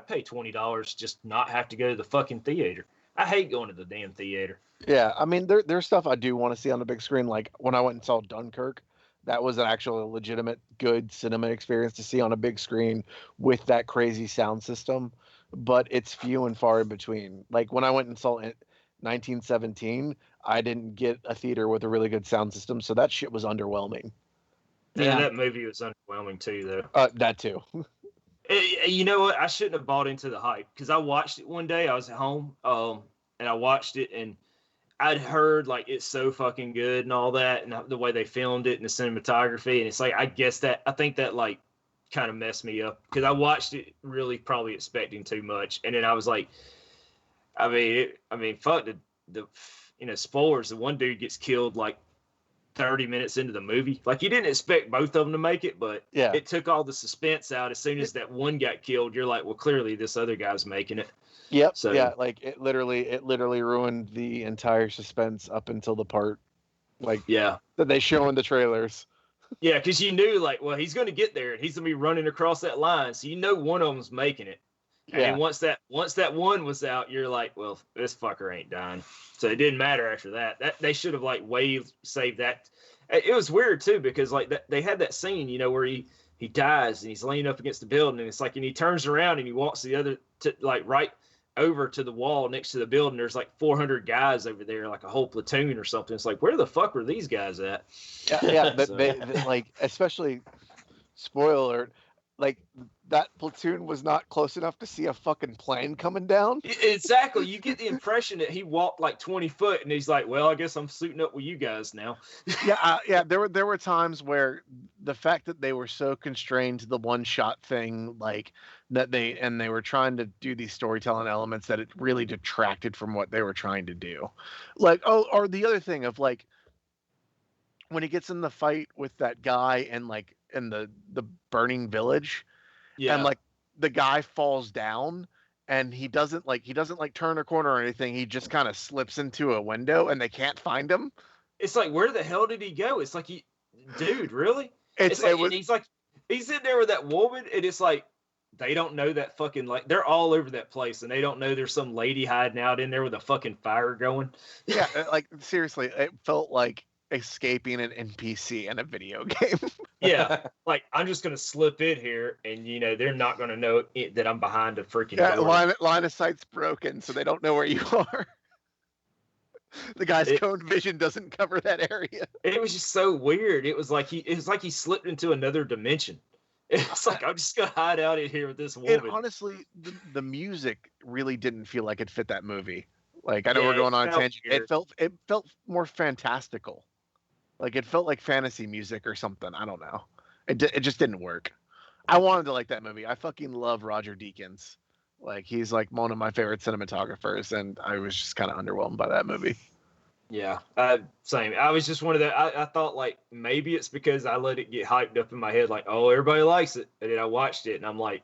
pay $20 just not have to go to the fucking theater. I hate going to the damn theater. Yeah, I mean, there's stuff I do want to see on the big screen. Like when I went and saw Dunkirk, that was an actual legitimate good cinema experience to see on a big screen with that crazy sound system. But it's few and far in between. Like when I went and saw 1917, I didn't get a theater with a really good sound system, so that shit was underwhelming. Yeah, that movie was underwhelming too, though. That too. You know what? I shouldn't have bought into the hype because I watched it one day. I was at home, and I watched it, and I'd heard like it's so fucking good and all that, and the way they filmed it and the cinematography, and it's like I think that like kind of messed me up because I watched it really probably expecting too much, and then I was like, I mean, fuck the spoilers. The one dude gets killed like 30 minutes into the movie. Like you didn't expect both of them to make it, but it took all the suspense out. As soon as that one got killed, you're like, well, clearly this other guy's making it. Yep. So, yeah, like it literally ruined the entire suspense up until the part that they show in the trailers. Yeah, because you knew like, well, he's going to get there and he's going to be running across that line, so one of them's making it. And once that one was out, you're like, well, this fucker ain't dying. So it didn't matter after that. That they should have like saved that. It was weird too because like they had that scene, where he dies and he's laying up against the building, and it's like, and he turns around and he walks the other right over to the wall next to the building. There's like 400 guys over there, like a whole platoon or something. It's like, where the fuck were these guys at? Yeah. They like, especially spoiler alert, like that platoon was not close enough to see a fucking plane coming down. Exactly. You get the impression that he walked like 20 foot and he's like, well, I guess I'm suiting up with you guys now. Yeah. There were times where the fact that they were so constrained to the one shot thing, like that they were trying to do these storytelling elements that it really detracted from what they were trying to do. Like, or the other thing of like, when he gets in the fight with that guy and like in the burning village, and like the guy falls down and he doesn't turn a corner or anything, he just kind of slips into a window and they can't find him. It's like, where the hell did he go? It's like, dude, really? He's in there with that woman, and it's like they don't know that fucking, like, they're all over that place and they don't know there's some lady hiding out in there with a fucking fire going. Yeah, like seriously, it felt like escaping an NPC in a video game. Yeah, like I'm just gonna slip in here, and they're not gonna know that I'm behind a freaking door. Line of sight's broken, so they don't know where you are. The guy's cone vision doesn't cover that area. It was just so weird. It was like he slipped into another dimension. It's like, I'm just gonna hide out in here with this woman. And honestly, the music really didn't feel like it fit that movie. Like, I know we're going on a tangent. Weird. It felt more fantastical. Like it felt like fantasy music or something. I don't know. It just didn't work. I wanted to like that movie. I fucking love Roger Deakins. Like he's like one of my favorite cinematographers, and I was just kind of underwhelmed by that movie. Yeah, same. I was just one of the. I thought like maybe it's because I let it get hyped up in my head, like, oh, everybody likes it, and then I watched it and I'm like,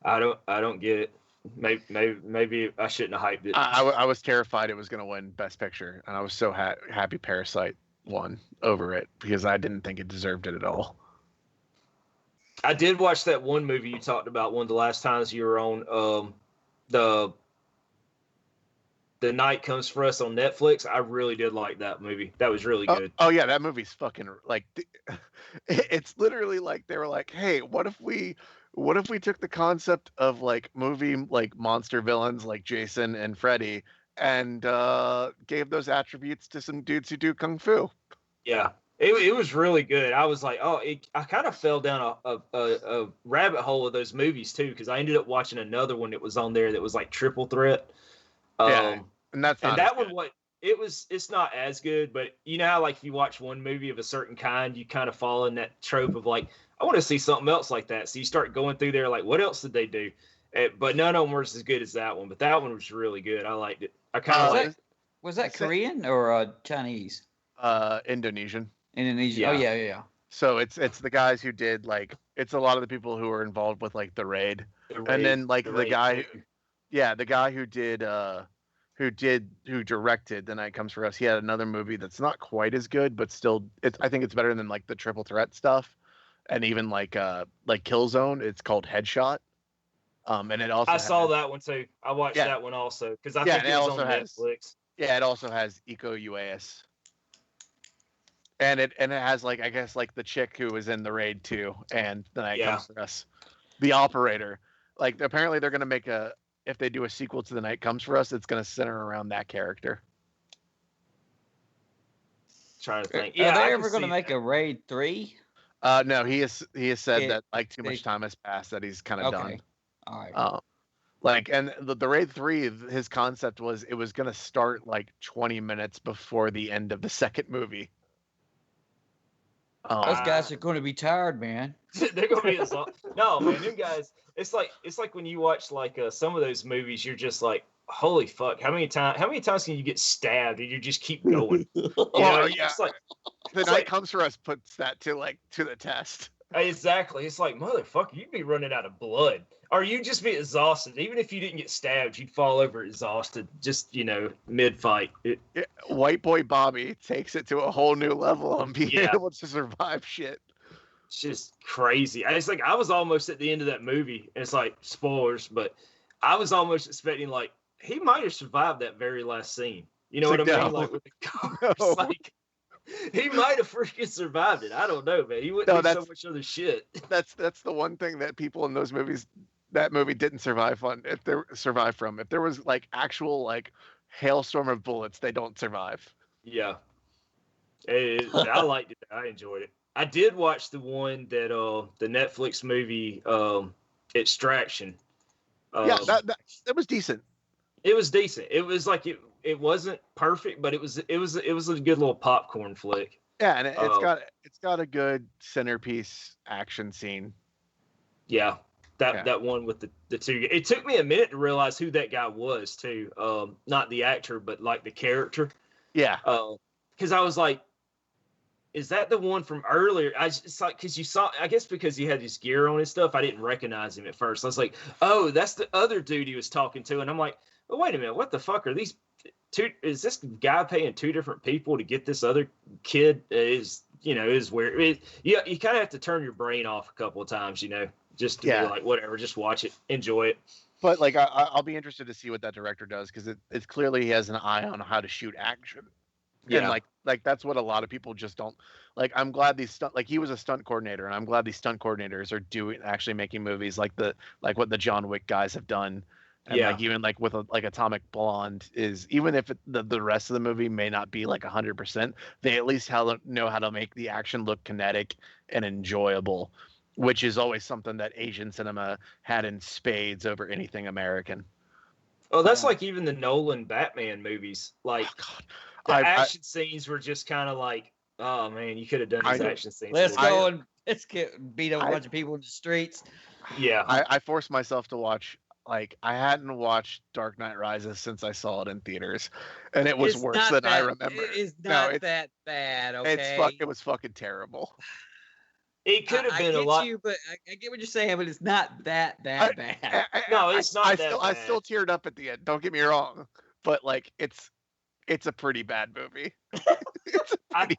I don't get it. Maybe I shouldn't have hyped it. I was terrified it was going to win Best Picture, and I was so happy Parasite won over it because I didn't think it deserved it at all. I did watch that one movie you talked about one of the last times you were on, the Night Comes for Us on Netflix. I really did like that movie. That was really good. Oh yeah, that movie's fucking like, it's literally like they were like, hey, what if we What if we took the concept of like movie like monster villains like Jason and Freddy and gave those attributes to some dudes who do kung fu? Yeah, it was really good. I was like, I kind of fell down a rabbit hole of those movies too, because I ended up watching another one that was on there that was like Triple Threat. Yeah, and that's not and that as one it's not as good, but you know how like if you watch one movie of a certain kind, you kind of fall in that trope of like, I want to see something else like that. So you start going through there like, what else did they do? But none of them were as good as that one. But that one was really good. I liked it. I kind of liked it. Was that Korean or Chinese? Indonesian. Indonesian. Yeah. Oh yeah. So it's the guys who did like, it's a lot of the people who were involved with like the raid, and then like the guy, the guy who directed The Night Comes for Us. He had another movie that's not quite as good, but still, I think it's better than like the Triple Threat stuff, and even like Killzone. It's called Headshot. And it also saw that one too. I watched that one also because I think it was on Netflix. Yeah, it also has Iko Uwais. And it has like, I guess like the chick who was in the raid too, and The Night Comes for Us, the operator. Like apparently they're gonna make if they do a sequel to The Night Comes for Us, it's gonna center around that character. Trying to think. Are they ever gonna make a Raid 3? No, he has said that like too much time has passed, that he's kind of done. All right. Like, and the Raid 3, his concept was it was gonna start like 20 minutes before the end of the second movie. Those guys are going to be tired, man. They're going to be exhausted. No, man, them guys. It's like when you watch like some of those movies, you're just like, holy fuck! How many times can you get stabbed and you just keep going? It's like The Night Comes for Us puts that to the test. Exactly. It's like, motherfucker, you'd be running out of blood, or you'd just be exhausted. Even if you didn't get stabbed, you'd fall over exhausted. Just mid fight. White boy Bobby takes it to a whole new level on being able to survive shit. It's just crazy. It's like I was almost at the end of that movie. And it's like spoilers, but I was almost expecting like he might have survived that very last scene. You know what I mean? Like with the cars, like. He might have freaking survived it. I don't know, man. He wouldn't do so much other shit. That's the one thing that people in those movies, that movie didn't survive from. If there was like actual like hailstorm of bullets, they don't survive. Yeah, I liked it. I enjoyed it. I did watch the one that the Netflix movie Extraction. That was decent. It was decent. It was like it wasn't perfect, but it was a good little popcorn flick. Yeah, and it's got a good centerpiece action scene. Yeah, that one with the two. It took me a minute to realize who that guy was too. Not the actor, but like the character. Yeah. Because I was like, is that the one from earlier? It's like because you saw, I guess because he had his gear on and stuff, I didn't recognize him at first. I was like, oh, that's the other dude he was talking to, and I'm like, well, wait a minute, what the fuck are these? Is this guy paying two different people to get this other kid? Is weird. You kind of have to turn your brain off a couple of times, just to be like, whatever, just watch it, enjoy it. But like, I'll be interested to see what that director does, because it's clearly he has an eye on how to shoot action. Yeah. And like that's what a lot of people just don't like. I'm glad he was a stunt coordinator, and I'm glad these stunt coordinators are actually making movies like what the John Wick guys have done. And like even like with like Atomic Blonde, is even if the rest of the movie may not be like 100%, they at least know how to make the action look kinetic and enjoyable, which is always something that Asian cinema had in spades over anything American. Oh, that's like even the Nolan Batman movies. Like the action scenes were just kind of like, oh man, you could have done these action scenes. Let's go and beat up a bunch of people in the streets. Yeah, I forced myself to watch. Like, I hadn't watched Dark Knight Rises since I saw it in theaters, and it was worse than I remember. It is not that bad, okay? It was fucking terrible. It could have been a lot. I get what you're saying, but it's not that bad. No, it's not that bad. I still teared up at the end. Don't get me wrong, but like, it's a pretty bad movie. I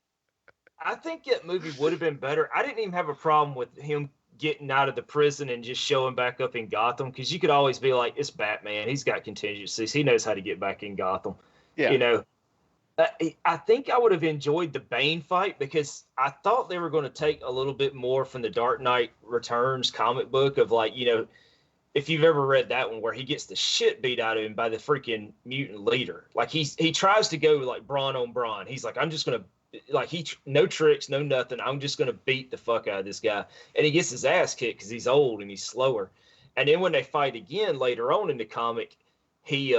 think that movie would have been better. I didn't even have a problem with him getting out of the prison and just showing back up in Gotham, because you could always be like, it's Batman, he's got contingencies, he knows how to get back in Gotham. I think I would have enjoyed the Bane fight because I thought they were going to take a little bit more from the Dark Knight Returns comic book of like, if you've ever read that one where he gets the shit beat out of him by the freaking mutant leader. Like he tries to go like brawn on brawn. He's like, I'm just going to like no tricks, no nothing. I'm just going to beat the fuck out of this guy. And he gets his ass kicked because he's old and he's slower. And then when they fight again later on in the comic, he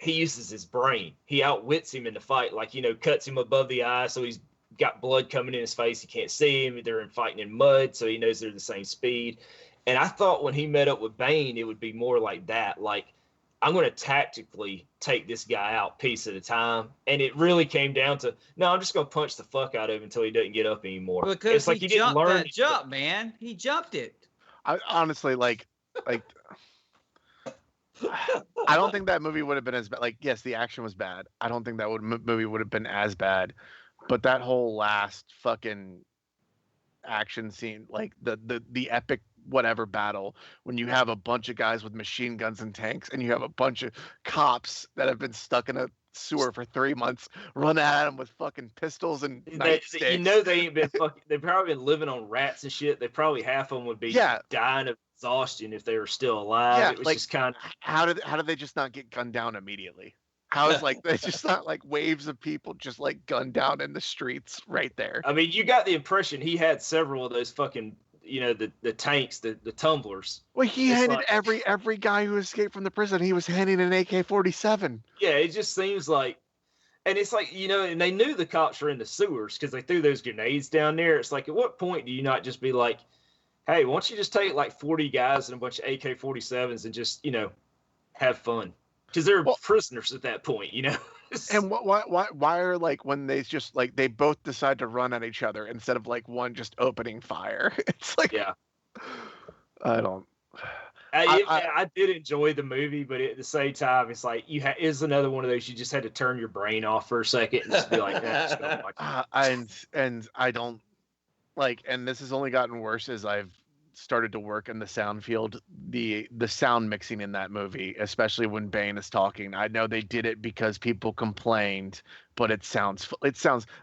uses his brain. He outwits him in the fight, like, cuts him above the eye. So he's got blood coming in his face. He can't see him. They're fighting in mud. So he knows they're the same speed. And I thought when he met up with Bane, it would be more like that. Like, I'm going to tactically take this guy out piece at a time. And it really came down to, no, I'm just going to punch the fuck out of him until he doesn't get up anymore. Because it's like he didn't learn that jump, man. He jumped it. I honestly like I don't think that movie would have been as bad. Like, yes, the action was bad. I don't think that movie would have been as bad. But that whole last fucking action scene, like the epic whatever battle, when you have a bunch of guys with machine guns and tanks, and you have a bunch of cops that have been stuck in a sewer for 3 months, run at them with fucking pistols and nightsticks. They ain't been fucking. They've probably been living on rats and shit. They probably half of them would be dying of exhaustion if they were still alive. Yeah, it was like, just kind of how did they just not get gunned down immediately? How is like there's just not like waves of people just like gunned down in the streets right there? I mean, you got the impression he had several of those fucking the tanks, the tumblers. Well, he handed like, every guy who escaped from the prison, he was handing an AK-47. Yeah, it just seems like, and it's like, and they knew the cops were in the sewers because they threw those grenades down there. It's like, at what point do you not just be like, hey, why don't you just take like 40 guys and a bunch of AK-47s and just, have fun? Because they're prisoners at that point, And why are like when they just like they both decide to run at each other instead of like one just opening fire? It's like, yeah, I don't. I did enjoy the movie, but at the same time, it's like is another one of those you just had to turn your brain off for a second and just be like, and I don't like, and this has only gotten worse as I've started to work in the sound field. The sound mixing in that movie, especially when Bane is talking, I know they did it because people complained, but it sounds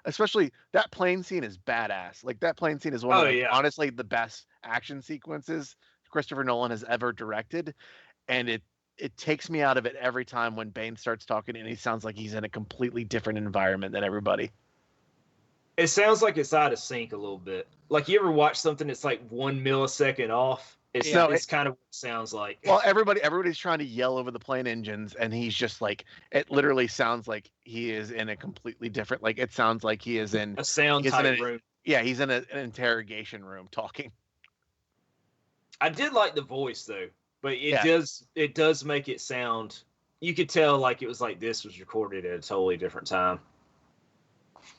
especially that plane scene is badass. Like that plane scene is one of honestly the best action sequences Christopher Nolan has ever directed, and it takes me out of it every time when Bane starts talking and he sounds like he's in a completely different environment than everybody. It sounds like it's out of sync a little bit. Like, you ever watch something that's like 1 millisecond off? It's kind of what it sounds like. Well, everybody's trying to yell over the plane engines, and he's just like, it literally sounds like he is in a completely different, like, it sounds like he is in a sound type room. Yeah, he's in an interrogation room talking. I did like the voice though, but it does make it sound, you could tell like it was like this was recorded at a totally different time.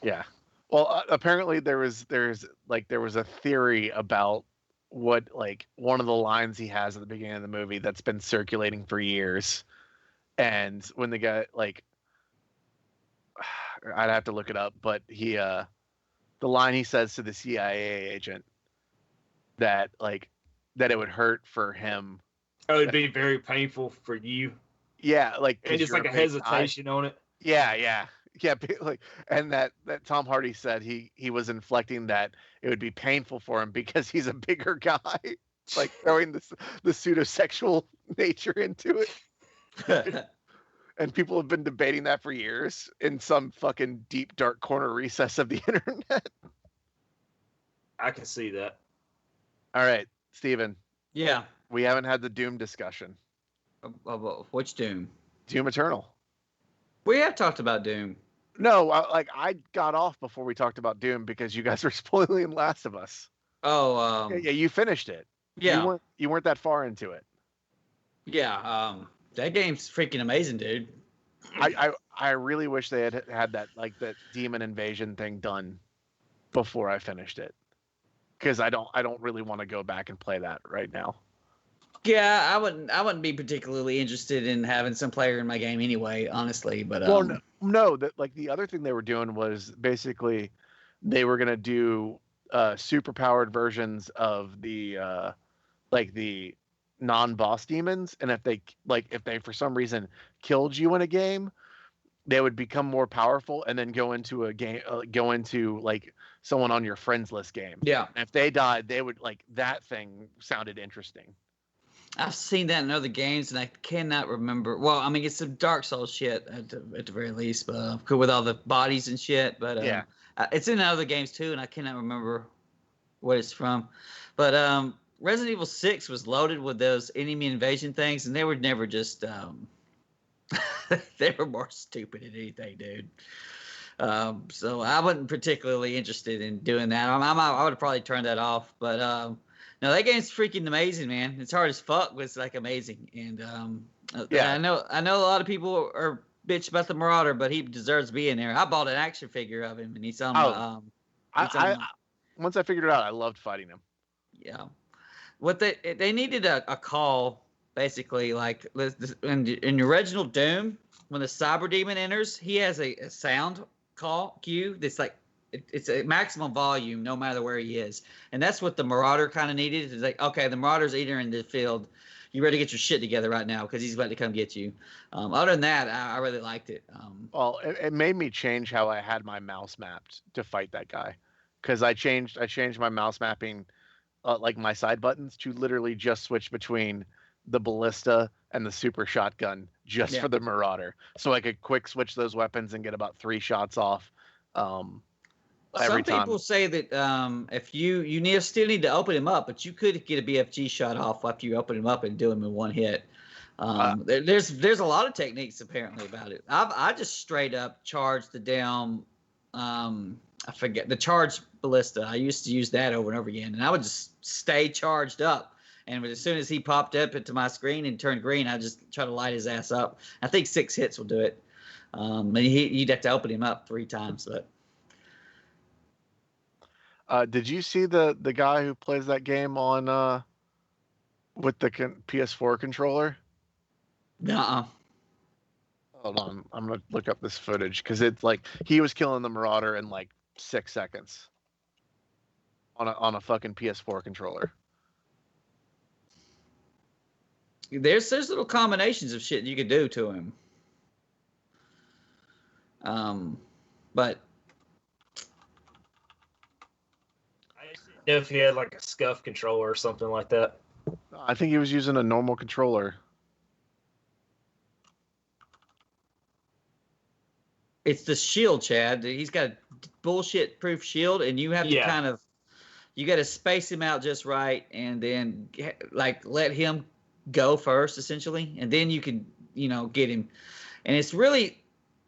Yeah. Well, apparently there was a theory about what, like, one of the lines he has at the beginning of the movie that's been circulating for years. And when the guy, like, I'd have to look it up, but he, the line he says to the CIA agent that it would hurt for him. Oh, it'd be very painful for you. Yeah. Like, and it's like a hesitation on it. Yeah. Yeah. Yeah, like, and that Tom Hardy said he was inflecting that it would be painful for him because he's a bigger guy, like throwing the pseudosexual nature into it. And people have been debating that for years in some fucking deep dark corner recess of the internet. I can see that. All right, Steven. Yeah. We haven't had the Doom discussion. Which Doom? Doom Eternal. We have talked about Doom. No, I got off before we talked about Doom because you guys were spoiling Last of Us. Oh, yeah, you finished it. Yeah, you weren't that far into it. Yeah, that game's freaking amazing, dude. I really wish they had that, like, that demon invasion thing done before I finished it, because I don't really want to go back and play that right now. Yeah, I wouldn't be particularly interested in having some player in my game anyway, honestly. But well, no, that, like, the other thing they were doing was basically they were gonna do super powered versions of the like the non-boss demons, and if they for some reason killed you in a game, they would become more powerful and then go into a game, go into like someone on your friends list game. Yeah. And if they died, they would like that thing sounded interesting. I've seen that in other games, and I cannot remember. Well, I mean, it's some Dark Souls shit at the very least, but with all the bodies and shit. But yeah, it's in other games too, and I cannot remember what it's from. But Resident Evil 6 was loaded with those enemy invasion things, and they were never just they were more stupid than anything, dude. So I wasn't particularly interested in doing that. I would have probably turned that off. But no, that game's freaking amazing, man. It's hard as fuck, but it's like amazing. And I know a lot of people are bitch about the Marauder, but he deserves being there. I bought an action figure of him, and he's on. Once I figured it out, I loved fighting him. Yeah, what they needed a call. Basically, like in the original Doom, when the Cyber Demon enters, he has a sound cue that's like it's a maximum volume no matter where he is, and that's what the Marauder kind of needed. It's like, okay, the Marauder's either in the field, you ready to get your shit together right now because he's about to come get you. Other than that, I really liked it. Well, it made me change how I had my mouse mapped to fight that guy, because I changed my mouse mapping, like my side buttons, to literally just switch between the ballista and the super shotgun just for the Marauder, so I could quick switch those weapons and get about 3 shots off every time. Some people say that if you still need to open him up, but you could get a BFG shot off after you open him up and do him in one hit. There's a lot of techniques apparently about it. I just straight up charged the damn I forget the charge ballista. I used to use that over and over again, and I would just stay charged up. And as soon as he popped up into my screen and turned green, I just try to light his ass up. I think 6 hits will do it. And you'd have to open him up 3 times. But did you see the guy who plays that game on with the PS4 controller? Nuh-uh. Hold on, I'm gonna look up this footage because it's like he was killing the Marauder in like 6 seconds on a fucking PS4 controller. There's little combinations of shit you could do to him. But I just didn't know if he had like a scuff controller or something like that. I think he was using a normal controller. It's the shield, Chad. He's got a bullshit proof shield, and you have to you got to space him out just right, and then like let him go first, essentially, and then you can get him. And it's really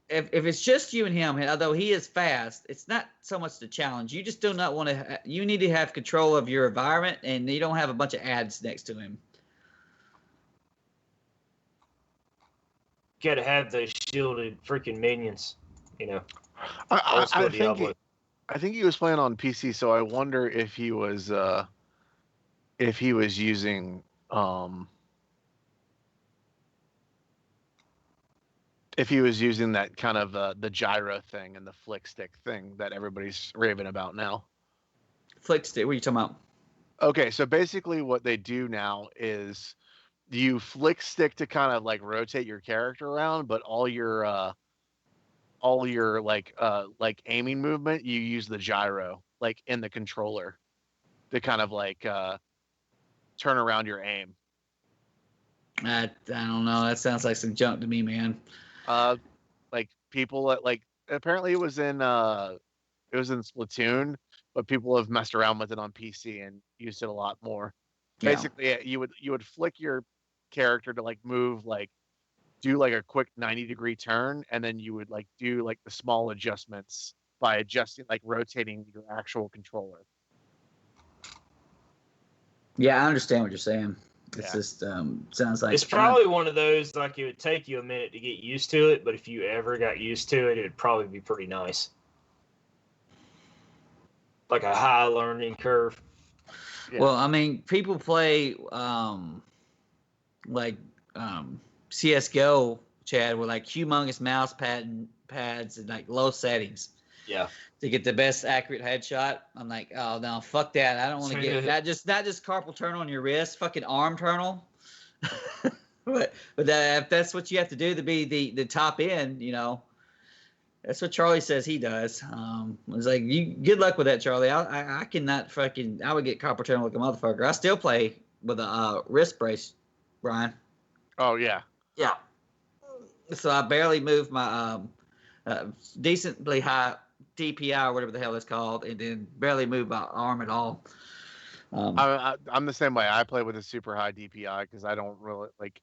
if it's just you and him, although he is fast, it's not so much the challenge. You just do not want to. You need to have control of your environment, and you don't have a bunch of ads next to him. Got to have those shielded freaking minions, I think he was playing on PC, so I wonder if he was using that kind of the gyro thing and the flick stick thing that everybody's raving about now. Flick stick? What are you talking about? Okay, so basically what they do now is you flick stick to kind of like rotate your character around, but all your like aiming movement, you use the gyro like in the controller to kind of like turn around your aim. I don't know. That sounds like some junk to me, man. Like people like apparently it was in Splatoon, but people have messed around with it on PC and used it a lot more. Yeah. Basically, you would flick your character to like move, like do like a quick 90-degree turn, and then you would like do like the small adjustments by adjusting, like rotating your actual controller. Yeah, I understand what you're saying. It's just sounds like it's probably one of those like it would take you a minute to get used to it, but if you ever got used to it, it'd probably be pretty nice. Like a high learning curve. Yeah. Well, I mean, people play CS:GO, Chad, with like humongous mouse pads and like low settings. Yeah. To get the best accurate headshot. I'm like, oh no, fuck that. I don't want to get not just carpal tunnel on your wrist, fucking arm tunnel. but that, if that's what you have to do to be the top end, That's what Charlie says he does. It's like, you good luck with that, Charlie. I cannot fucking. I would get carpal tunnel like a motherfucker. I still play with a wrist brace, Brian. Oh yeah. Yeah. So I barely move my decently high DPI or whatever the hell it's called, and then barely move my arm at all. I'm the same way. I play with a super high DPI because I don't really like.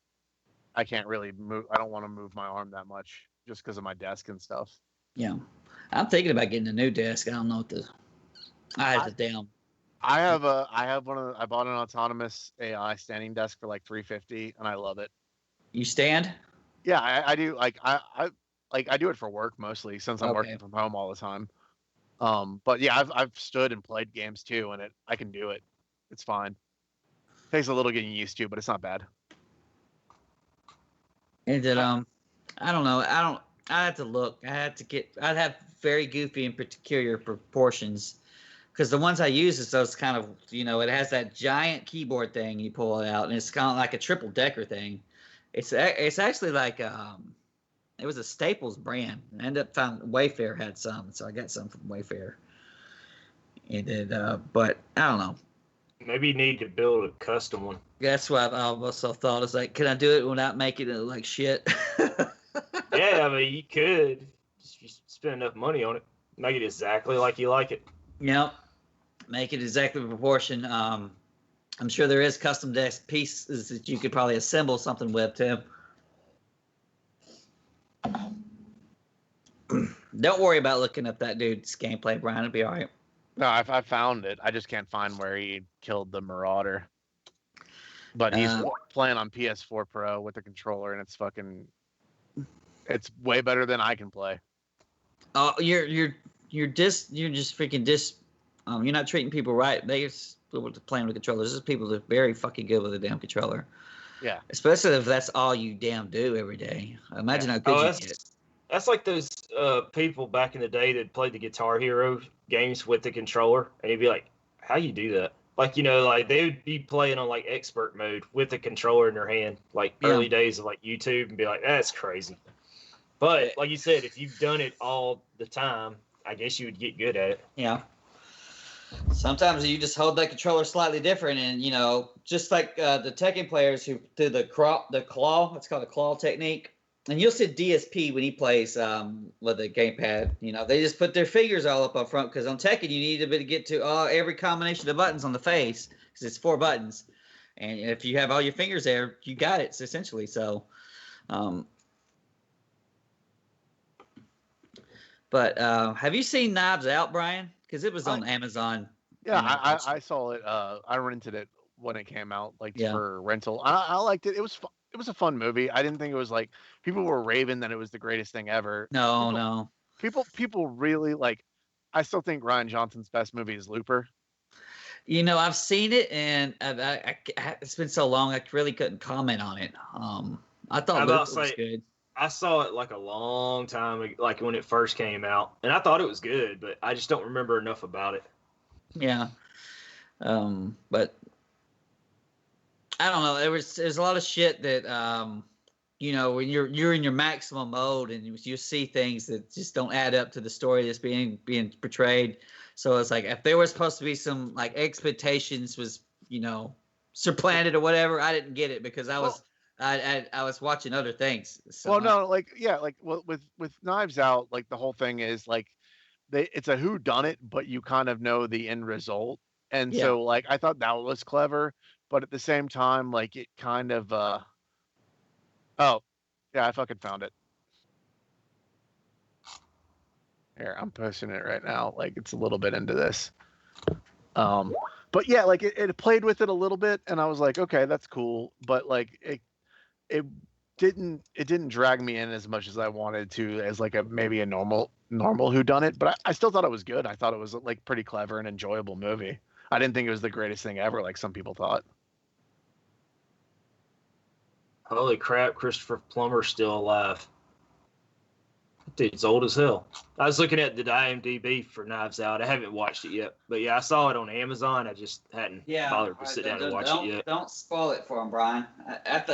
I can't really move. I don't want to move my arm that much just because of my desk and stuff. Yeah, I'm thinking about getting a new desk. I don't know what the. I had to damn. I have one of. I bought an autonomous AI standing desk for like $350, and I love it. You stand? Yeah, I do. Like I do it for work mostly since I'm working from home all the time. But yeah, I've stood and played games too, and I can do it. It's fine. Takes a little getting used to, but it's not bad. And then I don't know. I had to look. I'd have very goofy and peculiar proportions, because the ones I use is those kind of, it has that giant keyboard thing. You pull it out, and it's kind of like a triple decker thing. It's actually like it was a Staples brand. I ended up finding Wayfair had some, so I got some from Wayfair. And then, but I don't know. Maybe you need to build a custom one. That's what I also thought. It's like, can I do it without making it look like shit? Yeah, I mean, you could. Just spend enough money on it. Make it exactly like you like it. Yep. Make it exactly proportion. I'm sure there is custom desk pieces that you could probably assemble something with, Tim. Don't worry about looking up that dude's gameplay, Brian. It'll be all right. No, I found it. I just can't find where he killed the Marauder. But he's playing on PS4 Pro with the controller, and it's way better than I can play. Oh, you're just freaking you're not treating people right. They're playing with controllers. There's people that are very fucking good with a damn controller. Yeah. Especially if that's all you damn do every day. Imagine how good you get. That's like those people back in the day that played the Guitar Hero games with the controller, and you'd be like, how you do that? Like, like they would be playing on like expert mode with the controller in their hand, like early days of like YouTube, and be like, that's crazy. But like you said, if you've done it all the time, I guess you would get good at it. Yeah. Sometimes you just hold that controller slightly different, and just like the Tekken players who do the claw, it's called a claw technique. And you'll see DSP when he plays with the gamepad. They just put their fingers all up front, because on Tekken you need to get to every combination of buttons on the face, because it's 4 buttons, and if you have all your fingers there, you got it essentially. So, but have you seen Knives Out, Brian? Because it was on Amazon. Yeah, I saw it. I rented it when it came out, for rental. I liked it. It was a fun movie. I didn't think it was like, people were raving that it was the greatest thing ever. No. People really like. I still think Rian Johnson's best movie is Looper. I've seen it, and it's been so long I really couldn't comment on it. I thought Looper was good. I saw it like a long time ago, like when it first came out, and I thought it was good, but I just don't remember enough about it. Yeah. But I don't know. There's a lot of shit that when you're in your maximum mode, and you see things that just don't add up to the story that's being portrayed. So it's like, if there was supposed to be some like expectations was supplanted or whatever, I didn't get it, because I was watching other things. So with Knives Out, like the whole thing is like it's a who done it, but you kind of know the end result. And so like I thought that was clever, but at the same time, like it kind of oh yeah, I fucking found it. Here, I'm posting it right now. Like it's a little bit into this. But yeah, like it played with it a little bit, and I was like, okay, that's cool. But like it didn't drag me in as much as I wanted to, as like maybe a normal whodunit. But I still thought it was good. I thought it was like pretty clever and enjoyable movie. I didn't think it was the greatest thing ever, like some people thought. Holy crap, Christopher Plummer's still alive. Dude's old as hell. I was looking at the IMDb for Knives Out. I haven't watched it yet, but yeah, I saw it on Amazon. I just hadn't bothered to sit down and watch it yet. Don't spoil it for him, Brian. At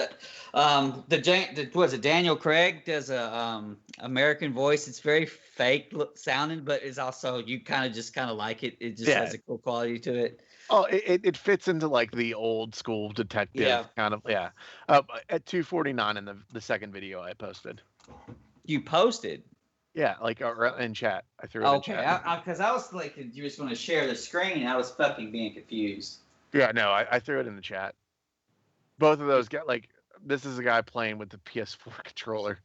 was it Daniel Craig does a American voice. It's very fake sounding, but it's also you kind of like it. It just has a cool quality to it. Oh, it fits into like the old school detective kind of at 2:49 in the second video I posted. You posted? Yeah, like in chat. I threw it in chat. Okay, because I was like, you just want to share the screen. I was fucking being confused. Yeah, no, I threw it in the chat. Both of those get like, this is a guy playing with the PS4 controller.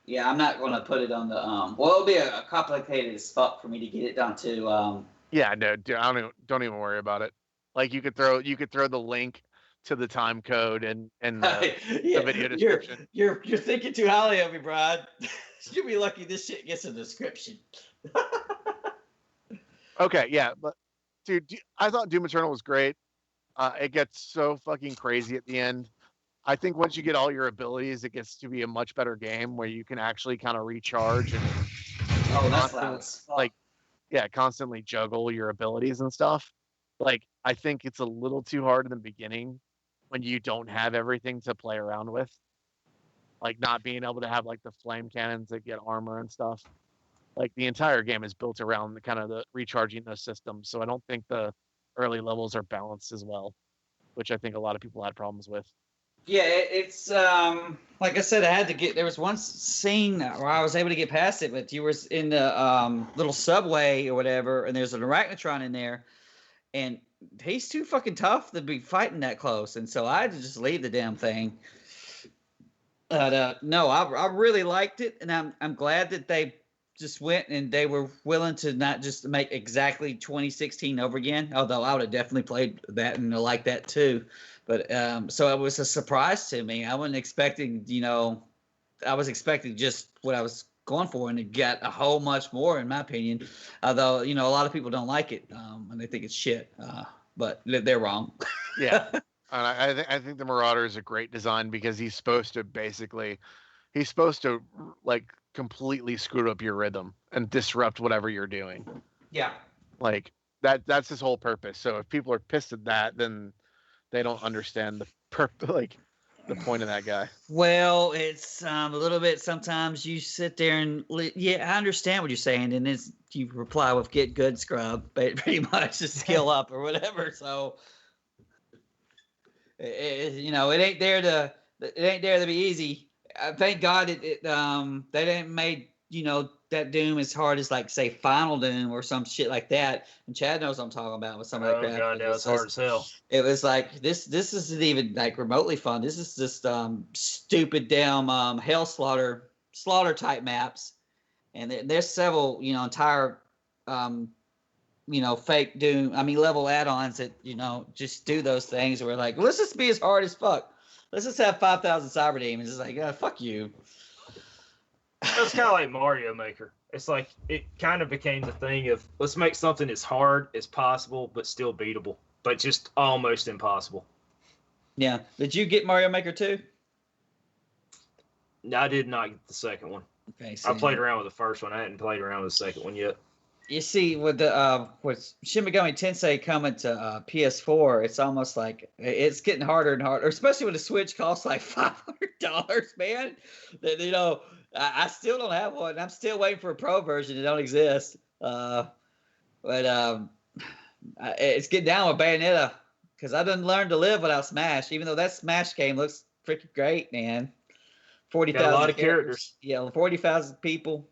Yeah, I'm not going to put it on the well, it'll be a complicated as fuck for me to get it down to Yeah, no, dude, don't even worry about it. Like you could throw the link to the time code and the video description. You're thinking too highly of me, Brian. You'll be lucky this shit gets a description. Okay, yeah, but dude, I thought Doom Eternal was great. It gets so fucking crazy at the end. I think once you get all your abilities, it gets to be a much better game where you can actually kind of recharge and that's loud. constantly juggle your abilities and stuff. Like, I think it's a little too hard in the beginning when you don't have everything to play around with. Like not being able to have like the flame cannons that get armor and stuff. Like the entire game is built around the recharging those systems. So I don't think the early levels are balanced as well, which I think a lot of people had problems with. Yeah, it's like I said, there was one scene where I was able to get past it, but you were in the little subway or whatever, and there's an arachnotron in there, and he's too fucking tough to be fighting that close, and so I had to just leave the damn thing. But no, I really liked it, and I'm glad that they just went and they were willing to not just make exactly 2016 over again. Although I would have definitely played that and like that too. But so it was a surprise to me. I wasn't expecting, I was expecting just what I was going for, and it got a whole much more, in my opinion. Although, a lot of people don't like it, and they think it's shit. But they're wrong. Yeah. And I think the Marauder is a great design because he's supposed to like completely screw up your rhythm and disrupt whatever you're doing. Yeah. Like that's his whole purpose. So if people are pissed at that, then they don't understand the point of that guy. Well, it's a little bit. Sometimes you sit there and I understand what you're saying, and you reply with "get good, scrub," but pretty much to skill up or whatever. So, it ain't there to be easy. Thank God they didn't make that Doom as hard as like say Final Doom or some shit like that. And Chad knows what I'm talking about with some of that crap. Oh god, that was hard as hell. It was like this isn't even like remotely fun. This is just stupid damn hell slaughter type maps. And there's several entire fake Doom level add-ons that just do those things where like let's just be as hard as fuck. Let's just have 5,000 cyber demons. It's like, fuck you. It's kind of like Mario Maker. It's like it kind of became the thing of let's make something as hard as possible, but still beatable, but just almost impossible. Yeah. Did you get Mario Maker 2? No, I did not get the second one. Okay. I played around with the first one. I hadn't played around with the second one yet. You see, with the with Shin Megami Tensei coming to PS4, it's almost like it's getting harder and harder, especially when the Switch costs like $500, man. That I still don't have one. I'm still waiting for a Pro version that don't exist. But it's getting down with Bayonetta because I done learned to live without Smash, even though that Smash game looks freaking great, man. 40,000 a lot of characters. Yeah, 40,000 people.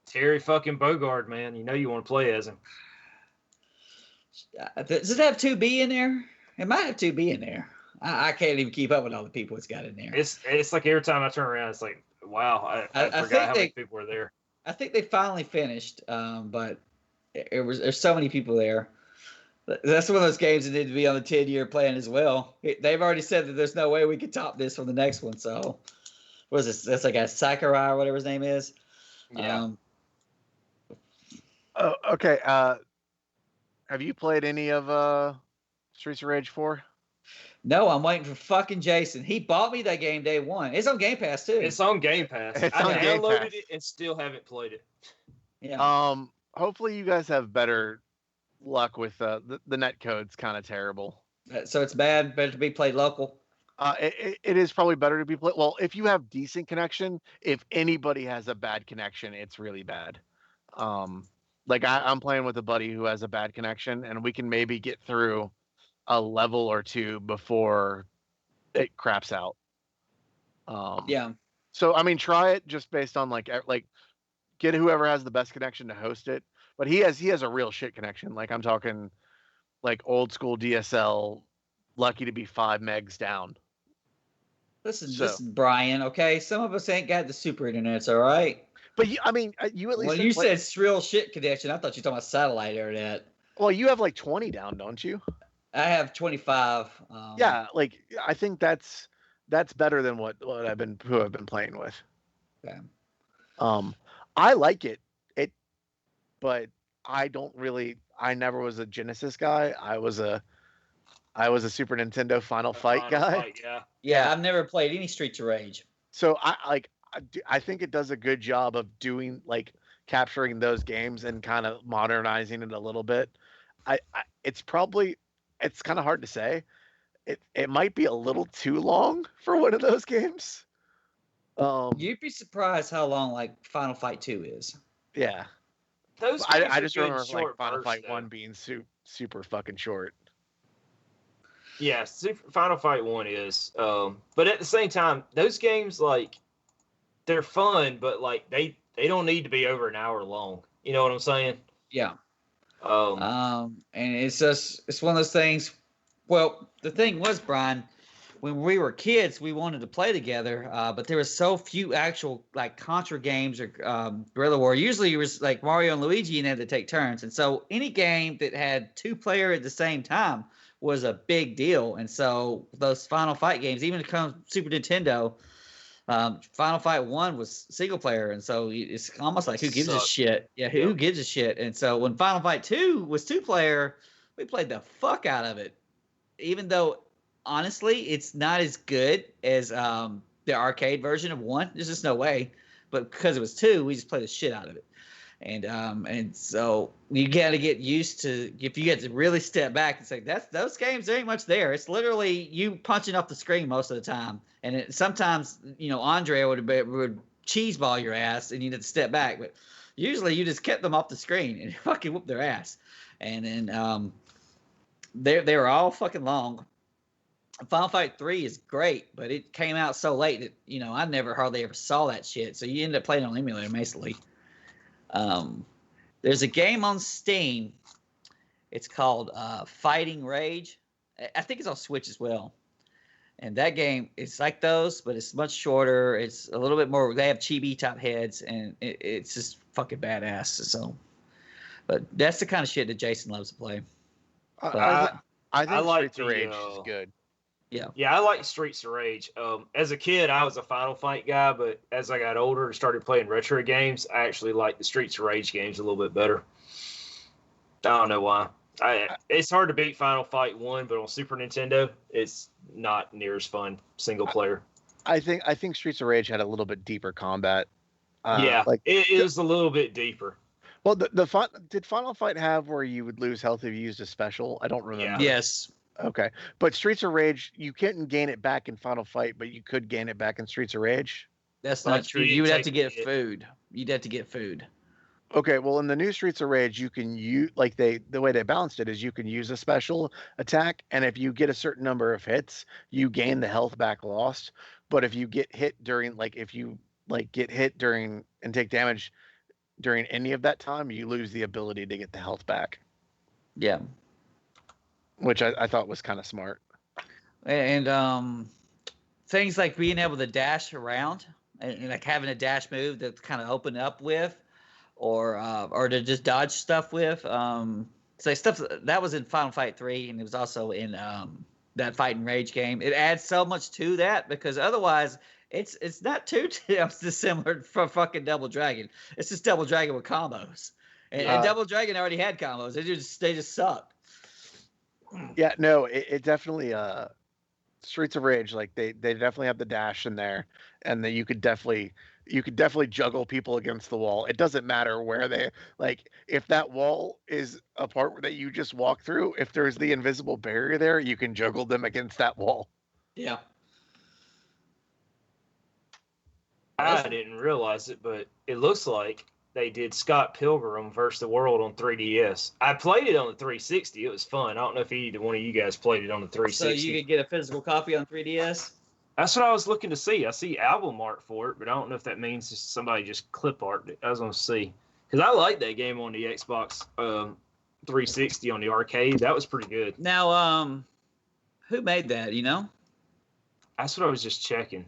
Terry fucking Bogard, man. You know you want to play as him. Does it have 2B in there? It might have 2B in there. I can't even keep up with all the people it's got in there. It's like every time I turn around, it's like, wow, I forgot how many people were there. I think they finally finished, but there's so many people there. That's one of those games that need to be on the 10-year plan as well. They've already said that there's no way we could top this from the next one. So, what is this? That's like a Sakurai or whatever his name is. Yeah. Oh, okay. Have you played any of Streets of Rage 4? No, I'm waiting for fucking Jason. He bought me that game day one. It's on Game Pass too. It's on Game Pass. I downloaded it and still haven't played it. Yeah. Hopefully you guys have better luck with the net code's kind of terrible. So it's better to be played local. It is probably better to be played. Well, if you have decent connection, if anybody has a bad connection, it's really bad. Like I'm playing with a buddy who has a bad connection, and we can maybe get through a level or two before it craps out. Yeah. So I mean, try it just based on like get whoever has the best connection to host it. But he has a real shit connection. Like I'm talking like old school DSL, lucky to be 5 megs down. Listen, Brian. Okay, some of us ain't got the super internets. All right. But you at least. When you said it's real shit connection, I thought you were talking about satellite internet. Well, you have like 20 down, don't you? I have 25. Yeah, like I think that's better than what I've been playing with. Okay. I like it, but I never was a Genesis guy. I was a Super Nintendo Final Fight guy. Yeah, I've never played any Streets of Rage. So I think it does a good job of doing like capturing those games and kind of modernizing it a little bit. It's kind of hard to say. It might be a little too long for one of those games. You'd be surprised how long like Final Fight 2 is. Yeah. I just remember like Final Fight 1 being super fucking short. Yeah, Final Fight 1 is. But at the same time, those games like they're fun, but like they don't need to be over an hour long. You know what I'm saying? Yeah. And it's one of those things. Well, the thing was, Brian, when we were kids, we wanted to play together, but there were so few actual like Contra games or Guerrilla War. Usually, it was like Mario and Luigi, and they had to take turns. And so, any game that had 2 player at the same time was a big deal. And so, those Final Fight games, even to come Super Nintendo, Final Fight 1 was single player, and so it's almost like who gives a shit? Yeah, who gives a shit? And so when Final Fight 2 was 2 player, we played the fuck out of it. Even though honestly, it's not as good as the arcade version of 1. There's just no way. But because it was 2, we just played the shit out of it. And so you got to get used to, if you get to really step back and say those games there ain't much there. It's literally you punching off the screen most of the time. And sometimes Andre would cheeseball your ass and you had to step back, but usually you just kept them off the screen and fucking whoop their ass. And then they were all fucking long. Final Fight 3 is great, but it came out so late that I never hardly ever saw that shit. So you end up playing on emulator mostly. There's a game on Steam. It's called Fighting Rage. I think it's on Switch as well. And that game, it's like those, but it's much shorter. It's a little bit more. They have chibi top heads, and it's just fucking badass. So, but that's the kind of shit that Jason loves to play. I think Streets of Rage is good. Yeah, I like Streets of Rage. As a kid, I was a Final Fight guy, but as I got older and started playing retro games, I actually like the Streets of Rage games a little bit better. I don't know why. It's hard to beat Final Fight 1, but on Super Nintendo, it's not near as fun single player. I think Streets of Rage had a little bit deeper combat. It was a little bit deeper. Well, did Final Fight have where you would lose health if you used a special? I don't remember. Yeah. Yes. Okay, but Streets of Rage, you couldn't gain it back in Final Fight, but you could gain it back in Streets of Rage. That's not true. You would have to get food. You'd have to get food. Okay, well, in the new Streets of Rage, you can use the way they balanced it is you can use a special attack, and if you get a certain number of hits, you gain the health back lost. But if you get hit during and take damage during any of that time, you lose the ability to get the health back. Yeah. Which I thought was kind of smart. And things like being able to dash around and like having a dash move to kind of open up with, or to just dodge stuff with. So stuff that was in Final Fight 3, and it was also in that Fighting Rage game. It adds so much to that because otherwise it's not too dissimilar from fucking Double Dragon. It's just Double Dragon with combos, and Double Dragon already had combos. They just suck. Yeah, no, it definitely Streets of Rage, like they definitely have the dash in there, and that you could definitely juggle people against the wall. It doesn't matter where they like if that wall is a part that you just walk through. If there's the invisible barrier there, you can juggle them against that wall. Yeah. I didn't realize it, but it looks like they did Scott Pilgrim versus the World on 3DS. I played it on the 360. It was fun. I don't know if either one of you guys played it on the 360. So you could get a physical copy on 3DS? That's what I was looking to see. I see album art for it, but I don't know if that means somebody just clip art it. I was going to see. Because I like that game on the Xbox 360 on the arcade. That was pretty good. Now, who made that, you know? That's what I was just checking.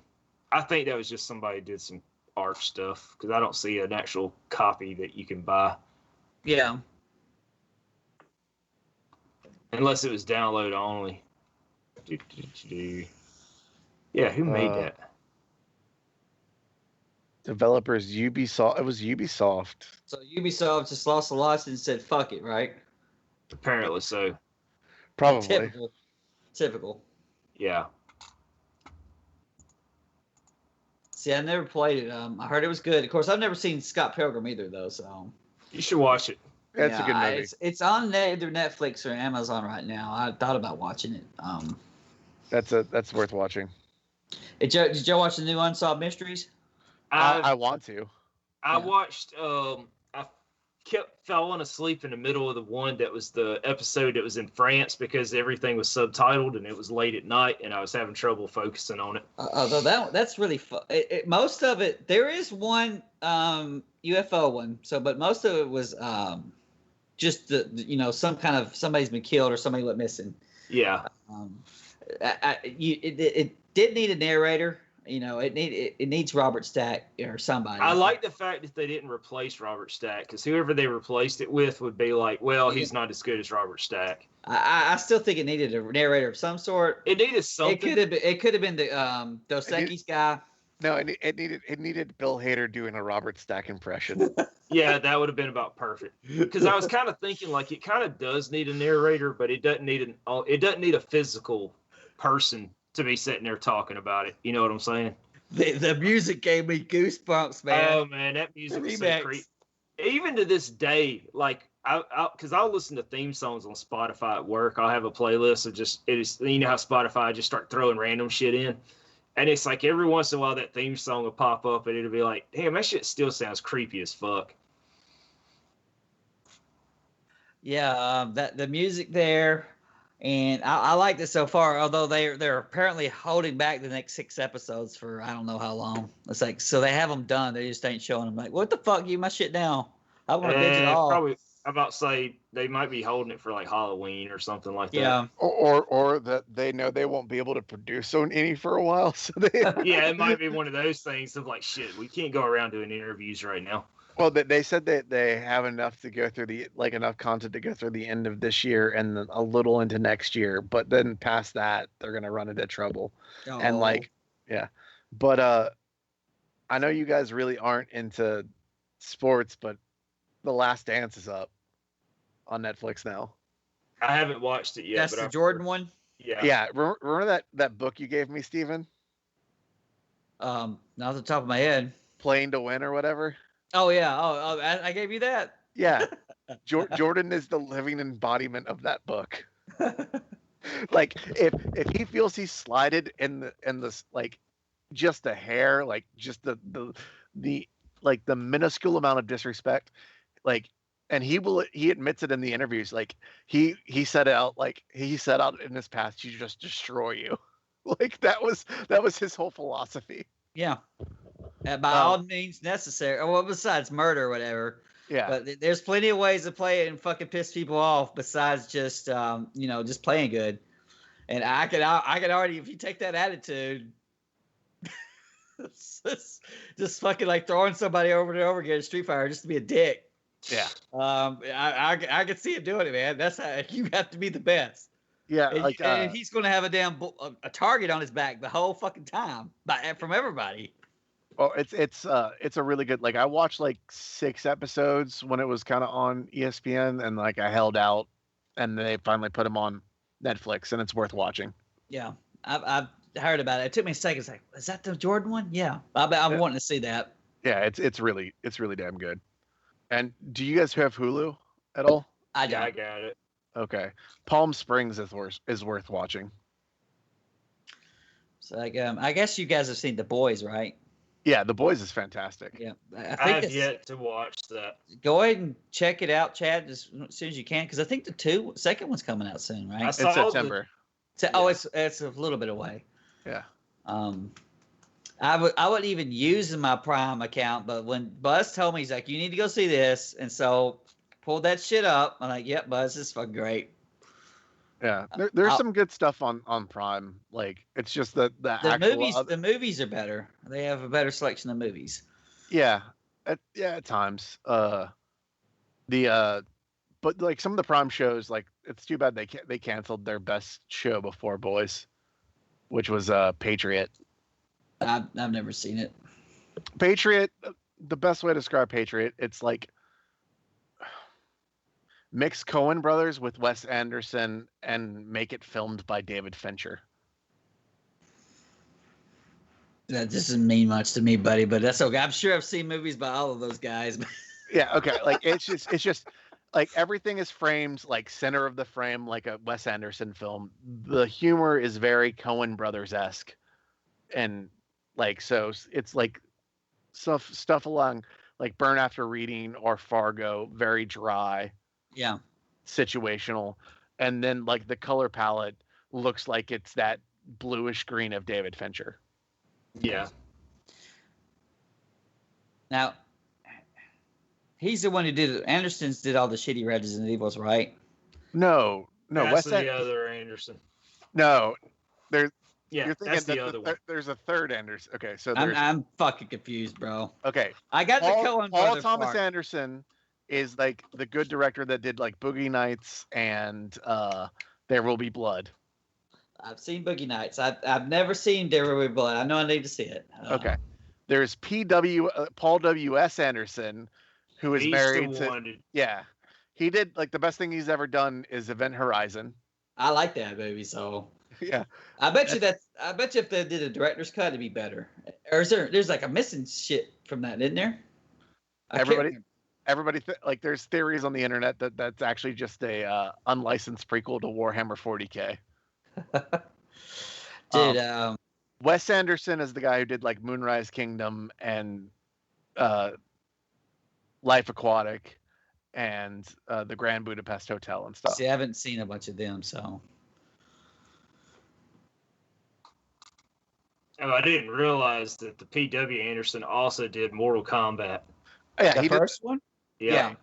I think that was just somebody did some art stuff because I don't see an actual copy that you can buy. Yeah. Unless it was download only. Yeah, who made that? Developers Ubisoft. It was Ubisoft. So Ubisoft just lost the license and said, fuck it, right? Apparently so. Probably. Typical. Yeah. See, I never played it. I heard it was good. Of course, I've never seen Scott Pilgrim either, though. So you should watch it. That's a good movie. It's on either Netflix or Amazon right now. I thought about watching it. That's worth watching. Did y'all watch the new Unsolved Mysteries? I want to. I watched. I kept falling asleep in the middle of the one that was the episode that was in France because everything was subtitled and it was late at night and I was having trouble focusing on it. Although that's really fun. Most of it, there is one UFO one. So, but most of it was just somebody's been killed or somebody went missing. Yeah. It did need a narrator. You know, it needs Robert Stack or somebody. I like the fact that they didn't replace Robert Stack because whoever they replaced it with would be like, well, he's not as good as Robert Stack. I still think it needed a narrator of some sort. It needed something. It could have been the Dos Equis guy. No, it needed Bill Hader doing a Robert Stack impression. Yeah, that would have been about perfect. Because I was kind of thinking like it kind of does need a narrator, but it doesn't need a physical person to be sitting there talking about it. You know what I'm saying? The music gave me goosebumps, man. Oh man, that music was so creepy. Even to this day, like because I'll listen to theme songs on Spotify at work. I'll have a playlist of you know how Spotify just start throwing random shit in. And it's like every once in a while that theme song will pop up and it'll be like, damn, that shit still sounds creepy as fuck. Yeah, the music there. And I like this so far, although they're apparently holding back the next 6 episodes for I don't know how long. It's like, so they have them done. They just ain't showing them. Like, what the fuck? Give my shit down. I want to binge it all. Probably, I'm about to say they might be holding it for like Halloween or something like that. Yeah. Or that they know they won't be able to produce on any for a while. So yeah, it might be one of those things of like, shit, we can't go around doing interviews right now. Well, they said that they have enough to go through enough content to go through the end of this year and then a little into next year. But then past that, they're going to run into trouble. Oh. And yeah. But I know you guys really aren't into sports, but The Last Dance is up on Netflix now. I haven't watched it yet. That's the Jordan one? Yeah. Yeah. Remember that book you gave me, Steven? Not off the top of my head. Playing to Win or whatever? Oh, yeah. Oh, I gave you that. Yeah. Jordan is the living embodiment of that book. Like if he feels he's slighted in this like just a hair, like just the like the minuscule amount of disrespect, like, and he admits it in the interviews, like he said out in his past, to just destroy you. Like that was his whole philosophy. Yeah. By all means necessary. Well, besides murder or whatever. Yeah. But there's plenty of ways to play it and fucking piss people off besides just just playing good. And I could already, if you take that attitude, just fucking like throwing somebody over and over again in Street Fighter just to be a dick. Yeah. I could see him doing it, man. That's how you have to be the best. Yeah. And, and he's going to have a target on his back the whole fucking time from everybody. Oh, it's a really good, like I watched like 6 episodes when it was kind of on ESPN and like I held out and they finally put them on Netflix and it's worth watching. Yeah. I've heard about it. It took me a second. It's like, is that the Jordan one? Yeah. I'm wanting to see that. Yeah, it's really damn good. And do you guys have Hulu at all? I don't. Yeah, I got it. Okay. Palm Springs is worth watching. So like, I guess you guys have seen The Boys, right? Yeah, The Boys is fantastic. Yeah, I have yet to watch that. Go ahead and check it out, Chad, as soon as you can, because I think the second one's coming out soon, right? It's September. It's a little bit away. Yeah. I wouldn't even use my Prime account, but when Buzz told me, he's like, you need to go see this, and so pulled that shit up. I'm like, yep, Buzz, this is fucking great. Yeah, there's some good stuff on Prime. Like, it's just the movies are better. They have a better selection of movies. Yeah, at times. But like some of the Prime shows, like it's too bad they canceled their best show before Boys, which was Patriot. I've never seen it. Patriot. The best way to describe Patriot, it's like mix Coen brothers with Wes Anderson and make it filmed by David Fincher. That doesn't mean much to me, buddy, but that's okay. I'm sure I've seen movies by all of those guys. Yeah, okay. Like it's just like everything is framed like center of the frame like a Wes Anderson film. The humor is very Coen brothers-esque. And like so it's like stuff along like Burn After Reading or Fargo, very dry. Yeah. Situational. And then like the color palette looks like it's that bluish green of David Fincher. Yeah. Now, he's the one who Anderson's did all the shitty Resident Evils, right? No, that's the other Anderson. No, there's. Yeah, you're thinking that's the other one. There's a third Anderson. Okay, so I'm fucking confused, bro. Okay, I got the Coen Paul Thomas Anderson is like the good director that did like Boogie Nights and There Will Be Blood. I've seen Boogie Nights. I've never seen There Will Be Blood. I know I need to see it. Okay. There's Paul W.S. Anderson, who is married to. Yeah. He did like the best thing he's ever done is Event Horizon. I like that movie, so. Yeah. I bet you if they did a director's cut, it'd be better. Or is there's like a missing shit from that, isn't there? Everybody like there's theories on the internet that that's actually just a unlicensed prequel to Warhammer 40K. Dude, Wes Anderson is the guy who did like Moonrise Kingdom and Life Aquatic and the Grand Budapest Hotel and stuff. See, I haven't seen a bunch of them, so. Oh, I didn't realize that the P.W. Anderson also did Mortal Kombat. Yeah, the first one? Yeah.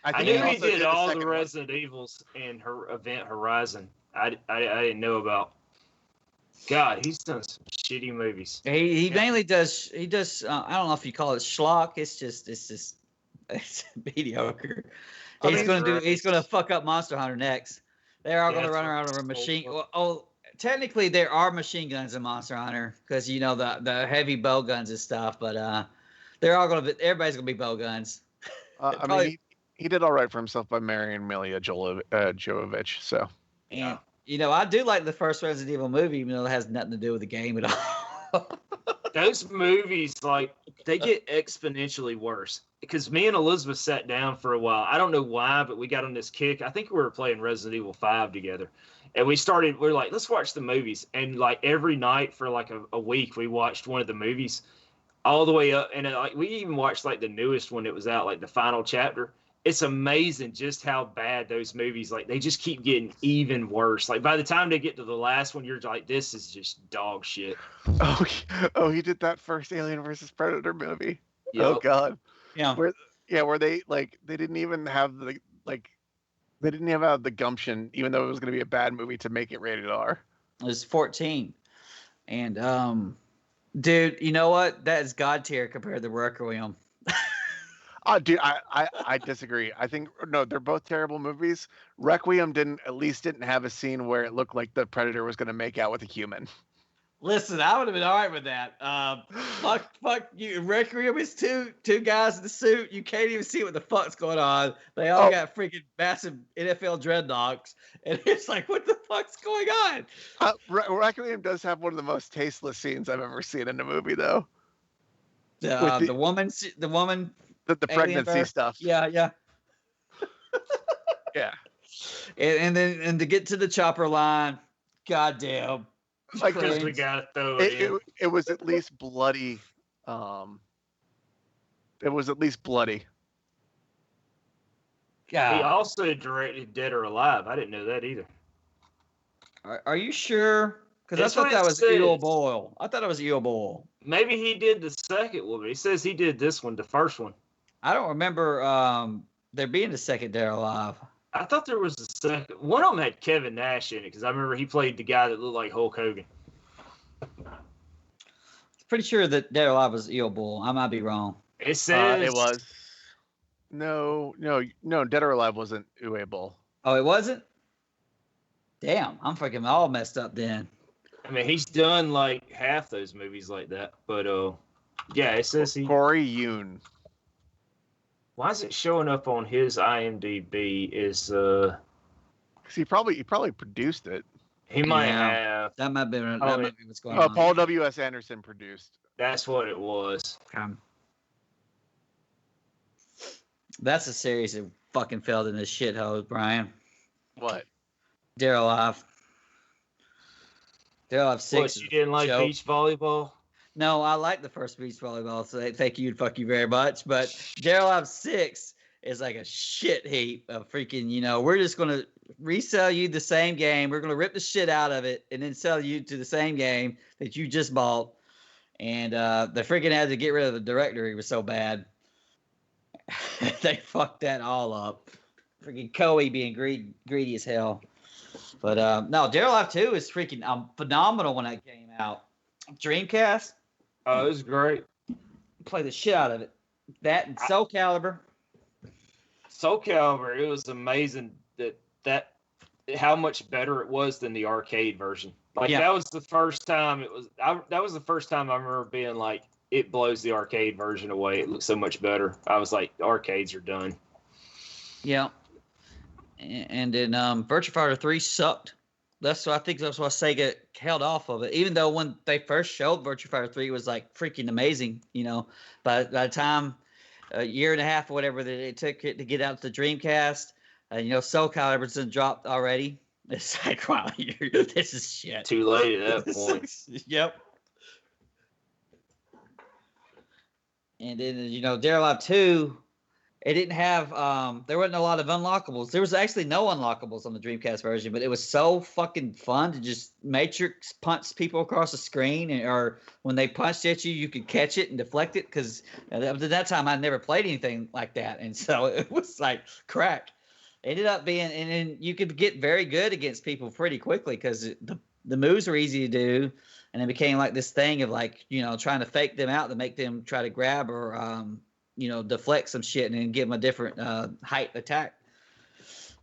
I knew he did all the Resident Evils in her Event Horizon. I didn't know about. God, he's done some shitty movies. He mainly does. He does. I don't know if you call it schlock. It's mediocre. He's gonna fuck up Monster Hunter next. They're all gonna run around with a machine. Technically, there are machine guns in Monster Hunter because you know the heavy bow guns and stuff. But they're all everybody's gonna be bow guns. I mean, he did all right for himself by marrying Milla Jovovich. So. And you know, I do like the first Resident Evil movie, even though it has nothing to do with the game at all. Those movies, like, they get exponentially worse. Because me and Elizabeth sat down for a while. I don't know why, but we got on this kick. I think we were playing Resident Evil 5 together. And we're like, let's watch the movies. And like every night for like a week, we watched one of the movies all the way up. And like we even watched like the newest one that was out, like the final chapter. It's amazing just how bad those movies, like, they just keep getting even worse. Like, by the time they get to the last one, you're like, this is just dog shit. Oh, he did that first Alien versus Predator movie. Yep. Oh, God. Yeah. Where they, like, they didn't even have the gumption, even though it was going to be a bad movie, to make it rated R. It was 14. And, dude, you know what? That is God tier compared to Requiem. Dude, I disagree. I think they're both terrible movies. Requiem didn't have a scene where it looked like the Predator was going to make out with a human. Listen, I would have been all right with that. Fuck you. Requiem is two guys in the suit. You can't even see what the fuck's going on. They all got freaking massive NFL dreadlocks, and it's like, what the fuck's going on? Requiem does have one of the most tasteless scenes I've ever seen in a movie, though. The woman, the pregnancy stuff. Yeah. Yeah. And then to get to the chopper line, goddamn. Because we gotta throw it in. It was at least bloody. It was at least bloody. God. He also directed Dead or Alive. I didn't know that either. Are you sure? Because I thought that was Eel Boyle. I thought it was Eel Boyle. Maybe he did the second one, but he says he did this one, the first one. I don't remember there being a second Dead or Alive. I thought there was a second. One of them had Kevin Nash in it because I remember he played the guy that looked like Hulk Hogan. Pretty sure that Dead or Alive was Eel Bull. I might be wrong. It says it was. No. Dead or Alive wasn't Uwe Boll. Oh, it wasn't? Damn, I'm freaking all messed up then. I mean, he's done like half those movies like that, but yeah, it says he. Corey Yoon. Why is it showing up on his IMDb? He probably produced it. He might have. That might be what's going on. Paul W.S. Anderson produced. That's what it was. That's a series that fucking failed in this shithole, Brian. What? Dead or Alive. Dead or Alive 6. What, you didn't like beach volleyball? No, I like the first beach volleyball, so thank you, fuck you very much. But Dead or Alive 6 is like a shit heap of freaking, we're just going to resell you the same game. We're going to rip the shit out of it and then sell you to the same game that you just bought. And they freaking had to get rid of the director. He was so bad. They fucked that all up. Freaking Koei being greedy as hell. But no, Dead or Alive 2 is freaking phenomenal when that came out. Dreamcast. Oh, it was great. Play the shit out of it. That and Soul Calibur. Soul Calibur, it was amazing that how much better it was than the arcade version. Like that was the first time that was the first time I remember being like, it blows the arcade version away. It looks so much better. I was like, the arcades are done. Yeah. And then Virtua Fighter 3 sucked. I think that's why Sega held off of it. Even though when they first showed Virtua Fighter 3, it was like freaking amazing, By the time a year and a half or whatever that it took it to get out to the Dreamcast, Soul Calibur's been dropped already. It's like, wow, this is shit. Too late at that point. Yep. And then, Dead or Alive 2, it didn't have, there wasn't a lot of unlockables. There was actually no unlockables on the Dreamcast version, but it was so fucking fun to just matrix punch people across the screen, or when they punched at you, you could catch it and deflect it, because at that time I'd never played anything like that, and so it was like crack. It ended up being, and then you could get very good against people pretty quickly because the moves were easy to do, and it became like this thing of like, trying to fake them out to make them try to grab or deflect some shit and then give them a different height attack.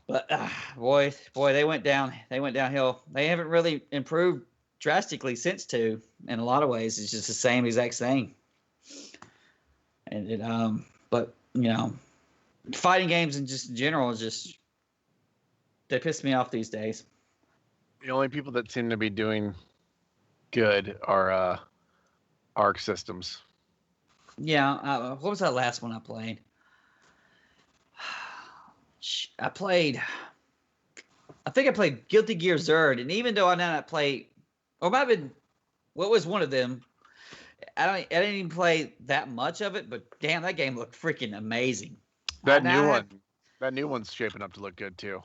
But boy, they went downhill. They haven't really improved drastically since 2. In a lot of ways, it's just the same exact thing. And it, but fighting games and just in general is just, they piss me off these days. The only people that seem to be doing good are Arc Systems. Yeah, what was that last one I played? I think I played Guilty Gear Zerd, and even though I did not play, or might have been, what was one of them? I didn't even play that much of it, but damn, that game looked freaking amazing. That new one's shaping up to look good too.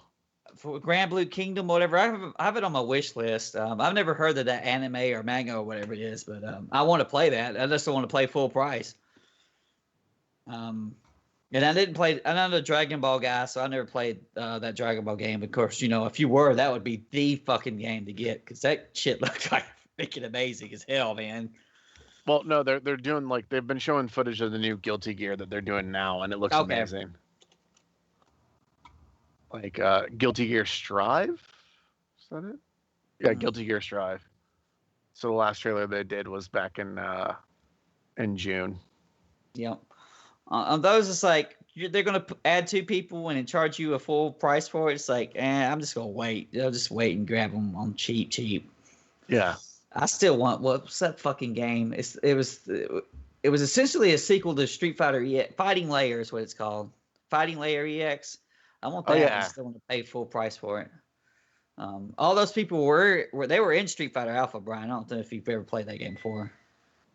For Grand Blue Kingdom, whatever, I have it on my wish list. I've never heard of that anime or manga or whatever it is, but I want to play that. I just don't want to play full price. And I'm not a Dragon Ball guy, so I never played that Dragon Ball game. Of course, if you were, that would be the fucking game to get, because that shit looked like freaking amazing as hell, man. Well, no, they're doing they've been showing footage of the new Guilty Gear that they're doing now, and it looks amazing. Like Guilty Gear Strive, is that it? Yeah, Guilty Gear Strive. So the last trailer they did was back in June. Yep. On those, it's like they're gonna add 2 people and charge you a full price for it. It's like, I'm just gonna wait. I'll just wait and grab them on cheap. Yeah. I still want what's that fucking game? It was essentially a sequel to Street Fighter EX. Fighting Layer is what it's called. Fighting Layer EX. I want that. Oh, yeah. I still want to pay full price for it. All those people were in Street Fighter Alpha, Brian. I don't know if you've ever played that game before.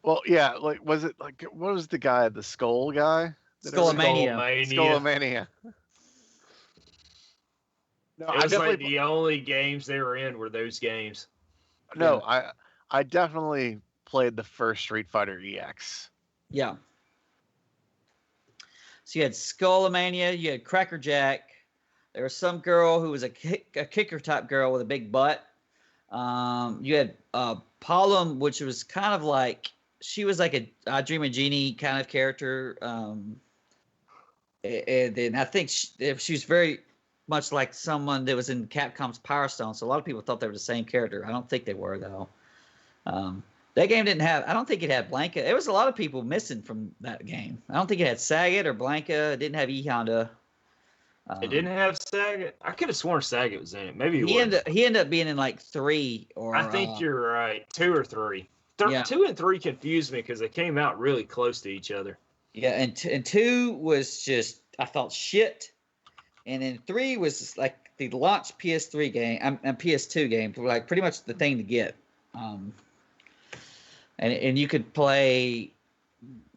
Well, yeah, like was it like what was the guy, the Skull guy? Skullomania. Skullomania. No, it was like the only games they were in were those games. No, yeah. I definitely played the first Street Fighter EX. Yeah. So you had Skullomania, you had Crackerjack. There was some girl who was a kicker type girl with a big butt. You had Palom, which was kind of like, she was like a I Dream of Jeannie kind of character. And then I think she was very much like someone that was in Capcom's Power Stone. So a lot of people thought they were the same character. I don't think they were, though. That game didn't have, I don't think it had Blanca. There was a lot of people missing from that game. I don't think it had Sagat or Blanca. It didn't have E Honda. It didn't have Sagat. I could have sworn Sagat was in it. Maybe he ended up being in like 3 or. I think you're right. 2 or 3. 2 and 3 confused me because they came out really close to each other. Yeah, and 2 was just, I thought, shit. And then 3 was like the launch PS3 game and PS2 game, like pretty much the thing to get. And you could play,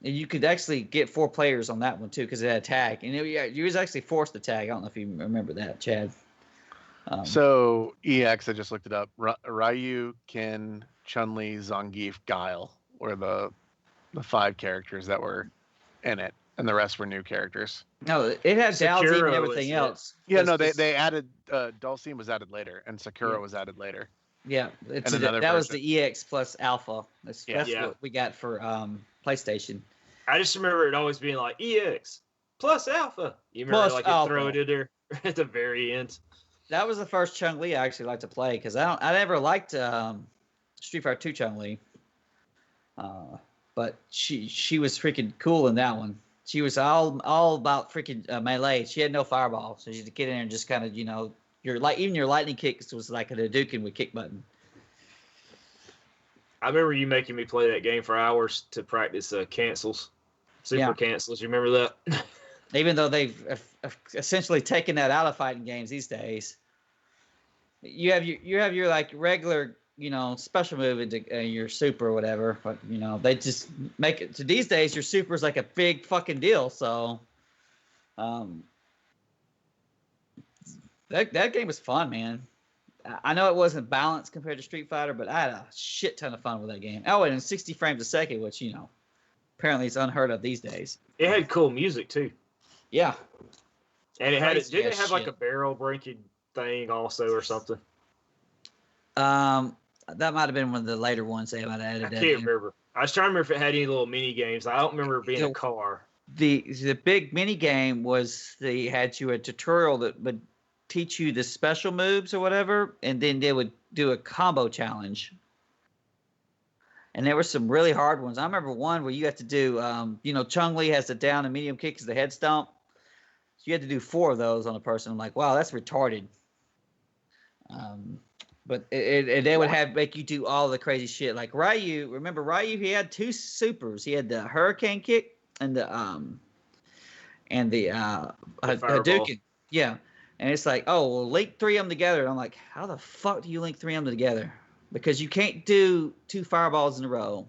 and you could actually get 4 players on that one too because it had a tag, and you was actually forced to tag. I don't know if you remember that, Chad. So EX, I just looked it up. Ryu, Ken, Chun-Li, Zangief, Guile were the 5 characters that were in it, and the rest were new characters. No, it had Dalsim and everything else. Yeah, no, they added Dalsim was added later, and Sakura was added later. Yeah, that was the EX plus Alpha. That's what we got for PlayStation. I just remember it always being like EX plus Alpha. You remember like you throw it in there at the very end. That was the first Chun-Li I actually liked to play because I never liked Street Fighter 2 Chun-Li. But she was freaking cool in that one. She was all about freaking melee. She had no fireball, so you had to get in there and just kind of, even your lightning kicks was like a Hadouken with kick button. I remember you making me play that game for hours to practice cancels, cancels. You remember that? Even though they've essentially taken that out of fighting games these days. You have your like regular, special move into your super or whatever, but they just make it to these days. Your super is like a big fucking deal. So, that game was fun, man. I know it wasn't balanced compared to Street Fighter, but I had a shit ton of fun with that game. Oh, and in 60 frames a second, which apparently is unheard of these days. It had cool music too. Yeah, and didn't it have like a barrel breaking thing also or something? That might have been one of the later ones they might have added. I can't remember. I was trying to remember if it had any little mini games. I don't remember it being a car. The big mini game was they had you a tutorial that would teach you the special moves or whatever, and then they would do a combo challenge. And there were some really hard ones. I remember one where you had to do, Chun-Li has the down and medium kick as the head stomp. So you had to do 4 of those on a person. I'm like, wow, that's retarded. But they would make you do all the crazy shit. Like Ryu, remember Ryu? He had 2 supers. He had the hurricane kick and the Hadouken. Yeah, and it's like, oh, well, link 3 of them together. And I'm like, how the fuck do you link 3 of them together? Because you can't do 2 fireballs in a row.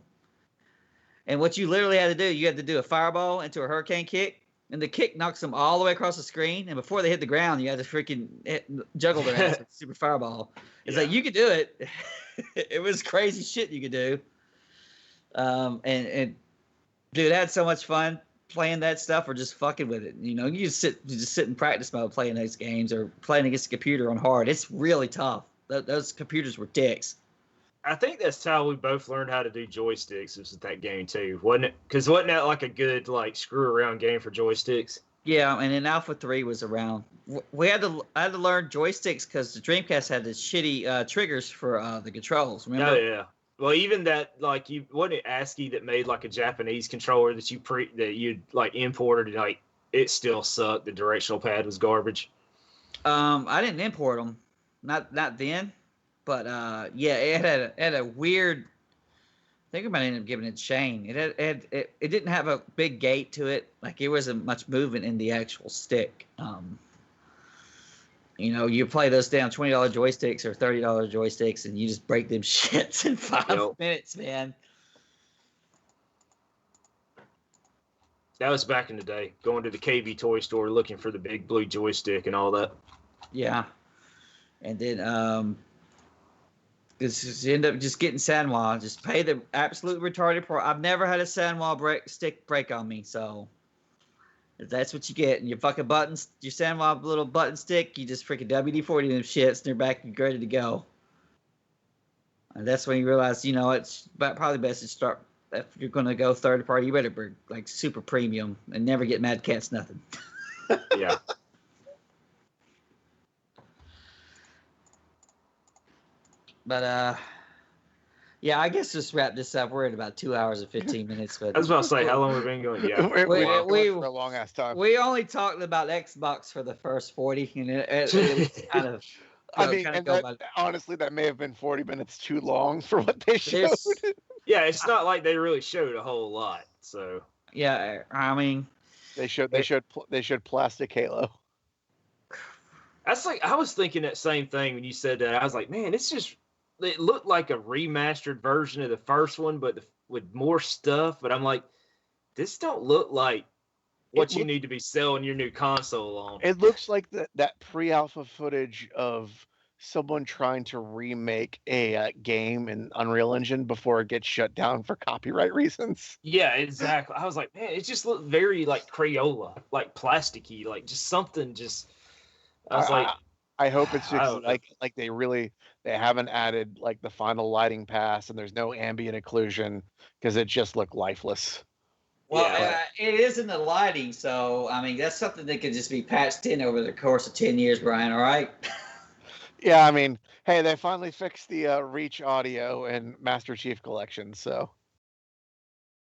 And what you literally had to do, you had to do a fireball into a hurricane kick. And the kick knocks them all the way across the screen. And before they hit the ground, you had to freaking juggle their ass with super fireball. It's like, you could do it. It was crazy shit you could do. And dude, I had so much fun playing that stuff or just fucking with it. You just sit in practice mode playing those games or playing against a computer on hard. It's really tough. Those computers were dicks. I think that's how we both learned how to do joysticks. Was that game too, wasn't it? Because wasn't that like a good screw around game for joysticks? Yeah, and then Alpha 3 was around. I had to learn joysticks because the Dreamcast had the shitty triggers for the controls. Remember? Oh yeah. Well, even that, like, you wasn't it ASCII that made like a Japanese controller that you like imported, and like it still sucked. The directional pad was garbage. I didn't import them, not then, but yeah, it had a weird. I think I might end up giving it a chain. It didn't have a big gate to it. Like it wasn't much movement in the actual stick. You know, you play those down $20 joysticks or $30 joysticks, and you just break them shits in 5 minutes, man. That was back in the day, going to the KB toy store looking for the big blue joystick and all that. Yeah, and then you end up just getting Sanwa. Just pay the absolute retarded price. I've never had a Sanwa stick break on me, so. If that's what you get, and your fucking buttons, your Sanwa little button stick, you just freaking WD-40 them shits, and they're back and ready to go. And that's when you realize, you know, it's probably best to start, if you're going to go third party, you better be like super premium and never get Mad Catz nothing. Yeah. But, yeah, I guess just wrap this up. We're at about 2 hours and 15 minutes. But I was about to say, how long have we been going? Yeah, we for a long ass time. We only talked about Xbox for the first 40, and it was kind of. I mean, and honestly, that may have been 40 minutes too long for what they showed. Yeah, it's not like they really showed a whole lot. So yeah, I mean, they showed plastic Halo. That's like, I was thinking that same thing when you said that. I was like, man, it looked like a remastered version of the first one, but with more stuff. But I'm like, this don't look like what you need to be selling your new console on. It looks like that pre-alpha footage of someone trying to remake a game in Unreal Engine before it gets shut down for copyright reasons. Yeah, exactly. I was like, man, it just looked very like Crayola, like plasticky, like just something. I was like, I hope it's just like they haven't added like the final lighting pass, and there's no ambient occlusion because it just looked lifeless. Well, it is in the lighting, so I mean that's something that could just be patched in over the course of 10 years, Brian. All right. Yeah, I mean, hey, they finally fixed the Reach audio and Master Chief Collection, so.